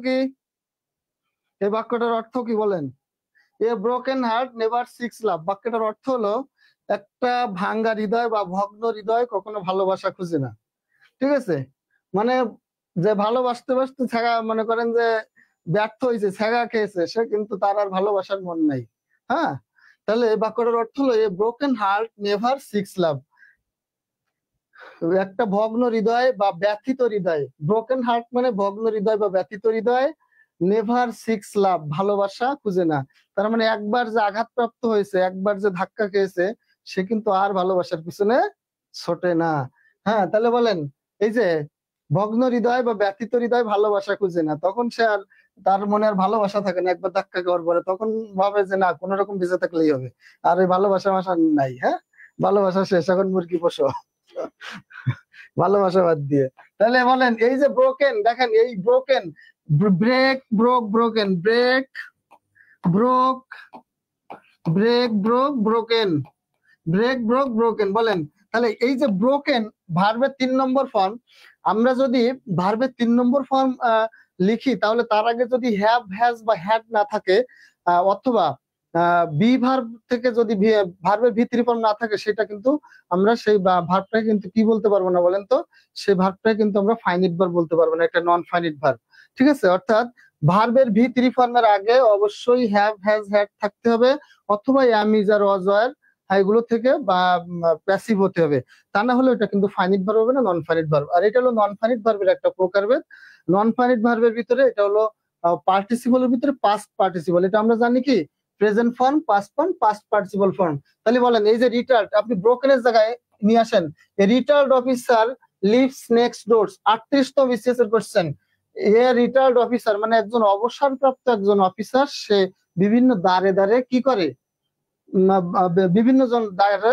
কি? বলেন, a broken heart never seeks love. বাক্যটার অর্থ হলো, একটা ভাঙ্গা হৃদয় বা ভগ্ন হৃদয় কখনো ভালোবাসা খুঁজে না। ঠিক আছে, মানে যে ভালোবাসতে বাসতে ছ্যাগা, মনে করেন যে ব্যর্থ হয়েছে, ছ্যাগা খেয়েছে, সে কিন্তু তার আর ভালোবাসার মন নাই। হ্যাঁ, তাহলে এই বাক্যটার অর্থ হলো, এ ব্রোকেন হার্ট নেভার সিক্স লাভ। একটা ভগ্ন হৃদয় বা ব্যথিত হৃদয়, ব্রোকেন হার্ট মানে ভগ্ন হৃদয় বা ব্যথিত হৃদয়, নেভার সিক্স লাভ ভালোবাসা খুঁজে না। তার মানে একবার যে আঘাতপ্রাপ্ত হয়েছে, একবার যে ধাক্কা খেয়েছে, সে কিন্তু আর ভালোবাসার পিছনে ছোটে না। হ্যাঁ, তাহলে বলেন, এই যে ভগ্ন হৃদয় বা ব্যথিত হৃদয় ভালোবাসা খুঁজে না, তখন সে আর, তার মনে আর ভালোবাসা থাকে না। একবার ধাক্কা খাওয়ার পরে তখন ভাবে যে না, কোন রকম বেঁচে থাকলেই হবে, আর ওই ভালোবাসা নাই। হ্যাঁ, ভালোবাসা শেষ, এখন মুরগি পোষো ভালোবাসা বাদ দিয়ে। তাহলে বলেন, এই যে ব্রোকেন, দেখেন এই broken, break broke broken, break broke broken. বলেন, তাহলে এই যে ব্রোকেন ভার্বের 3 নম্বর ফর্ম, আমরা যদি ভার্বের 3 নম্বর ফর্ম লিখি, তাহলে তার আগে যদি হ্যাভ, হ্যাজ বা হ্যাড না থাকে, অথবা বি ভার্ব থেকে যদি ভার্বের ভি3 ফর্ম না থাকে, সেটা কিন্তু আমরা সেই ভার্বটাকে কিন্তু কি বলতে পারবো না বলেন তো? সেই ভার্বটাকে কিন্তু আমরা ফাইনিট ভার্ব বলতে পারবো না, একটা নন ফাইনিট ভার্ব। ঠিক আছে, অর্থাৎ ভার্বের ভি3 ফর্মের আগে অবশ্যই হ্যাভ, হ্যাজ, হ্যাড থাকতে হবে, অথবা am, is are was were এগুলো থেকে বা প্যাসিভ হতে হবে। তা না হলে এটা কিন্তু ফাইনিট ভার্ব হবে না, নন ফাইনিট ভার্ব। আর এটা হলো নন ফাইনিট ভার্বের একটা প্রকারভেদ। নন ফাইনিট ভার্বের ভিতরে এটা হলো পার্টিসিপলের ভিতরে পাস্ট পার্টিসিপল। এটা আমরা জানি কি present form, past form, past participle form. তাহলে বলেন এই যে রিটার্ড, আপনি ব্রোকেনের জায়গায় নিয়ে আসেন, a retired officer lives next door, 38তম বিসিএস এর কোশ্চেন। এ রিটায়ার্ড অফিসার মানে একজন অবসরপ্রাপ্ত একজন অফিসার, সে বিভিন্ন দ্বারে দ্বারে কি করে, বিভিন্ন জন দ্বারে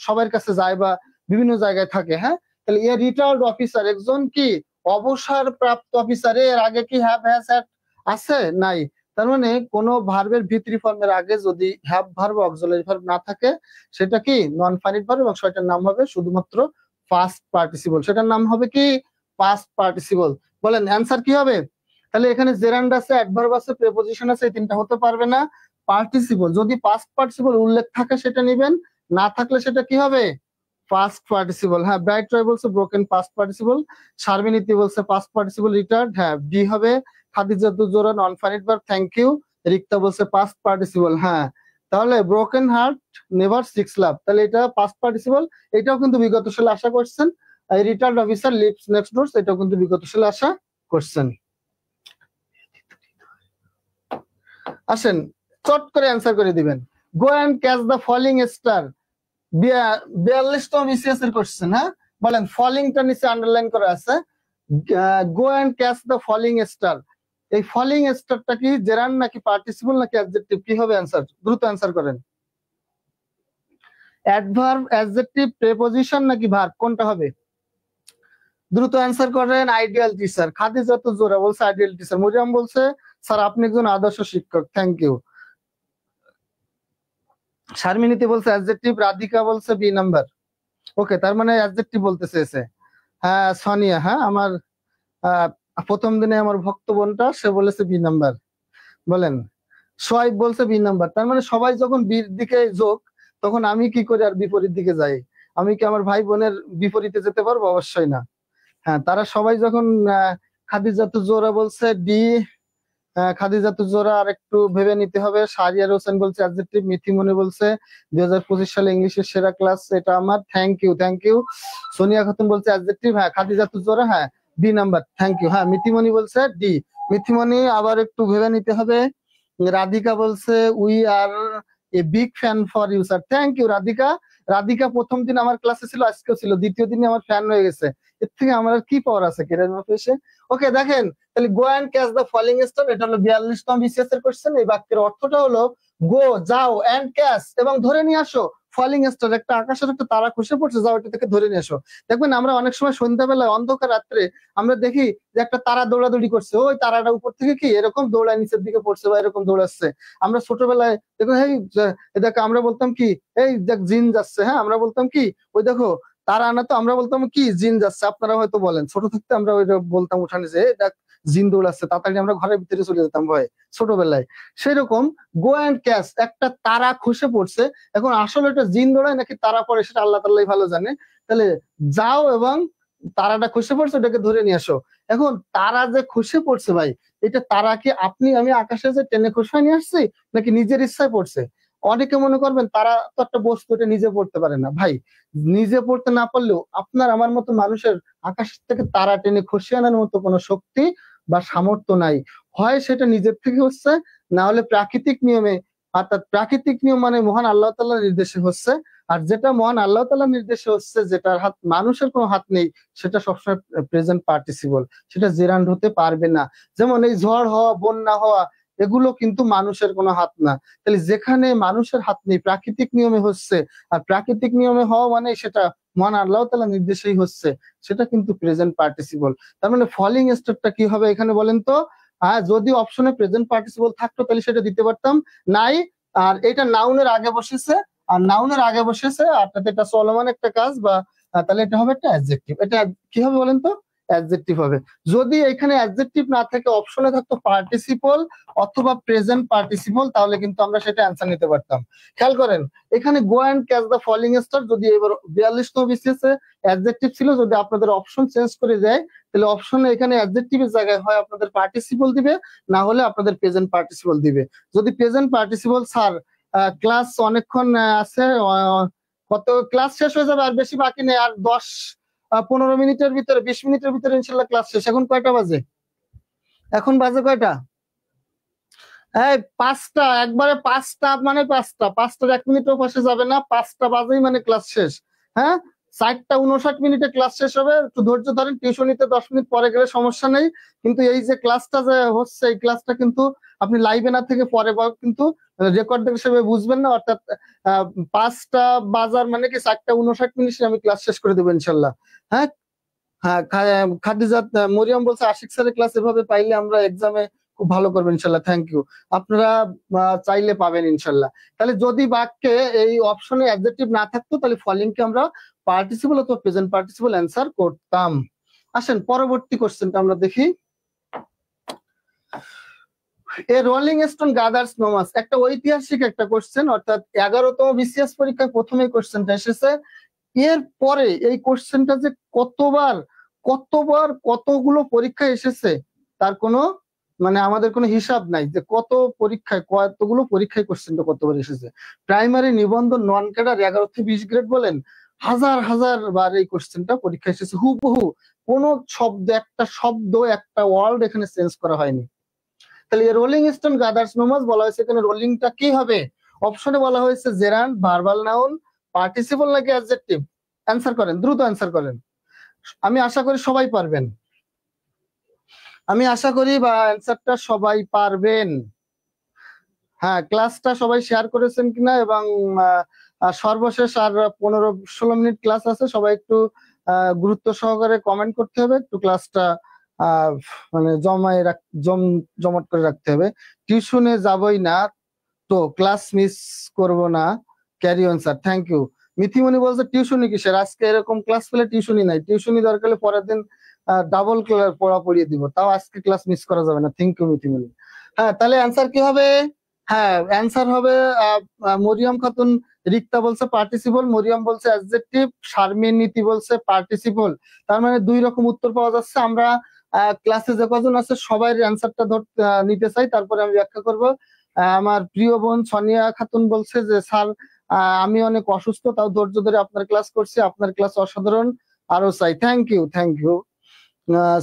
সবার কাছে যায় বা বিভিন্ন জায়গায় থাকে। হ্যাঁ, তাহলে এ রিটায়ার্ড অফিসার একজন কি অবসরপ্রাপ্ত অফিসার। এর আগে কি হ্যাভ, হ্যাজ, হ্যাড আছে? নাই। তার মানে কোন ভার্বের ভি3 ফর্মের আগে যদি হ্যাভ ভার্ব, অক্সিলারি ভার্ব না থাকে, সেটা কি নন ফাইনিট ভার্ব এবং সেটার নাম হবে শুধুমাত্র পাস্ট পার্টিসিপল। সেটার নাম হবে কি পাস্ট পার্টিসিপল। বলেন অ্যান্সার কি হবে? তাহলে এখানে জেরান্ড আছে, অ্যাডভার্ব আছে, প্রিপোজিশন আছে, এই তিনটা হতে পারবে না। পার্টিসিপল যদি পাস্ট পার্টিসিপল উল্লেখ থাকে সেটা নেবেন, না থাকলে সেটা কি হবে পাস্ট পার্টিসিপল। হ্যাঁ, ব্রাইট রয় বলছে ব্রোকেন পাস্ট পার্টিসিপল, শারমিনীতি বলছে পাস্ট পার্টিসিপল রিটার্ড, হ্যাঁ ডি হবে। Khadijatuz Zohra non finite verb, thank you. Rikta বলছে পাস্ট পার্টিসিপল। হ্যাঁ, তাহলে broken heart never seeks love, তাহলে এটা পাস্ট পার্টিসিপল। এটাও কিন্তু বিগত সালে আশা করছেন। Retired officer lives next door, এটাও কিন্তু বিগত সালে আশা করছেন। আসেন চট করে অ্যান্সার করে দিবেন। Go and catch the falling star, 42তম বিসিএস এর কোশ্চেন। হ্যাঁ, বলেন ফলিংটা নিচে আন্ডারলাইন করা আছে, go and catch the falling star. এই ফলিং স্টারটা কি জেরান্ড নাকি পার্টিসিপল নাকি অ্যাডজেক্টিভ? কি হবে অ্যান্সার? দ্রুত অ্যান্সার করেন। অ্যাডভার্ব, অ্যাডজেক্টিভ, প্রিপোজিশন নাকি ভার্ব, কোনটা হবে? দ্রুত অ্যান্সার করেন। আইডিয়াল টিচার, খাদিজাতুজ জোহরা বলছে আইডিয়াল টিচার। মরিয়ম বলছে স্যার আপনি একজন আদর্শ শিক্ষক, থ্যাংক ইউ। শারমিনীতি বলছে অ্যাডজেক্টিভ, রাধিকা বলছে বি নাম্বার। ওকে, তার মানে অ্যাডজেক্টিভ বলতে চেয়েছে। হ্যাঁ সোনিয়া, হ্যাঁ আমার প্রথম দিনে আমার ভক্ত বোনটা, সে বলেছে বি নাম্বার। বলেন সোয়াইব বলছে বি নাম্বার। তার মানে সবাই যখন বির দিকে যোগ, তখন আমি কি করে আর বিপরীত দিকে যাই? আমি কি আমার ভাই বোনের বিপরীতে যেতে পারবো? অবশ্যই না। হ্যাঁ, তারা সবাই যখন খাদিজাতুজ জোহরা বলছে ডি, খাদিজাতুজ জোহরা আর একটু ভেবে নিতে হবে। শাহরিয়ার হোসেন বলছে অ্যাডজেক্টিভ। মিথিমনি বলছে 2025 সালে ইংলিশের সেরা ক্লাস, এটা আমার, thank you thank you. Sonia Khatun বলছে অ্যাডজেক্টিভ, হ্যাঁ। খাদিজাতুজ জোহরা হ্যাঁ বি নাম্বার, থ্যাংক ইউ। হ্যাঁ, মিথিমনি বলছে ডি। মিথিমনি আবার একটু ভেবে নিতে হবে। রাধিকা বলছে we are a big fan for you sir, thank you Radhika. Radhika প্রথম দিন আমার ক্লাসে ছিল, আজকেও ছিল, দ্বিতীয় দিনে আমার ফ্যান হয়ে গেছে। এর থেকে আমার আর কি পাওয়ার আছে কেরার মতো এসে। ওকে, দেখেন তাহলে go and catch the falling star, এটা হলো 42তম বিসিএস এর কোশ্চেন। এই বাক্যের অর্থটা হলো গো, যাও, অ্যান্ড ক্যাচ এবং ধরে নিয়ে আসো ফলিং স্টার, একটা আকাশের একটা তারা খসে পড়ছে, যাও এটা থেকে ধরে নিয়ে আসো। দেখবেন আমরা অনেক সময় সন্ধ্যাবেলায় অন্ধকার রাত্রে আমরা দেখি যে একটা তারা দৌড়াদৌড়ি করছে, ওই তারাটা উপর থেকে কি এরকম দৌড়ায় নিচের দিকে পড়ছে বা এরকম দৌড়াচ্ছে। আমরা ছোটবেলায় দেখো এই দেখো আমরা বলতাম কি এই দেখ জিন যাচ্ছে, হ্যাঁ আমরা বলতাম কি ওই দেখো তারা আনা, তো আমরা বলতাম কি জিন যাচ্ছে। আপনারা হয়তো বলেন ছোট থাকতে আমরা ওইটা বলতাম উঠানে যে দেখ জিন দৌড়াচ্ছে, তাড়াতাড়ি আমরা ঘরের ভিতরে চলে যেতাম ভয়ে ছোটবেলায়। সেরকম গো অ্যান্ড ক্যাচ, একটা তারা খসে পড়ছে। এখন আসলে এটা জিন দৌড়ায় নাকি তারা পড়ে সেটা আল্লাহ তাআলাই ভালো জানে। তাহলে যাও এবং তারাটা খসে পড়ছে ওটাকে ধরে নিয়ে আসো। এখন তারা যে খসে পড়ছে ভাই, এটা তারা কি আপনি আমি আকাশে যে টেনে খসে নিয়ে আসছি নাকি নিজের ইচ্ছায় পড়ছে? অনেকে মনে করবেন তারা তো একটা বস্তু, এটা নিজে পড়তে পারে না। ভাই নিজে পড়তে না পারলেও আপনার আমার মতো মানুষের আকাশ থেকে তারা টেনে খসিয়ে আনার মতো কোনো শক্তি বা সামর্থ্য নাই। হয় সেটা নিজের থেকে হচ্ছে, না হলে প্রাকৃতিক নিয়মে, অর্থাৎ প্রাকৃতিক নিয়ম মানে মহান আল্লাহ তাআলার নির্দেশে হচ্ছে। আর যেটা মহান আল্লাহ তাআলার নির্দেশে হচ্ছে, যেটার হাত মানুষের কোনো হাত নেই, সেটা সবসময় প্রেজেন্ট পার্টিসিপল, সেটা জেরান্ড হতে পারবে না। যেমন এই ঝড় হওয়া, বন্যা হওয়া, এগুলো কিন্তু মানুষের কোনো হাত না। তাহলে যেখানে মানুষের হাত নেই, প্রাকৃতিক নিয়মে হচ্ছে, আর প্রাকৃতিক নিয়মে হওয়া মানে সেটা মহান আল্লাহ তাআলার নির্দেশেই হচ্ছে, সেটা কিন্তু প্রেজেন্ট পার্টিসিপল। তার মানে ফলিং স্টারটা কি হবে এখানে বলেন তো? হ্যাঁ, যদি অপশনে প্রেজেন্ট পার্টিসিপল থাকতো তাহলে সেটা দিতে পারতাম, নাই। আর এটা নাউনের আগে বসেছে, আর নাউনের আগে বসেছে, অর্থাৎ এটা চলমান একটা কাজ বা তাহলে এটা হবে একটা অ্যাডজেক্টিভ। এটা কি হবে বলেন তো? অ্যাডজেক্টিভ হবে। যদি এখানে অ্যাডজেক্টিভ না থাকে, অপশনে থাকতো পার্টিসিপল অথবা প্রেজেন্ট পার্টিসিপল, তাহলে কিন্তু আমরা সেটা অ্যান্সার নিতে পারতাম। খেয়াল করেন এখানে go and catch the falling star, যদি এবার 42তম বিসিএস এ অ্যাডজেক্টিভ ছিল, যদি আপনাদের অপশন চেঞ্জ করে দেয় তাহলে অপশনে এখানে অ্যাডজেক্টিভের জায়গায় হয় আপনাদের পার্টিসিপল দিবে, না হলে আপনাদের প্রেজেন্ট পার্টিসিপল দিবে। যদি প্রেজেন্ট পার্টিসিপল, স্যার ক্লাস অনেকক্ষণ আছে, কত ক্লাস শেষ হয়ে যাবে, আর বেশি বাকি নেই, আর 10-15 মিনিটের ভিতরে, 20 মিনিটের ভিতরে ইনশাল্লাহ ক্লাস শেষ। এখন কয়টা বাজে? এখন বাজে কয়টা? এই 5টা, একবারে 5টা মানে 5টার 1 মিনিটও পাশে যাবে না, 5টা বাজেই মানে ক্লাস শেষ। হ্যাঁ, 4টা 59 মিনিটে ক্লাস শেষ হবে, একটু ধৈর্য ধরেন। টিউশনিতে 10 মিনিট পরে গেলে সমস্যা নেই, কিন্তু এই যে ক্লাসটা যে হচ্ছে এই ক্লাসটা কিন্তু আপনি লাইভে না থেকে পরে কিন্তু রেকর্ড হিসেবে বুঝবেন না, অর্থাৎ 5টা বাজার মানে কি 4টা 59 মিনিটে আমি ক্লাস শেষ করে দেবো ইনশাল্লাহ। হ্যাঁ হ্যাঁ, খাদিজাত মরিয়ম বলছে আশিক স্যারের ক্লাস এভাবে পাইলে আমরা এক্সামে খুব ভালো করবেন ইনশাল্লাহ। থ্যাংক ইউ, আপনারা চাইলে পাবেন ইনশাল্লাহ। তাহলে যদি বাক্যে এই অপশনে অ্যাডজেক্টিভ না থাকতো তাহলে ফলিংকে আমরা পার্টিসিপল অথবা প্রেজেন্ট পার্টিসিপল অ্যান্সার করতাম। আসেন পরবর্তী কোশ্চেনটা আমরা দেখি। এ রোলিং স্টোন গাদার্স নোমাস, একটা ঐতিহাসিক একটা কোশ্চেন, অর্থাৎ 11তম বিসিএস পরীক্ষায় প্রথমে কোশ্চেনটা এসেছে। এর পরে এই কোশ্চেনটা যে কতবার কতগুলো পরীক্ষা এসেছে তার কোনো মানে আমাদের কোনো হিসাব নাই, যে কত পরীক্ষায় কতগুলো পরীক্ষায় কোশ্চেনটা কতবার এসেছে। প্রাইমারি, নিবন্ধন, নন ক্যাডার, 11 থেকে 20 গ্রেড বলেন, হাজার বার এই কোশ্চেনটা পরীক্ষা এসেছে হুবহু। কোনো শব্দ একটা ওয়ার্ড এখানে চেঞ্জ করা হয়নি। তাহলে রোলিং স্টোন গাদার্স নোমাস বলা হয়েছে, এখানে রোলিংটা কি হবে? অপশনে বলা হয়েছে জেরান্ড, ভার্বাল নাউন, পার্টিসিপল নাকি অ্যাডজেক্টিভ? অ্যান্সার করেন, দ্রুত অ্যান্সার করেন। আমি আশা করি সবাই পারবেন, আমি আশা করি বা অ্যান্সারটা সবাই পারবেন। হ্যাঁ, ক্লাসটা সবাই শেয়ার করেছেন কিনা, এবং সর্বশেষ আর 15-16 মিনিট ক্লাস আছে, সবাই একটু গুরুত্ব সহকারে কমেন্ট করতে হবে, একটু ক্লাসটা মানে জমাট করে রাখতে হবে। টিউশনে যাবই না তো ক্লাস মিস করব না, carry on sir. Thank you. Mithimoni বলছে টিউশনি কিসের, আজকে এরকম ক্লাস পেলে টিউশনি নাই, টিউশনি দরকার হলে পরের দিন ডাবল পড়া পড়িয়ে দিব, তাও আজকে ক্লাস মিস করা যাবে না। Thank you Mithimoni. হ্যাঁ, তাহলে অ্যান্সার কি হবে? হ্যাঁ, অ্যান্সার হবে মরিয়ম খাতুন রিক্তা বলছে পার্টিসিপল, মরিয়ম বলছে অ্যাডজেক্টিভ, শারমিন নীতি বলছে পার্টিসিপল। তার মানে 2 রকম উত্তর পাওয়া যাচ্ছে। আমরা ক্লাসে যে কজন আছে সবাই অ্যান্সারটা নিতে চাই, তারপরে আমি ব্যাখ্যা করব। আমার প্রিয় বোন সোনিয়া খাতুন বলছে যে স্যার আমি অনেক অসুস্থ, তাও ধৈর্য ধরে আপনার ক্লাস করছি, আপনার ক্লাস অসাধারণ, আরো চাই। Thank you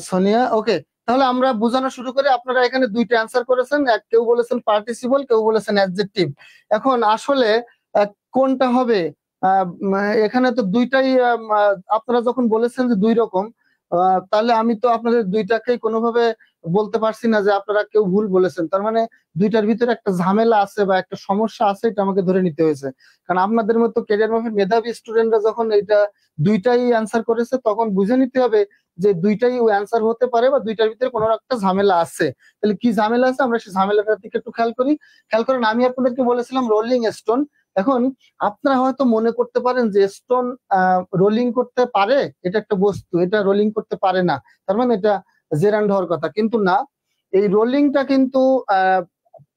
Sonia. ওকে, তাহলে আমরা বোঝানো শুরু করি। আপনারা এখানে 2টা অ্যান্সার করেছেন, কেউ বলেছেন পার্টিসিপল, কেউ বলেছেন অ্যাডজেক্টিভ। এখন আসলে কোনটা হবে? এখানে তো 2টাই, আপনারা যখন বলেছেন যে 2 রকম, তাহলে আমি তো আপনাদের 2টাকেই কোনোভাবে বলতে পারছি না যে আপনারা কেউ ভুল বলেছেন। তার মানে 2টার ভিতরে একটা ঝামেলা আছে বা একটা সমস্যা আছে, এটা আমাকে ধরে নিতে হয়েছে। কারণ আপনাদের মতো ক্যারিয়ার মাফের মেধাবী স্টুডেন্টরা যখন এটা 2টাই অ্যান্সার করেছে, তখন বুঝে নিতে হবে যে 2টাই অ্যান্সার হতে পারে বা 2টার ভিতরে কোনো একটা ঝামেলা আছে। তাহলে কি ঝামেলা আছে, আমরা সেই ঝামেলাটার দিকে একটু খেয়াল করি। খেয়াল করেন, আমি আপনাদেরকে বলেছিলাম রোলিং স্টোন। এখন আপনারা হয়তো মনে করতে পারেন যে স্টোন রোলিং করতে পারে, এটা একটা বস্তু, এটা রোলিং করতে পারে না, তার মানে এটা জেরান্ড হওয়ার কথা। কিন্তু না, এই রোলিংটা কিন্তু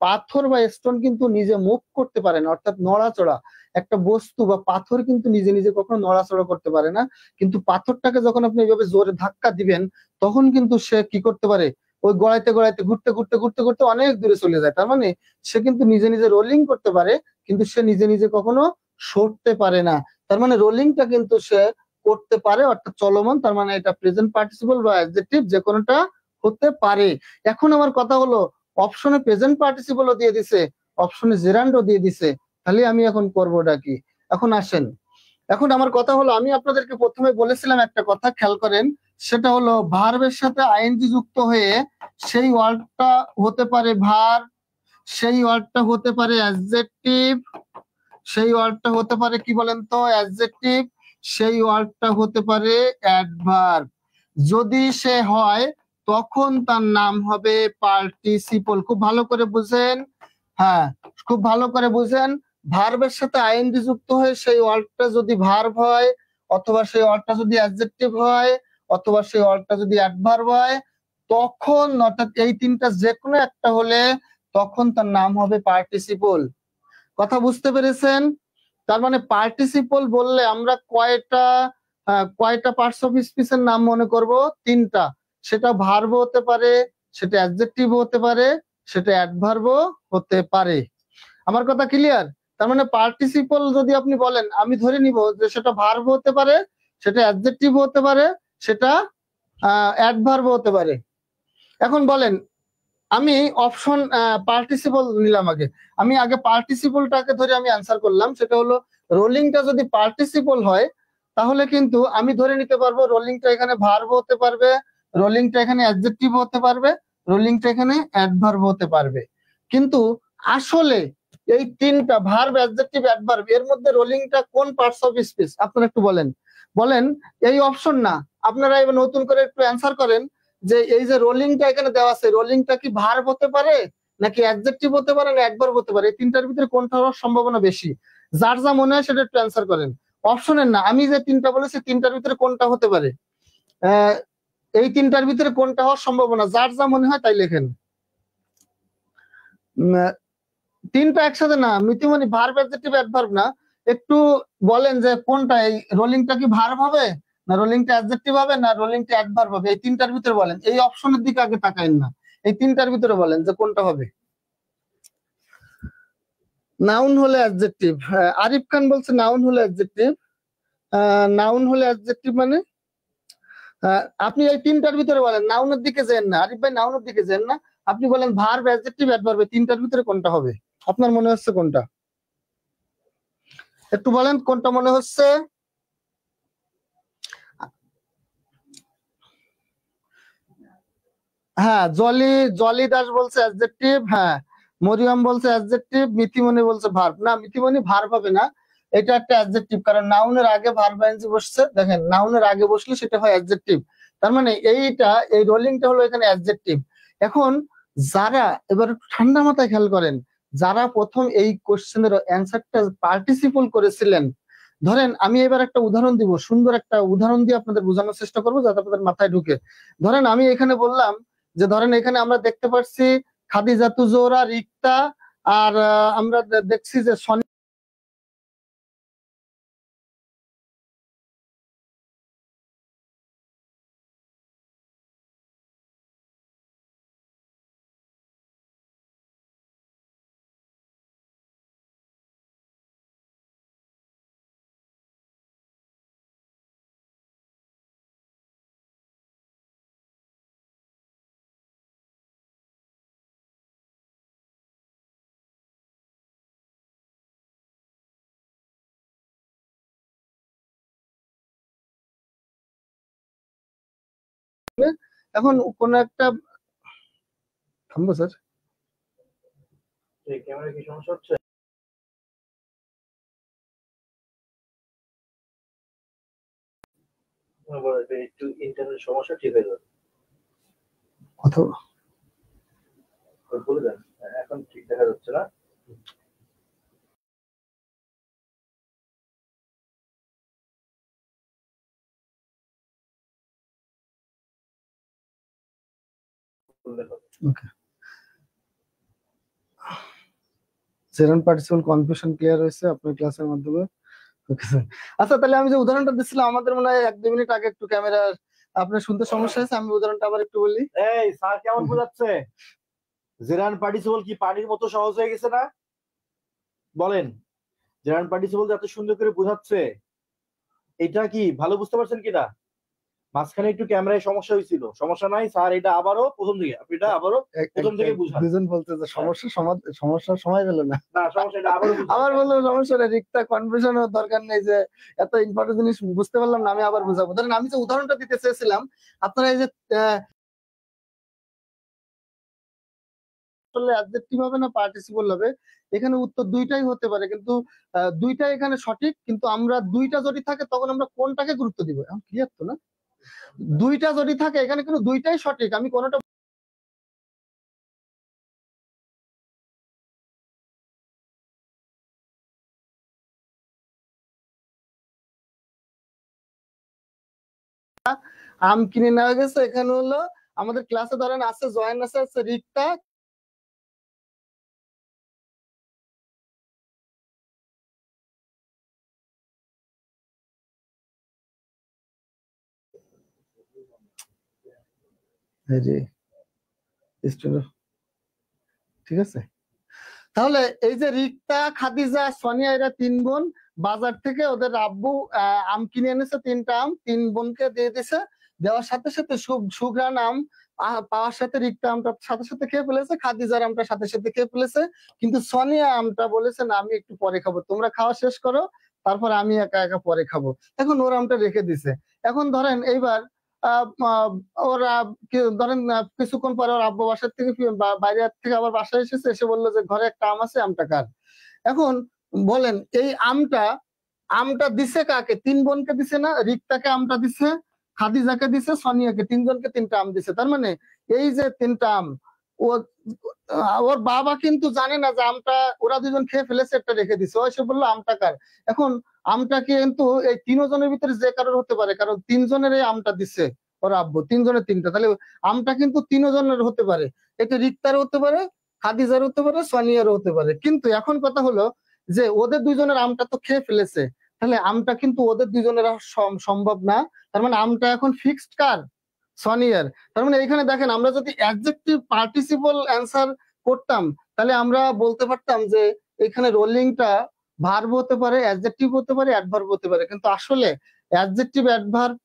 পাথর বা স্টোন কিন্তু নিজে মুভ করতে পারে না, অর্থাৎ নড়াচড়া। একটা বস্তু বা পাথর কিন্তু নিজে নিজে কখনো নড়াচড়া করতে পারে না, কিন্তু পাথরটাকে যখন আপনি এইভাবে জোরে ধাক্কা দিবেন তখন কিন্তু সে কি করতে পারে, ওই গড়াইতে গড়াইতে ঘুরতে ঘুরতে ঘুরতে ঘুরতে অনেক দূরে চলে যায়। তার মানে সে কিন্তু নিজে নিজে রোলিং করতে পারে, কিন্তু সে নিজে নিজে কখনো সরতে পারে না। তার মানে রোলিংটা কিন্তু সে করতে পারে, অর্থাৎ চলমান। তার মানে এটা প্রেজেন্ট পার্টিসিপল বা অ্যাডজেক্টিভ যে কোনোটা হতে পারে। এখন আমার কথা হলো, অপশনে প্রেজেন্ট পার্টিসিপলও দিয়ে দিছে, অপশনে জেরান্ডও দিয়ে দিছে, তাহলে আমি এখন করবোটা কি? এখন আসেন, এখন আমার কথা হলো, আমি আপনাদেরকে প্রথমে বলেছিলাম একটা কথা, খেয়াল করেন, সেটা হলো ভার্বের সাথে আইএনজি যুক্ত হয়ে সেই ওয়ার্ডটা হতে পারে ভার, সেই ওয়ার্ডটা হতে পারে অ্যাডজেক্টিভ, সেই ওয়ার্ডটা হতে পারে কি বলেন তো, অ্যাডজেক্টিভ, সেই ওয়ার্ডটা হতে পারে অ্যাডভার্ব। যদি সে হয় তখন তার নাম হবে পার্টিসিপল। খুব ভালো করে বুঝেন, হ্যাঁ খুব ভালো করে বুঝেন। ভার্বের সাথে আইএনজি যুক্ত হয়ে সেই ওয়ার্ডটা যদি ভার্ব হয়, অথবা সেই ওয়ার্ডটা যদি অ্যাডজেক্টিভ হয়, অথবা সেই ওয়ার্ডটা যদি অ্যাডভার্ব হয়, তখন অর্থাৎ এই তিনটা যে কোনো একটা হলে তখন তার নাম হবে পার্টিসিপল। কথা বুঝতে পেরেছেন? তার মানে পার্টিসিপল বললে আমরা কয়টা পার্টস অফ স্পিচের নাম মনে করব? তিনটা। সেটা ভার্ব হতে পারে, সেটা অ্যাডজেক্টিভ হতে পারে, সেটা অ্যাডভার্বও হতে পারে। আমার কথা ক্লিয়ার? তার মানে পার্টিসিপল যদি আপনি বলেন, আমি ধরে নিব যে সেটা ভার্ব হতে পারে, সেটা অ্যাডজেক্টিভ হতে পারে, সেটা অ্যাডভার্ব হতে পারে। এখন বলেন, আমি অপশন পার্টিসিপল নিলাম আগে। আমি আগে পার্টিসিপলটাকে ধরে আমি অ্যান্সার করলাম, সেটা হলো রোলিংটা যদি পার্টিসিপল হয় তাহলে কিন্তু আমি ধরে নিতে পারবো রোলিংটা এখানে ভার্ব হতে পারবে, রোলিংটা এখানে অ্যাডজেক্টিভ হতে পারবে, রোলিংটা এখানে অ্যাডভার্ব হতে পারবে। কিন্তু আসলে এই তিনটা ভার্ব, অ্যাডজেক্টিভ, অ্যাডভার্ব এর মধ্যে রোলিংটা কোন পার্টস অফ স্পিচ আপনারা একটু বলেন। বলেন এই অপশন না, আপনারা এবার নতুন করে একটু অ্যান্সার করেন যে এই যে রোলিংটা এখানে দেওয়া আছে, রোলিংটা কি ভার্ব হতে পারে নাকি অ্যাডজেক্টিভ হতে পারে না অ্যাডভার্ব হতে পারে? এই তিনটার ভিতরে কোনটা হওয়ার সম্ভাবনা বেশি? যার যা মনে হয় সেটা একটু অ্যান্সার করেন। অপশনের না, আমি যে তিনটা বলেছি তিনটার ভিতরে কোনটা হতে পারে? আহ এই তিনটার ভিতরে কোনটা হওয়ার সম্ভাবনা, যার যা মনে হয় তাই লেখেন। তিনটা একসাথে না মিতিমনি, ভার্ব, অ্যাডজেক্টিভ, অ্যাডভার্ব না। একটু বলেন যে কোনটা, এই রোলিংটা কি ভার্ব হবে না রোলিংটা অ্যাডজেক্টিভ হবে না রোলিংটা অ্যাডভার্ব হবে? এই তিনটার ভিতরে বলেন, এই অপশনের দিকে আগে তাকাইন না, এই তিনটার ভিতরে বলেন যে কোনটা হবে। নাউন হলে অ্যাডজেক্টিভ, আরিফ খান বলছে নাউন হলে অ্যাডজেক্টিভ। নাউন হলে অ্যাডজেক্টিভ মানে আপনি এই তিনটার ভিতরে বলেন, নাউনের দিকে যেন না আরিফ ভাই, নাউনের দিকে যেন না, আপনি বলেন ভার্ব, অ্যাডজেক্টিভ, অ্যাডভার্ব, তিনটার ভিতরে কোনটা হবে? আপনার মনে হচ্ছে কোনটা? একটু বলেন কোনটা মনে হচ্ছে। হ্যাঁ, জলি জলি দাস বলছে অ্যাডজেক্টিভ, হ্যাঁ মরিয়ম বলছে অ্যাডজেক্টিভ, মিথিমনি বলছে ভার্ব। না, মিথিমনি ভার্ব হবে না, এটা একটা অ্যাডজেক্টিভ, কারণ নাউনের আগে ভার্ব আইএনজি বসছে। দেখেন নাউনের আগে বসলে সেটা হয় অ্যাডজেক্টিভ। তার মানে এই রোলিংটা হলো এখানে অ্যাডজেক্টিভ। এখন যারা, এবার একটু ঠান্ডা মাথায় খেয়াল করেন, যারা প্রথম এই কোশ্চেনের অ্যান্সারটা পার্টিসিপল করেছিলেন, ধরেন আমি এবার একটা উদাহরণ দিব, সুন্দর একটা উদাহরণ দিয়ে আপনাদের বোঝানোর চেষ্টা করবো যাতে আপনাদের মাথায় ঢুকে। ধরেন আমি এখানে বললাম যে ধরেন এখানে আমরা দেখতে পাচ্ছি খাদিজাতু জোহরা, রিক্তা, আর আমরা দেখছি যে সনি এখন কোন একটা থামবো স্যার। ক্যামেরা কি সমস্যা হচ্ছে? একটু ইন্টারনেট সমস্যা, ঠিক হয়ে যাবে। অথবা বলে দেন, এখন ঠিক দেখা যাচ্ছে না। ওকে, জেরান পার্টিসিপল কনফিউশন ক্লিয়ার হয়েছে আপনার ক্লাসের মাধ্যমে। Okay sir. আচ্ছা, তাহলে আমি যে উদাহরণটা দিচ্ছিলাম, আমাদের মনে হয় 1-2 মিনিট আগে একটু ক্যামেরা আপনার শুনতে সমস্যা হয়েছে, আমি উদাহরণটা আবার একটু বলি। এই স্যার কেমন বোঝাচ্ছে? জেরান পার্টিসিপল কি পানির মতো সহজ হয়ে গেছে না? বলেন, জেরান পার্টিসিপল এত সুন্দর করে বোঝাচ্ছে, এটা কি ভালো বুঝতে পারছেন কিনা? মাঝখানে একটু ক্যামেরায় সমস্যা হয়েছিল, সমস্যা নাই স্যার, এটা আবারও প্রথম থেকে, আপনি এটা আবারও প্রথম থেকে বুঝান। দুজন বলতে যে সমস্যার সময় পেল না। না সমস্যা, এটা আবারও বুঝান। আবার বললাম সমস্যা নেই, রিক্তা কনফিউশনের দরকার নেই, যে এত ইম্পর্টেন্ট জিনিস বুঝতে পারলাম না, আমি আবার বুঝাবো। ধরেন আমি যে উদাহরণটা দিতে চেয়েছিলাম, আপনারা এই যে অ্যাডজেক্টিভ হবে না পার্টিসিপল হবে, এখানে উত্তর দুইটাই হতে পারে, কিন্তু দুইটাই এখানে সঠিক। কিন্তু আমরা দুইটা যদি থাকে তখন আমরা কোনটাকে গুরুত্ব দিব? এখন ক্লিয়ার তো না? দুইটা যদি থাকে এখানে কিন্তু দুইটাই সঠিক, আমি কোনটা আম কিনে নেওয়া গেছে। এখানে হলো আমাদের ক্লাসে ধরেন আছে জয়েন আছে রিক্তা, ঠিক আছে। তাহলে এই যে রিক্তা, খাদিজা, সোনিয়া, এরা 3 বোন বাজার থেকে ওদের আব্বু আম কিনে এনেছে, 3টা আম 3 বোনকে দিয়ে দিছে। দেওয়ার সাথে সাথে সুঘ্রাণ আম পাওয়ার সাথে রিক্তা আমটা সাথে সাথে খেয়ে ফেলেছে, খাদিজার আমটা সাথে সাথে খেয়ে ফেলেছে। কিন্তু সোনিয়া আমটা বলেছে না আমি একটু পরে খাবো, তোমরা খাওয়া শেষ করো তারপর আমি একা একা পরে খাবো। এখন ওর আমটা রেখে দিছে। এখন ধরেন এইবার ওরা ধরেন কিছুক্ষণ পরে ওর আব্বু বাসার থেকে বাইরে থেকে আবার বাসায় এসেছে, এসে বললো যে ঘরে একটা আম আছে, আমটা কার। এখন বলেন এই আমটা আমটা দিছে কাকে? 3 বোনকে দিছে না? রিক্তাকে আমটা দিছে, খাদিজাকে দিছে, সোনিয়াকে, 3জনকে 3টা আম দিছে। তার মানে এই যে 3টা আম ও ওর বাবা কিন্তু জানে না যে আমটা ওরা 2জন খেয়ে ফেলেছে, একটা রেখে দিছে। ও এসে বললো আমটা কার। এখন আমটা কিন্তু এই 3জনের ভিতরে যে কারোর হতে পারে, কারণ 3জনের এই আমটা দিছে ওর আব্বু, 3জনের 3টা, তাহলে আমটা কিন্তু 3জনের হতে পারে। এটা রিক্তার হতে পারে, খাদিজার হতে পারে, সোনিয়ারও হতে পারে। কিন্তু এখন কথা হলো যে ওদের 2জনের আমটা তো খেয়ে ফেলেছে, তাহলে আমটা কিন্তু ওদের 2জনের সম্ভব না। তার মানে আমটা এখন ফিক্সড কার? সোনিয়ার। তার মানে এখানে দেখেন আমরা যদি অ্যাডজেক্টিভ পার্টিসিপল অ্যান্সার করতাম তাহলে আমরা বলতে পারতাম যে এখানে রোলিংটা ভার্ব হতে পারে, অ্যাডজেক্টিভ হতে পারে, অ্যাডভার্ব হতে পারে। কিন্তু আসলে অ্যাডজেক্টিভ অ্যাডভার্ব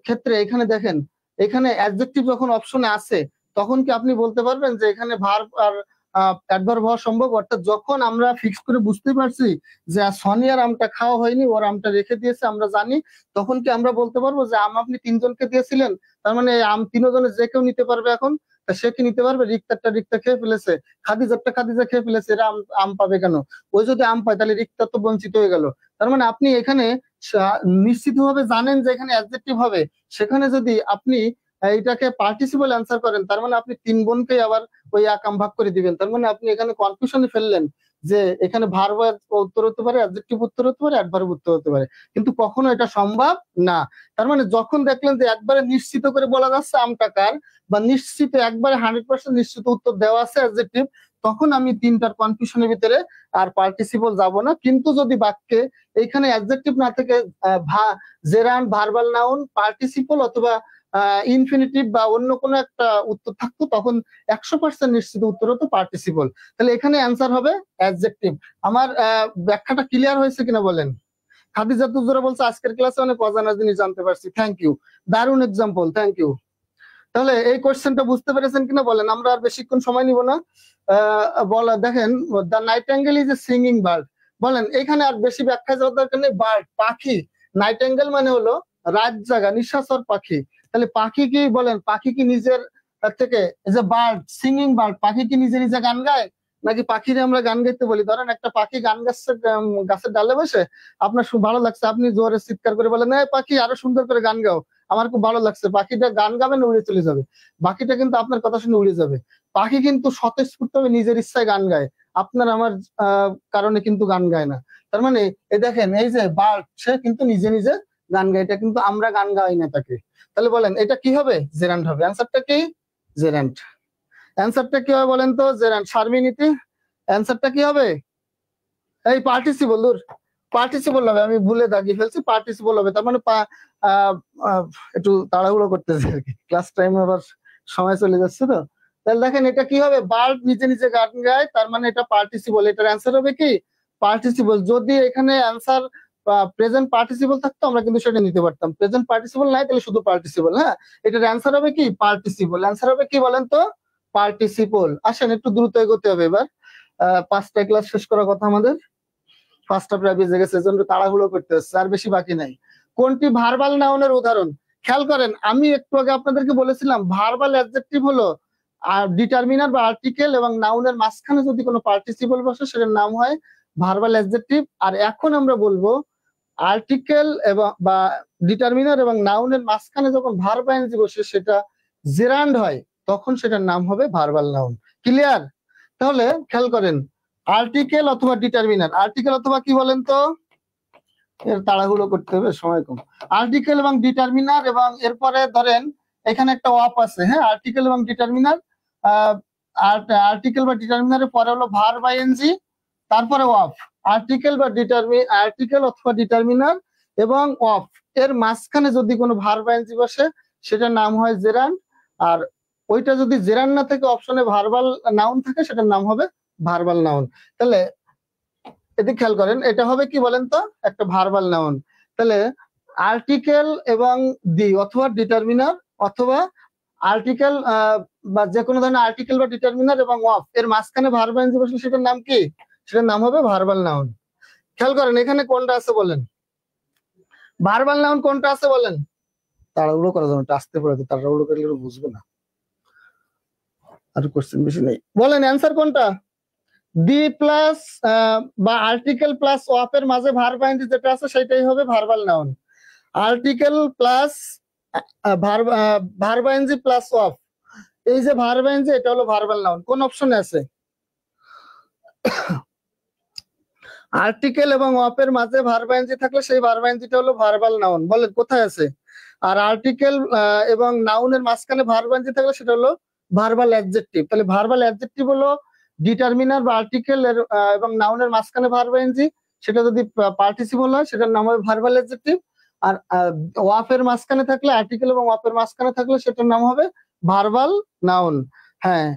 ক্ষেত্রে এখানে দেখেন, এখানে অ্যাডজেক্টিভ যখন অপশনে আছে তখন কি আপনি বলতে পারবেন যে এখানে ভার্ব আর অ্যাডভার্ব হওয়া সম্ভব? অর্থাৎ যখন আমরা ফিক্স করে বুঝতে পারছি যে সোনিয়ার আমটা খাওয়া হয়নি, ওর আমটা রেখে দিয়েছে, আমরা জানি, তখন কি আমরা বলতে পারবো যে আম আপনি 3জনকে দিয়েছিলেন, তার মানে আম 3জনের যে কেউ নিতে পারবে। এখন সে কি নিতে পারবে? রিক্তারটা রিক্তা খেয়ে ফেলেছে, খাদিজারটা খাদিজা খেয়ে ফেলেছে, এরা আম আম পাবে কেন? ওই যদি আম পায় তাহলে রিক্তা তো বঞ্চিত হয়ে গেল। তার মানে আপনি এখানে নিশ্চিতভাবে জানেন যে এখানে অ্যাডজেক্টিভ হবে। সেখানে যদি আপনি এইটাকে পার্টিসিপল অ্যান্সার করেন তার মানে আপনি 3 বোনকেই আবার ওই এক আম ভাগ করে দিবেন। তার মানে আপনি এখানে কনফিউশনে ফেললেন যে এখানে ভার্ব উত্তর হতে পারে, অ্যাডজেক্টিভ উত্তর হতে পারে, অ্যাডভার্ব উত্তর হতে পারে, কিন্তু কখনো এটা সম্ভব না। তার মানে যখন দেখলেন যে একবারে নিশ্চিত করে বলা যাচ্ছে আমটা কার, বা নিশ্চিত একবারে 100% নিশ্চিত উত্তর দেওয়া আছে অ্যাডজেক্টিভ, তখন আমি 3টার কনফিউশনের ভিতরে আর পার্টিসিপল যাব না। কিন্তু যদি বাক্যে এইখানে অ্যাডজেক্টিভ না থেকে জেরান্ড, ভার্বাল নাউন, পার্টিসিপল অথবা ইনফিনিটিভ বা অন্য কোনো একটা উত্তর থাকতো তখন 100% নিশ্চিত উত্তর হতো পার্টিসিপল। তাহলে এখানে অ্যান্সার হবে অ্যাডজেক্টিভ। আমার ব্যাখ্যাটা ক্লিয়ার হয়েছে কিনা বলেন? খাদিজা তুজরা বলছে আজকের ক্লাসে অনেক অজানা জিনিস জানতে পারছি, থ্যাংক ইউ, দারুণ এক্সাম্পল, থ্যাংক ইউ। তাহলে এই কোশ্চেনটা বুঝতে পেরেছেন কিনা বলেন? আমরা আর বেশিক্ষণ সময় নিব না। বলা দেখেন, the Nightingale is a singing bird. বলেন এখানে আর বেশি ব্যাখ্যা যাওয়ার দরকার নেই। বার্ড পাখি, নাইটেঙ্গেল মানে হলো রাত জাগা নিশাচর পাখি। তাহলে পাখি কি বলেন, পাখি কি নিজের থেকে, যে বার্ড সিঙ্গিং বার্ড, পাখি কি নিজে নিজে গান গায়? নাকি পাখিরে আমরা গান গাইতে বলি? ধরেন একটা পাখি গান গাচ্ছে গাছের ডালে বসে, আপনার ভালো লাগছে, আপনি জোরে চিৎকার করে বলেন এই পাখি আরো সুন্দর করে গান গাও, আমার খুব ভালো লাগছে। পাখিটা গান গাবে না উড়ে চলে যাবে? পাখিটা কিন্তু আপনার কথা শুনে উড়ে যাবে। পাখি কিন্তু স্বতঃস্ফূর্ত ভাবে নিজের ইচ্ছায় গান গায়, আপনার আমার কারণে কিন্তু গান গায় না। তার মানে এই দেখেন, এই যে বার্ড সে কিন্তু নিজে নিজে গান গায়, এটা কিন্তু আমরা গান গাই না তাকে। তাহলে বলেন এটা কি হবে? জেরান্ড হবে। অ্যান্সারটা কি? জেরান্ড। অ্যান্সারটা কি হবে বলেন তো? জেরান্ড। শারমিনীতি অ্যান্সারটা কি হবে? এই পার্টিসিপল, দূর, পার্টিসিপল হবে, আমি ভুলে দাগিয়ে ফেলছি, পার্টিসিপল হবে। তার মানে একটু তাড়াহুড়ো করতেছে আর কি, ক্লাস টাইম আবার সময় চলে যাচ্ছে তো। তাহলে দেখেন এটা কি হবে? বার্ড নিজে নিজে গান গায়, তার মানে এটা পার্টিসিপল। এটার অ্যান্সার হবে কি? পার্টিসিপল। যদি এখানে অ্যান্সার প্রেজেন্ট পার্টিসিপল থাকতো আমরা কিন্তু সেটা নিতে পারতাম, প্রেজেন্ট পার্টিসিপল নাই তাহলে শুধু পার্টিসিপল। হ্যাঁ, এটার অ্যান্সার হবে কি? পার্টিসিপল। অ্যান্সার হবে কি বলেন তো? পার্টিসিপল। আসেন একটু দ্রুত এগোতে হবে এবার, 5টা ক্লাস শেষ করার কথা আমাদের, 5টা প্রায় বেজে গেছে, এজন্য তাড়াহুড়ো করতে হচ্ছে, আর বেশি বাকি নাই। কোনটি ভার্বাল নাউনের উদাহরণ? খেয়াল করেন, আমি একটু আগে আপনাদেরকে বলেছিলাম ভার্বাল অ্যাডজেক্টিভ হলো আর ডিটারমিনার বা আর্টিকেল এবং নাউনের মাঝখানে যদি কোনো পার্টিসিপল বসে সেটার নাম হয় ভার্বাল অ্যাডজেক্টিভ। আর এখন আমরা বলবো আর্টিকেল এবং বা ডিটারমিনার এবং নাউনের মাঝখানে যখন ভার্ব আইএনজি বসে সেটা জেরান্ড হয় তখন সেটার নাম হবে ভার্বাল নাউন। ক্লিয়ার? তাহলে খেয়াল করেন, আর্টিকেল অথবা ডিটারমিনার, আর্টিকেল অথবা কি বলেন তো? এর তাড়াহুড়ো করতে হবে, সময় কম। আর্টিকেল এবং ডিটারমিনার, এবং এরপরে ধরেন এখানে একটা অফ আছে, হ্যাঁ, আর্টিকেল এবং ডিটারমিনার। আর্টিকেল বা ডিটারমিনারের পরে হলো ভার্ব আইএনজি, তারপরে অফ। আর্টিকেল অথবা ডিটারমিনার এবং অফ এর মাঝখানে যদি কোনো ভার্ব আইএনজি বসে সেটার নাম হয় জেরান্ড। আর ওইটা যদি জেরান্ড না থেকে অপশনে ভার্বাল নাউন থাকে সেটার নাম হবে ভার্বাল নাউন। তাহলে এদিকে খেয়াল করেন, এটা হবে কি বলেন তো, একটা ভার্বাল নাউন। তাহলে আর্টিকেল এবং দি অথবা ডিটারমিনার অথবা আর্টিকেল বা যে কোনো ধরনের আর্টিকেল বা ডিটারমিনার এবং অফ এর মাঝখানে ভার্ব আইএনজি বসলে সেটার নাম কি? সেটার নাম হবে ভার্বাল নাউন। খেয়াল করেন এখানে কোনটা আছে বলেন, ভার্বাল নাউন কোনটা আছে বলেন? তাড়াহুড়ো করা যাবে না, আসতে পড়ে, তাড়াহুড়ো করলে বুঝবে না। আর কোশ্চেন বেশি নেই, বলেন অ্যান্সার কোনটা? দি প্লাস বা আর্টিকেল প্লাস অফ এর মাঝে ভার্ব আইএনজি যেটা আছে সেটাই হবে verbal noun. Article plus verb ING plus of, এই যে ভার্ব আইএনজি এটা হলো ভার্বাল নাউন। কোন অপশনে আছে? আর্টিকেল এবং অফ এর মাঝে ভার্ব আইএনজি থাকলে সেই ভার্ব আইএনজিটা হলো ভার্বাল নাউন, বলেন কোথায় আছে? আর আর্টিকেল এবং নাউনের মাঝখানে ভার্ব আইএনজি থাকলে সেটা হলো ভার্বাল অ্যাডজেক্টিভ। তাহলে ভার্বাল অ্যাডজেক্টিভ হলো ডিটারমিনার বা আর্টিকেল এবং নাউনের মাঝখানে ভার্ব আইএনজি, সেটা যদি পার্টিসিপল হয় সেটার নাম হবে ভার্বাল অ্যাডজেক্টিভ। আর ওয়াফ এর মাঝখানে থাকলে, আর্টিকেল এবং ওয়াফ এর মাঝখানে থাকলে সেটার নাম হবে ভার্বাল নাউন। হ্যাঁ,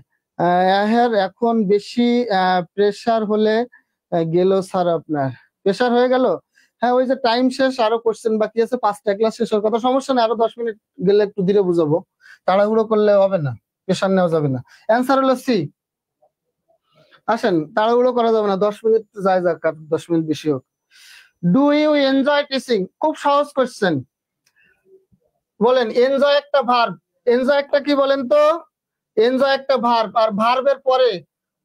এখন বেশি প্রেসার হলে গেল স্যার, আপনার প্রেসার হয়ে গেল? হ্যাঁ, ওই যে টাইম শেষ, আরো কোশ্চেন বাকি আছে, 5টা ক্লাস শেষ হওয়ার কথা, সমস্যা নেই, আরো 10 মিনিট গেলে একটু ধীরে বুঝাবো, তাড়াহুড়ো করলে হবে না, প্রেসার নেওয়া যাবে না। অ্যান্সার হলো সি। আসেন, তাড়াহুড়ো করা যাবে না, 10 মিনিট যায় যাক, 10 মিনিট বেশি হোক। Do you enjoy teaching? খুব সহজ কোশ্চেন, বলেন এনজয় একটা ভার্ব, এনজয় একটা কি বলেন তো? এনজয় একটা ভার্ব, আর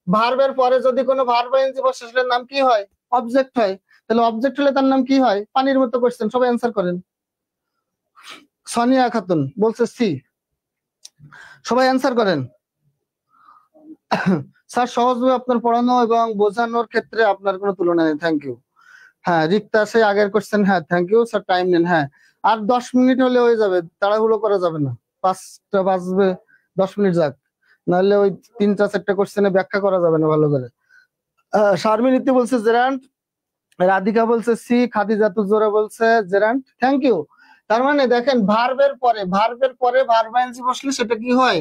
ভার্বের পরে যদি কোনো ভার্ব আইএনজি বসে সেটার নাম কি হয়? অবজেক্ট হয়। তাহলে অবজেক্ট হলে তার নাম কি হয়? পানির মতো কোশ্চেন, সবাই অ্যান্সার করেন। সোনিয়া খাতুন বলছে সি, সবাই অ্যান্সার করেন। স্যার সহজভাবে আপনার পড়ানো এবং বোঝানোর ক্ষেত্রে আপনার কোনো তুলনা নেই, থ্যাংক ইউ। হ্যাঁ, রিক্তা সে আগের কোশ্চেন, হ্যাঁ থ্যাংক ইউ স্যার, টাইম নেন। হ্যাঁ, আর 10 মিনিট হলে হয়ে যাবে, তাড়াহুড়ো করা যাবে না, 5টা বাজবে, 10 মিনিট যাক, নাহলে ওই 3টা 4টা কোশ্চেনে ব্যাখ্যা করা যাবে না ভালো করে। শারমিন ইতি বলছে জেরান্ট, রাধিকা বলছে সি, খাদিজাতুল জোরা বলছে জেরান্ট, থ্যাংক ইউ। তার মানে দেখেন ভার্বের পরে ভার্ব আইএনজি বসলে সেটা কি হয়?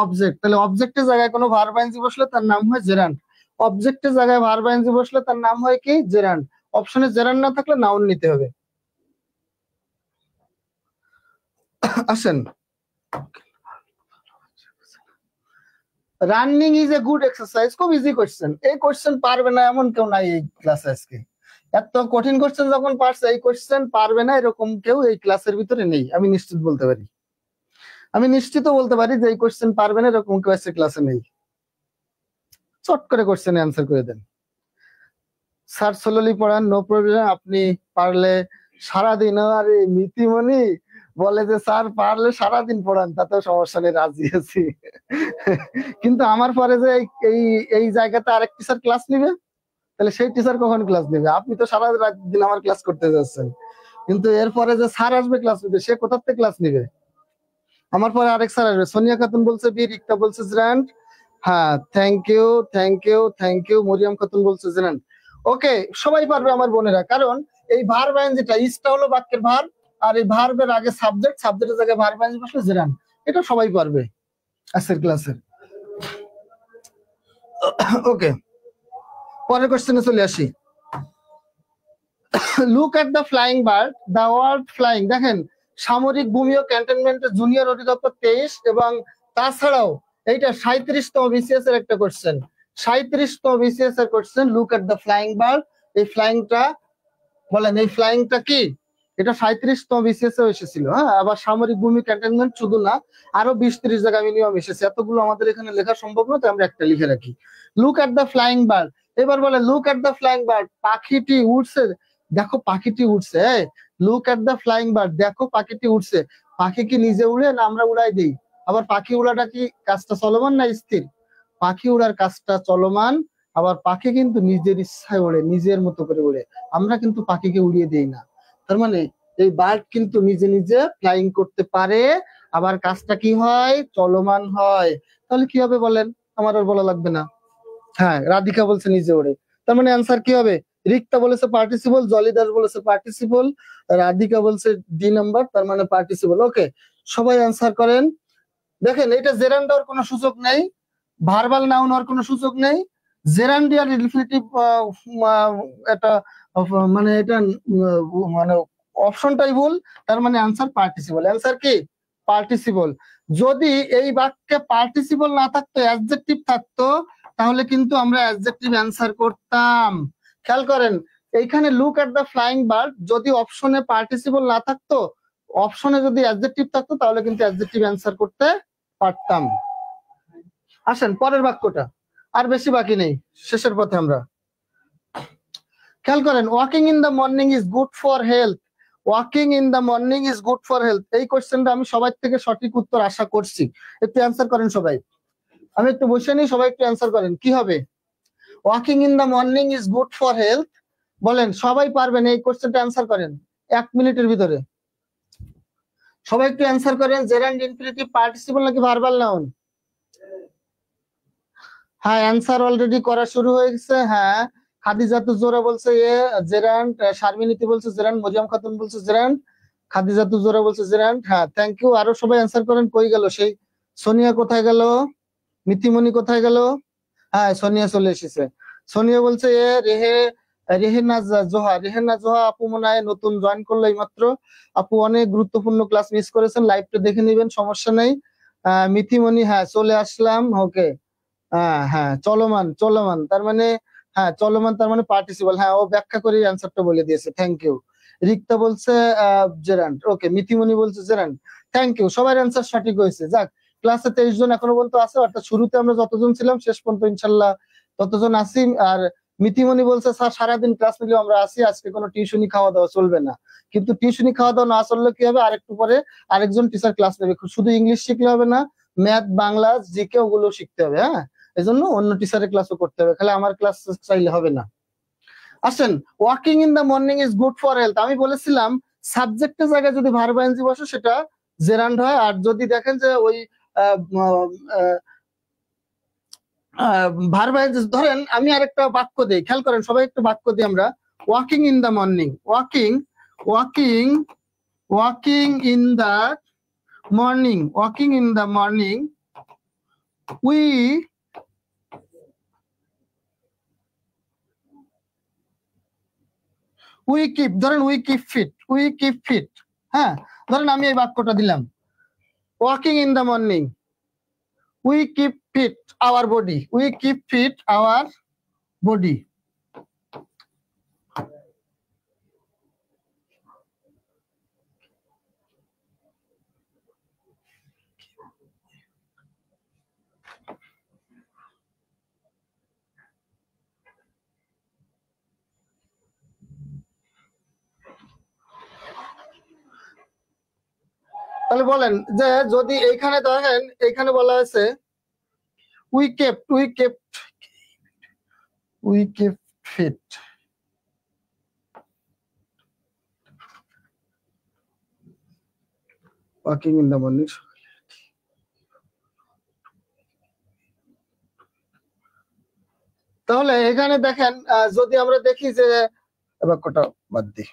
অবজেক্ট। তাহলে অবজেক্টের জায়গায় কোনো ভার্ব আইএনজি বসলে তার নাম হয় জেরান্ট, অবজেক্টের জায়গায় ভার্ব আইএনজি বসলে তার নাম হয় কি? জেরান্ট। অপশনে জেরান্ট না থাকলে নাউন নিতে হবে। আসেন, running is a good exercise, খুব ইজি কোশ্চেন, এই কোশ্চেন পারবে না এমন কেউ নাই এই ক্লাসে আজকে। এত কঠিন কোশ্চেন যখন পারছে, এই কোশ্চেন পারবে না এরকম কেউ এই ক্লাসের ভিতরে নেই, আমি নিশ্চিত বলতে পারি, আমি নিশ্চিত বলতে পারি যে এই কোশ্চেন পারবে না এরকম কেউ আজকে ক্লাসে নেই। চট করে কোশ্চেনে অ্যান্সার করে দেন। স্যার সোলোলি পড়ান, নো প্রবলেম, আপনি পারলে সারাদিন। আর মিতিমণি বলে যে স্যার পারলে সারাদিন পড়ান, তাতেও সমস্যা নেই, রাজি আছি। কিন্তু আমার পরে যে এই এই জায়গাতে আরেক টিচার ক্লাস নিবে, তাহলে সেই টিচার কখন ক্লাস নেবে? আপনি তো সারা দিন আমার ক্লাস করতে যাচ্ছেন, কিন্তু এরপরে যে স্যার আসবে ক্লাস নিবে, সে কোথার থেকে ক্লাস নিবে? আমার পরে আরেক স্যার আসবে। সোনিয়া খাতুন বলছে বি, রিক্তা বলছে জেরান্ট, হ্যাঁ thank you thank you thank you. Mariam Khatun বলছে জেরান্ট। ওকে, সবাই পারবে আমার বোনেরা, কারণ এই ভার্ব আইএনজিটা, ইজটা হলো বাক্যের ভার্ব, আর এই ভার্বের আগে সাবজেক্ট, সাবজেক্টের জায়গায় ভার্ব আইএনজি বসলে জেরান্ট, এটা সবাই পারবে আজকের ক্লাসের। ওকে, পরের কোশ্চেনে চলে আসি। Look at the flying bird, the word flying, দেখেন সামরিক ভূমি ও ক্যান্টনমেন্টের জুনিয়র অধিদপ্তর 23, এবং তাছাড়াও এইটা 37তম বিসিএস এর একটা কোশ্চেন, 37তম বিসিএস এর question, look at the flying bird. এই ফ্লাইংটা বলেন, এই ফ্লাইংটা কি? এটা 37তম বিসিএস এ এসেছিল। হ্যাঁ, আবার সামরিক ভূমি ক্যান্টনমেন্ট শুধু না, আরো 20-30 জায়গায় মিনিমাম এসেছে, এতগুলো আমাদের এখানে লেখা সম্ভব না, তাই আমরা একটা লিখে রাখি, look at the flying bird. এবার বলে look at the flying bird, পাখিটি উড়ছে, দেখো পাখিটি উড়ছে। Look at the flying bird, দেখো পাখিটি উড়ছে। পাখি কি নিজে উড়ে না আমরা উড়াই দিই? আবার পাখি উড়াটা কি কাজটা চলমান না স্থির? পাখি উড়ার কাজটা চলমান, আবার পাখি কিন্তু নিজের ইচ্ছায় ওড়ে, নিজের মতো করে ওড়ে। আমরা কিন্তু পাখিকে উড়িয়ে দেই না। তার মানে এই বার্ড কিন্তু নিজে নিজে ফ্লাইং করতে পারে, আবার কাজটা কি হয়, চলমান হয়। তাহলে কি হবে বলেন, আমার আর বলা লাগবে না। হ্যাঁ, রাধিকা বলছে নিজে ওড়ে, তার মানে অ্যান্সার কি হবে? রিক্তা বলেছে পার্টিসিপল, জলিদাস বলেছে পার্টিসিপল, রাধিকা বলছে ডি নাম্বার, তার মানে পার্টিসিপল। ওকে, সবাই অ্যান্সার করেন। দেখেন, এটা জেরান্ড হওয়ার কোনো সুযোগ নেই, ভার্বাল নাউন হওয়ার কোনো সুযোগ নেই। জেরান্ডিয়ার ইনফিনিটিভ এটা মানে এটা মানে অপশনটাই ভুল। তার মানে অ্যান্সার পার্টিসিপল। অ্যান্সার কি? পার্টিসিপল। যদি এই বাক্যে পার্টিসিপল না থাকতো, অ্যাডজেক্টিভ থাকতো, তাহলে কিন্তু আমরা অ্যাডজেক্টিভ অ্যান্সার করতাম। খেয়াল করেন, এইখানে look at the flying bird, যদি অপশনে পার্টিসিপল না থাকতো, অপশনে যদি অ্যাডজেক্টিভ থাকতো, তাহলে কিন্তু অ্যাডজেক্টিভ অ্যান্সার করতে পারতাম। আসেন পরের বাক্যটা, আর বেশি বাকি নেই, শেষের পথে আমরা। খেয়াল করেন, walking in the morning is good for health. Walking in the morning is good for health, এই কোশ্চেনটা আমি সবাই থেকে সঠিক উত্তর আশা করছি। একটু অ্যান্সার করেন সবাই, আমি একটু বসে নিই, সবাই একটু অ্যান্সার করেন কি হবে। Walking in the morning is good for health, বলেন সবাই পারবেন এই কোশ্চেনটা অ্যান্সার করেন 1 মিনিটের ভিতরে। সবাই একটু অ্যান্সার করেন, জেরান্ড ইনফিনিটিভ পার্টিসিপল নাকি ভার্বাল নাউন? হ্যাঁ, অ্যান্সার অলরেডি করা শুরু হয়ে গেছে। হ্যাঁ, খাদিজাতু জোহরা বলছে এ জেরান্ড, শারমিনীতি বলছে জেরান্ড, মরিয়ম খাতুন বলছে জেরান্ড, খাদিজাতু জোহরা বলছে জেরান্ড। হ্যাঁ, থ্যাংক ইউ। আরো সবাই অ্যান্সার করেন। কই গেল সেই সোনিয়া, কোথায় গেল? মিতিমণি কোথায় গেল? হ্যাঁ, সোনিয়া চলে এসেছে। সোনিয়া বলছে এ রেহেনা জোহা। রেহেনা জোহা আপু মনে হয় নতুন জয়েন করলো এই মাত্র। আপু অনেক গুরুত্বপূর্ণ ক্লাস মিস করেছেন, লাইভটা দেখে নিবেন, সমস্যা নেই। মিথিমণি, হ্যাঁ চলে আসলাম। ওকে, হ্যাঁ হ্যাঁ, চলমান, চলমান তার মানে, হ্যাঁ চলমান তার মানে পার্টিসিপল। হ্যাঁ, ও ব্যাখ্যা করে অ্যান্সারটা বলে দিয়েছে, থ্যাংক ইউ। রিক্তা বলছে জেরান্ড। ওকে, মিথিমণি বলছে জেরান্ড, থ্যাংক ইউ। সবার অ্যান্সার সঠিক হয়েছে। যাক, ক্লাসে 23 জন এখনো পর্যন্ত আছে, অর্থাৎ শুরুতে আমরা যতজন ছিলাম শেষ পর্যন্ত ইনশাল্লাহ ততজন আছি। আর মিথিমণি বলছে স্যার সারাদিন ক্লাস নিলেও আমরা আসি, আজকে কোনো টিউশনি খাওয়া দাওয়া চলবে না। কিন্তু টিউশনি খাওয়া দাওয়া না চললে কি হবে, আরেকটু পরে আরেকজন টিচার ক্লাস নেবে। শুধু ইংলিশ শিখলে হবে না, ম্যাথ, বাংলা, জিকে ওগুলো শিখতে হবে। হ্যাঁ, এজন্য অন্য টিচারের ক্লাসও করতে হবে, খালি আমার ক্লাস চাইলে হবে না। আসেন, walking in the morning is good for health, আমি বলেছিলাম সাবজেক্টের জায়গায় যদি ভার্ব আইএনজি বসে সেটা জেরান্ড হয়। আর যদি দেখেন যে ওই ভার্ব আইএনজি, ধরেন আমি আরেকটা বাক্য দিই, খেয়াল করেন সবাই একটু বাক্য দিই আমরা। Walking in the morning, walking walking walking in the morning, walking in the morning we we keep, ধরেন we keep fit, we keep fit. হ্যাঁ, ধরেন আমি এই বাক্যটা দিলাম, walking in the morning we keep fit our body, we keep fit our body. তাহলে বলেন যে যদি এইখানে দেখেন, এইখানে বলা হয়েছে we kept, we kept, we kept fit, walking in the morning. তাহলে এখানে দেখেন, যদি আমরা দেখি যে বাক্যটা বাদ দিই,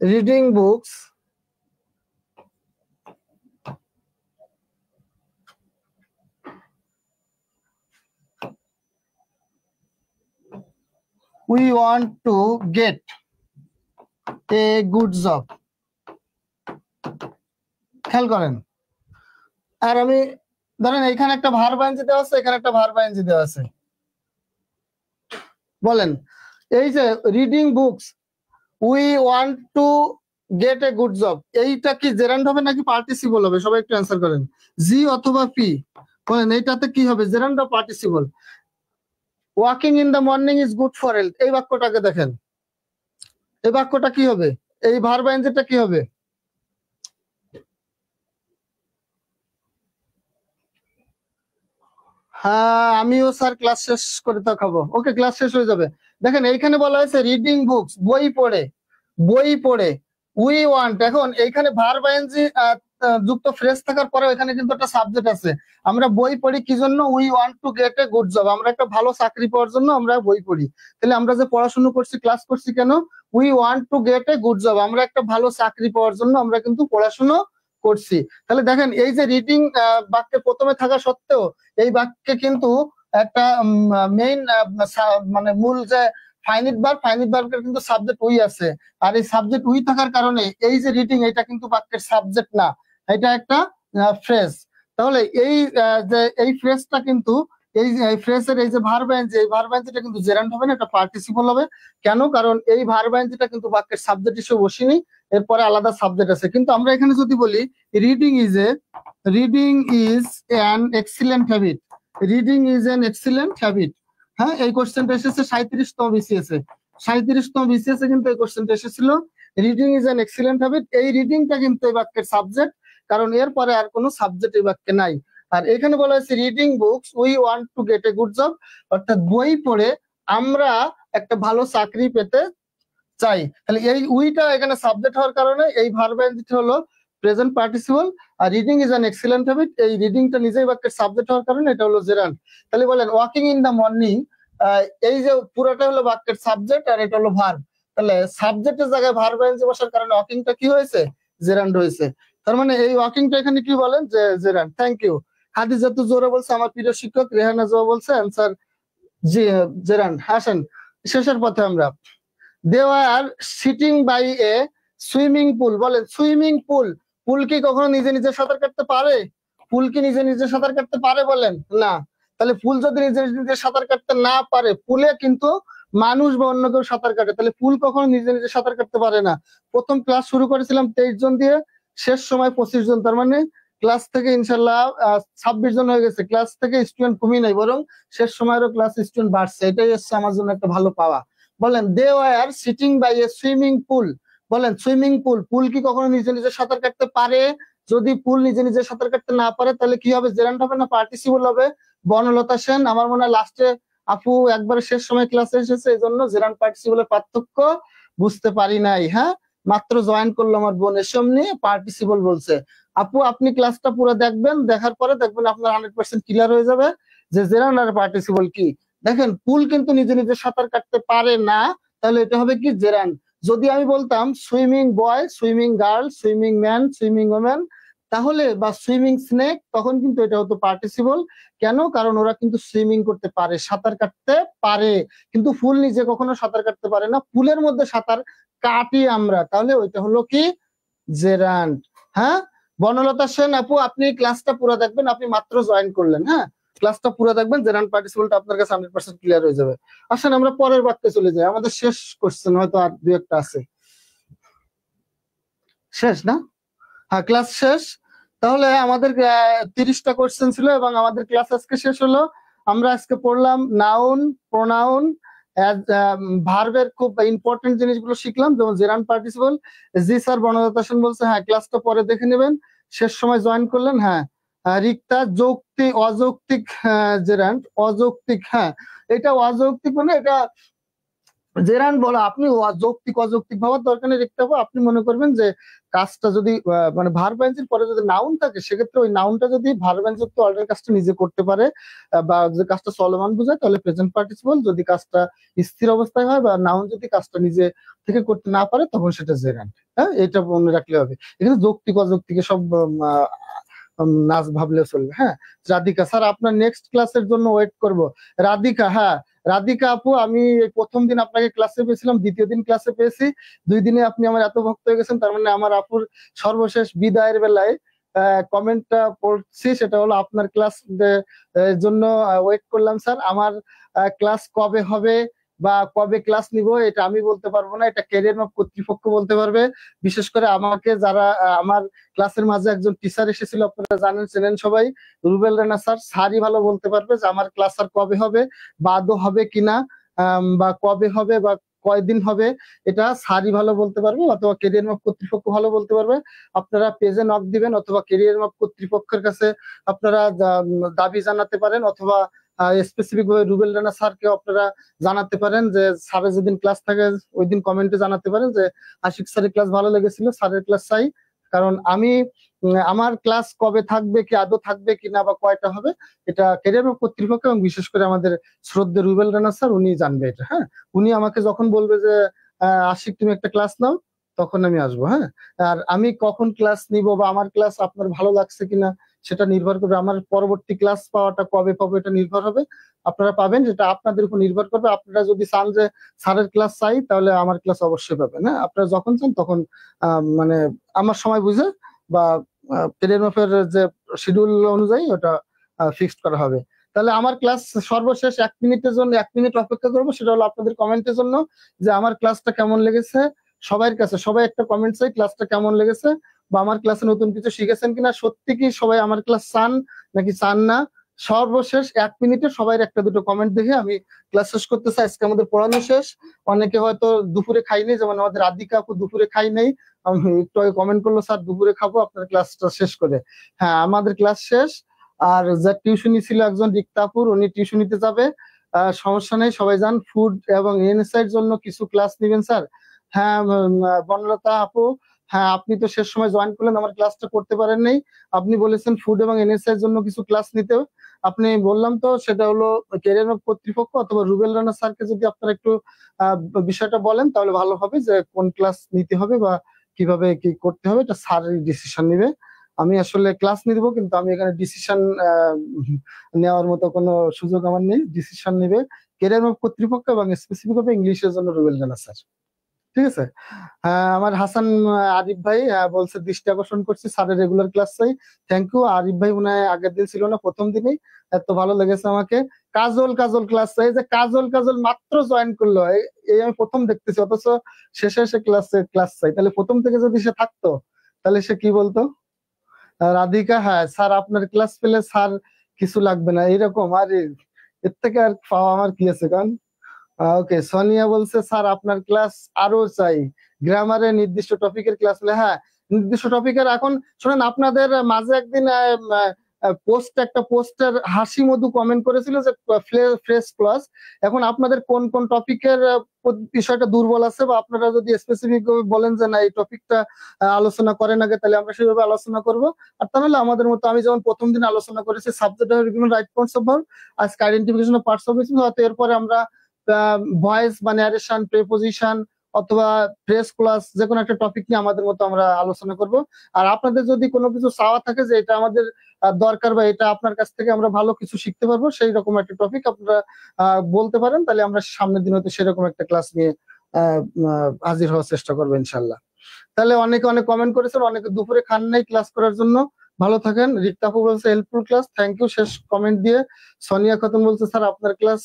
reading books we want to get a good job। খেয়াল করেন, আর আমি ধরেন এখানে একটা ভার্ব আইএনজি দেওয়া আছে, এখানে একটা ভার্ব আইএনজি দেওয়া আছে। বলেন এই যে reading books we want to get a good job, এইটা কি জেরান্ড হবে নাকি পার্টিসিপল হবে? সবাই একটু অ্যান্সার করেন, জি অথবা পি। বলেন এইটাতে কি হবে, জেরান্ড বা participle? Walking in the morning is good for health, এই বাক্যটাকে দেখেন, এই বাক্যটা কি হবে, এই ভার্ব এনজেটা কি হবে? হ্যাঁ, আমিও স্যার ক্লাস শেষ করে তো খাবো। ওকে, ক্লাস শেষ হয়ে যাবে। দেখেন এইখানে বলা হয়েছে রিডিং বুকস, বই পড়ে, বই পড়ে। উই ওয়ান্ট, এখন এইখানে ভার্ব আইএনজি যুক্ত ফ্রেজ থাকার পরে এখানে কিন্তু একটা সাবজেক্ট আছে। আমরা বই পড়ি কি জন্য? We want to get a good job, আমরা একটা ভালো চাকরি পাওয়ার জন্য আমরা বই পড়ি। তাহলে আমরা যে পড়াশোনা করছি, ক্লাস করছি কেন? We want to get a good job, আমরা একটা ভালো চাকরি পাওয়ার জন্য আমরা কিন্তু পড়াশোনা করছি। তাহলে দেখেন এই যে রিডিং বাক্যে প্রথমে থাকা সত্ত্বেও এই বাক্যে কিন্তু একটা মেইন মানে মূল যে ফাইনিট ভার্ব, ফাইনিট ভার্বের কিন্তু সাবজেক্ট উই আছে। আর এই সাবজেক্ট উই থাকার কারণে এই যে রিডিং, এটা কিন্তু বাক্যের সাবজেক্ট না, এটা একটা ফ্রেজ। তাহলে এই যে এই ফ্রেজটা কিন্তু এই ফ্রেজের এই যে ভার্ব এনজি, এই ভার্ব এনজিটা কিন্তু জেরান্ড হবে না, এটা পার্টিসিপল হবে। কেন? কারণ এই ভার্ব এনজিটা কিন্তু বাক্যের সাবজেক্ট হিসেবে বসেনি, এরপরে আলাদা সাবজেক্ট আছে। কিন্তু আমরা এখানে যদি বলি reading is an excellent habit, reading is an excellent habit. হ্যাঁ, এই কোশ্চেনটা এসেছে 37তম বিসিএস এ, 37তম বিসিএস এ কিন্তু এই কোশ্চেনটা এসেছিল। Reading is an excellent habit, এই রিডিংটা কিন্তু এই বাক্যের সাবজেক্ট, কারণ এরপরে আর কোনো সাবজেক্ট এই বাক্যে নাই। আর এখানে বলা হয়েছে reading books we want to get a good job, অর্থাৎ বই পড়ে আমরা একটা ভালো চাকরি পেতে চাই। তাহলে এই উইটা এখানে সাবজেক্ট হওয়ার কারণে এই ভার্ব এনজিটা হলো প্রেজেন্ট পার্টিসিপল। আর reading is an excellent habit, এই রিডিংটা নিজেই বাক্যের সাবজেক্ট হওয়ার কারণে এটা হলো জেরান্ড। তাহলে বলেন ওয়াকিং ইন দ্য মর্নিং, এই যে পুরোটা হলো বাক্যের সাবজেক্ট আর এটা হলো ভার্ব। তাহলে সাবজেক্টের জায়গায় ভার্ব এনজি বসার কারণে ওয়াকিংটা কি হয়েছে? জেরান্ড হয়েছে। তার মানে এই ওয়াকিংটা এখানে কি বলেন? যে জেরান্ড। Thank you. হাদিজা তো জোরে বলছে, আমার প্রিয় শিক্ষক রেহানা জোয়া বলছে অ্যান্সার জি, জেরান্ড। আসেন শেষের পথে আমরা। They are sitting by a swimming pool, বলেন সুইমিং পুল, পুল কি কখনো নিজে নিজে সাঁতার কাটতে পারে? পুল কি নিজে নিজে সাঁতার কাটতে পারে? বলেন না। তাহলে পুল যদি নিজে নিজে সাঁতার কাটতে না পারে, পুলে কিন্তু মানুষ বা অন্য কেউ সাঁতার কাটে, তাহলে পুল কখনো নিজে নিজে সাঁতার কাটতে পারে না। প্রথম ক্লাস শুরু করেছিলাম 23 জন দিয়ে, শেষ সময় 25 জন, তার মানে ক্লাস থেকে ইনশাল্লাহ 26 জন হয়ে গেছে। ক্লাস থেকে স্টুডেন্ট কমই নাই, বরং শেষ সময়েরও ক্লাস স্টুডেন্ট বাড়ছে, এটাই হচ্ছে আমার জন্য একটা ভালো পাওয়া। বলেন they were sitting by a swimming pool, বলেন সুইমিং পুল, পুল কি কখনো নিজে নিজে সাঁতার কাটতে পারে? যদি পুল নিজে নিজে সাঁতার কাটতে না পারে তাহলে কি হবে? জেরান্ড হবে না পার্টিসিপল হবে? বনলতা সেন, আমার মনে হয় লাস্টে আপু একবারে শেষ সময় ক্লাসে এসেছে, এই জন্য জেরান্ড পার্টিসিপলের পার্থক্য বুঝতে পারি নাই। হ্যাঁ, মাত্র জয়েন করলো আমার বোন, এসব নিয়ে পার্টিসিপল বলছে। আপু আপনি ক্লাসটা পুরো দেখবেন, দেখার পরে দেখবেন আপনার 100% ক্লিয়ার হয়ে যাবে যে জেরান্ড আর পার্টিসিপল কি। দেখেন পুল কিন্তু নিজে নিজে সাঁতার কাটতে পারে না, তাহলে এটা হবে কি? জেরান্ড। যদি আমি বলতাম swimming boy, swimming girl, swimming man, swimming woman, তাহলে বা সুইমিং স্নেক, তখন কিন্তু এটা হতো পার্টিসিপল। কেন? কারণ ওরা কিন্তু সুইমিং করতে পারে, সাঁতার কাটতে পারে। কিন্তু ফুল নিজে কখনো সাঁতার কাটতে পারে না, পুলের মধ্যে সাঁতার কাটি আমরা, তাহলে ওইটা হলো কি? জেরান্ড। হ্যাঁ, বনলতা সেন আপু আপনি ক্লাসটা পুরো দেখবেন, আপনি মাত্র জয়েন করলেন। হ্যাঁ, ক্লাসটা পুরো দেখবেন, জেরান্ড পার্টিসিপলটা আপনার কাছে 100% ক্লিয়ার হয়ে যাবে। আসেন আমরা পরের বাক্যে চলে যাই, আমাদের শেষ কোশ্চেন, হয়তো আর দুই একটা আছে। শেষ না? হ্যাঁ, ক্লাস শেষ। তাহলে আমাদের 30টা কোশ্চেন ছিল এবং আমাদের ক্লাস আজকে শেষ হলো। আমরা আজকে পড়লাম নাউন, প্রোনাউন, ভার্বের খুব ইম্পর্টেন্ট জিনিসগুলো শিখলাম, যেমন জেরান্ড পার্টিসিপল। জি স্যার, বনলতা সেন বলছে হ্যাঁ ক্লাসটা পরে দেখে নেবেন, শেষ সময় জয়েন করলেন। হ্যাঁ, রিক্তা যৌক্তিক অযৌক্তিক, জেরান্ড অযৌক্তিক। হ্যাঁ, এটা অযৌক্তিক মানে এটা জেরান্ড বলা, আপনি যৌক্তিক অযৌক্তিক ভাবার দরকার নেই, দেখতে হবে। আপনি মনে করবেন যে কাজটা যদি মানে ভার্ব এনজির পরে যদি নাউন থাকে, সেক্ষেত্রে ওই নাউনটা যদি ভার্ব এনজি যুক্ত অলরেডি কাজটা নিজে করতে পারে বা যে কাজটা চলমান বোঝায়, তাহলে প্রেজেন্ট পার্টিসিপল। যদি কাজটা স্থির অবস্থায় হয় বা নাউন যদি কাজটা নিজে থেকে করতে না পারে, তখন সেটা জেরান্ড। হ্যাঁ, এটা মনে রাখলে হবে। এখানে যৌক্তিক অযৌক্তিক সব নাচ ভাবলেও চলবে। হ্যাঁ, রাধিকা স্যার আপনার নেক্সট ক্লাসের জন্য ওয়েট করব। রাধিকা, হ্যাঁ রাধিকা আপু, আমি প্রথম দিন আপনাকে ক্লাসে পেয়েছিলাম, দ্বিতীয় দিন ক্লাসে পেয়েছি, 2 দিনে আপনি আমার এত ভক্ত হয়ে গেছেন। তার মানে আমার আপুর সর্বশেষ বিদায়ের বেলায় কমেন্টটা পড়ছি, সেটা হলো আপনার ক্লাস জন্য ওয়েট করলাম স্যার। আমার ক্লাস কবে হবে বা কবে ক্লাস নিব এটা আমি বলতে পারবো না, এটা ক্যারিয়ার ম্যাপ কর্তৃপক্ষ বলতে পারবে। বিশেষ করে আমাকে যারা আমার ক্লাসের মাঝে একজন টিচার এসেছিল, আপনারা জানেন, চেনেন সবাই, রুবেল রানা স্যার, স্যারই ভালো বলতে পারবে যে আমার ক্লাস আর কবে হবে, বা আদৌ হবে কিনা, বা কবে হবে বা কয়দিন হবে, এটা স্যারই ভালো বলতে পারবে, অথবা ক্যারিয়ার ম্যাপ কর্তৃপক্ষ ভালো বলতে পারবে। আপনারা পেজে নক দিবেন অথবা ক্যারিয়ার ম্যাপ কর্তৃপক্ষের কাছে আপনারা দাবি জানাতে পারেন, অথবা স্পেসিফিক ভাবে রুবেল রানা স্যারকে আপনারা জানাতে পারেন যে স্যারের যেদিন ক্লাস থাকে ওই দিন কমেন্টে জানাতে পারেন যে আশিক স্যারের ক্লাস ভালো লেগেছিল, স্যারের ক্লাস চাই। কারণ আমি আমার ক্লাস কবে থাকবে, কি আদৌ থাকবে কিনা বা কয়টা হবে, এটা ক্যারিয়ার কর্তৃপক্ষ এবং বিশেষ করে আমাদের শ্রদ্ধেয় রুবেল রানা স্যার উনি জানবে এটা। হ্যাঁ, উনি আমাকে যখন বলবে যে আশিক তুমি একটা ক্লাস নাও, তখন আমি আসবো। হ্যাঁ, আর আমি কখন ক্লাস নিব বা আমার ক্লাস আপনার ভালো লাগছে কিনা সেটা নির্ভর করবে, আমার পরবর্তী ক্লাস পাওয়াটা কবে পাবো এটা নির্ভর হবে। আপনারা পাবেন, যেটা আপনাদের উপর নির্ভর করবে। আপনারা যদি চান যে স্যারের ক্লাস চাই, তাহলে আমার ক্লাস অবশ্যই পাবেন। হ্যাঁ, আপনারা যখন চান তখন মানে আমার সময় বুঝে বা ক্যারিয়ার ম্যাপের যে শিডিউল অনুযায়ী ওটা ফিক্সড করা হবে। তাহলে আমার ক্লাস সর্বশেষ 1 মিনিটের জন্য 1 মিনিট অপেক্ষা করবো, সেটা হলো আপনাদের কমেন্টের জন্য যে আমার ক্লাসটা কেমন লেগেছে। সবার কাছে সবাই একটা কমেন্ট চাই, ক্লাসটা কেমন লেগেছে বা আমার ক্লাসে নতুন কিছু শিখেছেন কিনা, সত্যি কি সবাই আমার ক্লাস চান নাকি চান না। সর্বশেষ 1 মিনিটে সবাই একটা দুটো কমেন্ট দেখে আমি ক্লাস শেষ করতে চাই। আজকে আমাদের পড়ানো শেষ, অনেকে হয়তো দুপুরে খাইনি, যেমন আমাদের রাধিকা আপু দুপুরে খাই নাই, একটু আগে কমেন্ট করলো স্যার দুপুরে খাবো আপনার ক্লাসটা শেষ করে। হ্যাঁ, আমাদের ক্লাস শেষ। আর যার টিউশনি ছিল একজন রিক্তাপুর, উনি টিউশনিতে যাবে, সমস্যা নেই, সবাই যান। ফুড এবং এনএসআই এর জন্য কিছু ক্লাস নিবেন স্যার? হ্যাঁ, বনলতা আপু, হ্যাঁ আপনি তো শেষ সময় জয়েন করলেন, আমার ক্লাসটা করতে পারেন নাই। আপনি বলেছেন ফুড এবং এনএসআই এর জন্য কিছু ক্লাস নিতে, আপনি বললাম তো সেটা হলো ক্যারিয়ার কর্তৃপক্ষ অথবা রুবেল রানা স্যারকে যদি আপনারা একটু বিষয়টা বলেন তাহলে ভালো হবে, যে কোন ক্লাস নিতে হবে বা কিভাবে কি করতে হবে, এটা স্যারই ডিসিশন নিবে। আমি আসলে ক্লাস নিয়ে দেবো, কিন্তু আমি এখানে ডিসিশন নেওয়ার মতো কোনো সুযোগ আমার নেই। ডিসিশন নেবে ক্যারিয়ার কর্তৃপক্ষ এবং স্পেসিফিক ভাবে ইংলিশের জন্য রুবেল রানা স্যার। ঠিক আছে। আমার হাসান আরিফ ভাই বলছে দৃষ্টি আকর্ষণ করছি, স্যারের রেগুলার ক্লাস চাই। থ্যাংক ইউ আরিফ ভাই, মনে হয় আগের দিন ছিল না, প্রথম দিনেই এত ভালো লেগেছে আমাকে। কাজল কাজল ক্লাস চাই, যে কাজল কাজল মাত্র জয়েন করলো, এই আমি প্রথম দেখতেছি, অথচ শেষে এসে ক্লাস চাই। তাহলে প্রথম থেকে যদি সে থাকতো তাহলে সে কি বলতো। রাধিকা, হ্যাঁ স্যার আপনার ক্লাস পেলে স্যার কিছু লাগবে না এরকম, আরে এর থেকে আর পাওয়া আমার কি আছে। কারণ ওকে, সোনিয়া বলছে স্যার আপনার ক্লাস আরো চাই, গ্রামারের নির্দিষ্ট টপিকের ক্লাস হলে। হ্যাঁ, নির্দিষ্ট টপিকের এখন শোনেন, আপনাদের মাঝে একদিন একটা পোস্টের হাসি মধু কমেন্ট করেছিল যে ফ্রেশ ক্লাস। এখন আপনাদের কোন কোন টপিকের বিষয়টা দুর্বল আছে, বা আপনারা যদি স্পেসিফিক বলেন যে না এই টপিকটা আলোচনা করেন আগে, তাহলে আমরা সেভাবে আলোচনা করব। আর তাহলে আমাদের মতো, আমি যেমন প্রথম দিন আলোচনা করেছি subject right points of verb, আজকে identification of parts of speech, হয়তো এরপরে আমরা ভয়েস বা ন্যারেশন, প্রিপোজিশন অথবা ফ্রেজ ক্লাস, যে কোনো একটা টপিক নিয়ে আমাদের মতো আমরা আলোচনা করব। আর আপনাদের যদি কোনো কিছু চাওয়া থাকে যে এটা আমাদের দরকার বা এটা আপনার কাছ থেকে আমরা ভালো কিছু শিখতে পারবো, সেই রকম একটা টপিক আপনারা বলতে পারেন, তাহলে আমরা সামনের দিন হয়তো সেরকম একটা ক্লাস নিয়ে হাজির হওয়ার চেষ্টা করবো ইনশাল্লাহ। তাহলে অনেকে অনেক কমেন্ট করেছেন, অনেকে দুপুরে খান নাই ক্লাস করার জন্য, ভালো থাকেন। রিক্তাপু বলছে হেল্পফুল ক্লাস, থ্যাংক ইউ শেষ কমেন্ট দিয়ে। সোনিয়া খাতুন বলছে স্যার আপনার ক্লাস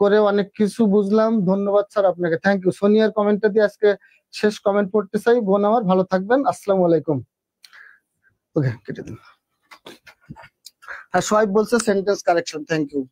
করে অনেক কিছু বুঝলাম, ধন্যবাদ স্যার আপনাকে, থ্যাংক ইউ। সোনিয়ার কমেন্টটা দিয়ে আজকে শেষ কমেন্ট পড়তে চাই। বোন আমার ভালো থাকবেন, আসসালামু আলাইকুম। ওকে, কেটে দিন। আর সোহাইব বলছে সেন্টেন্স কারেকশন, থ্যাংক ইউ।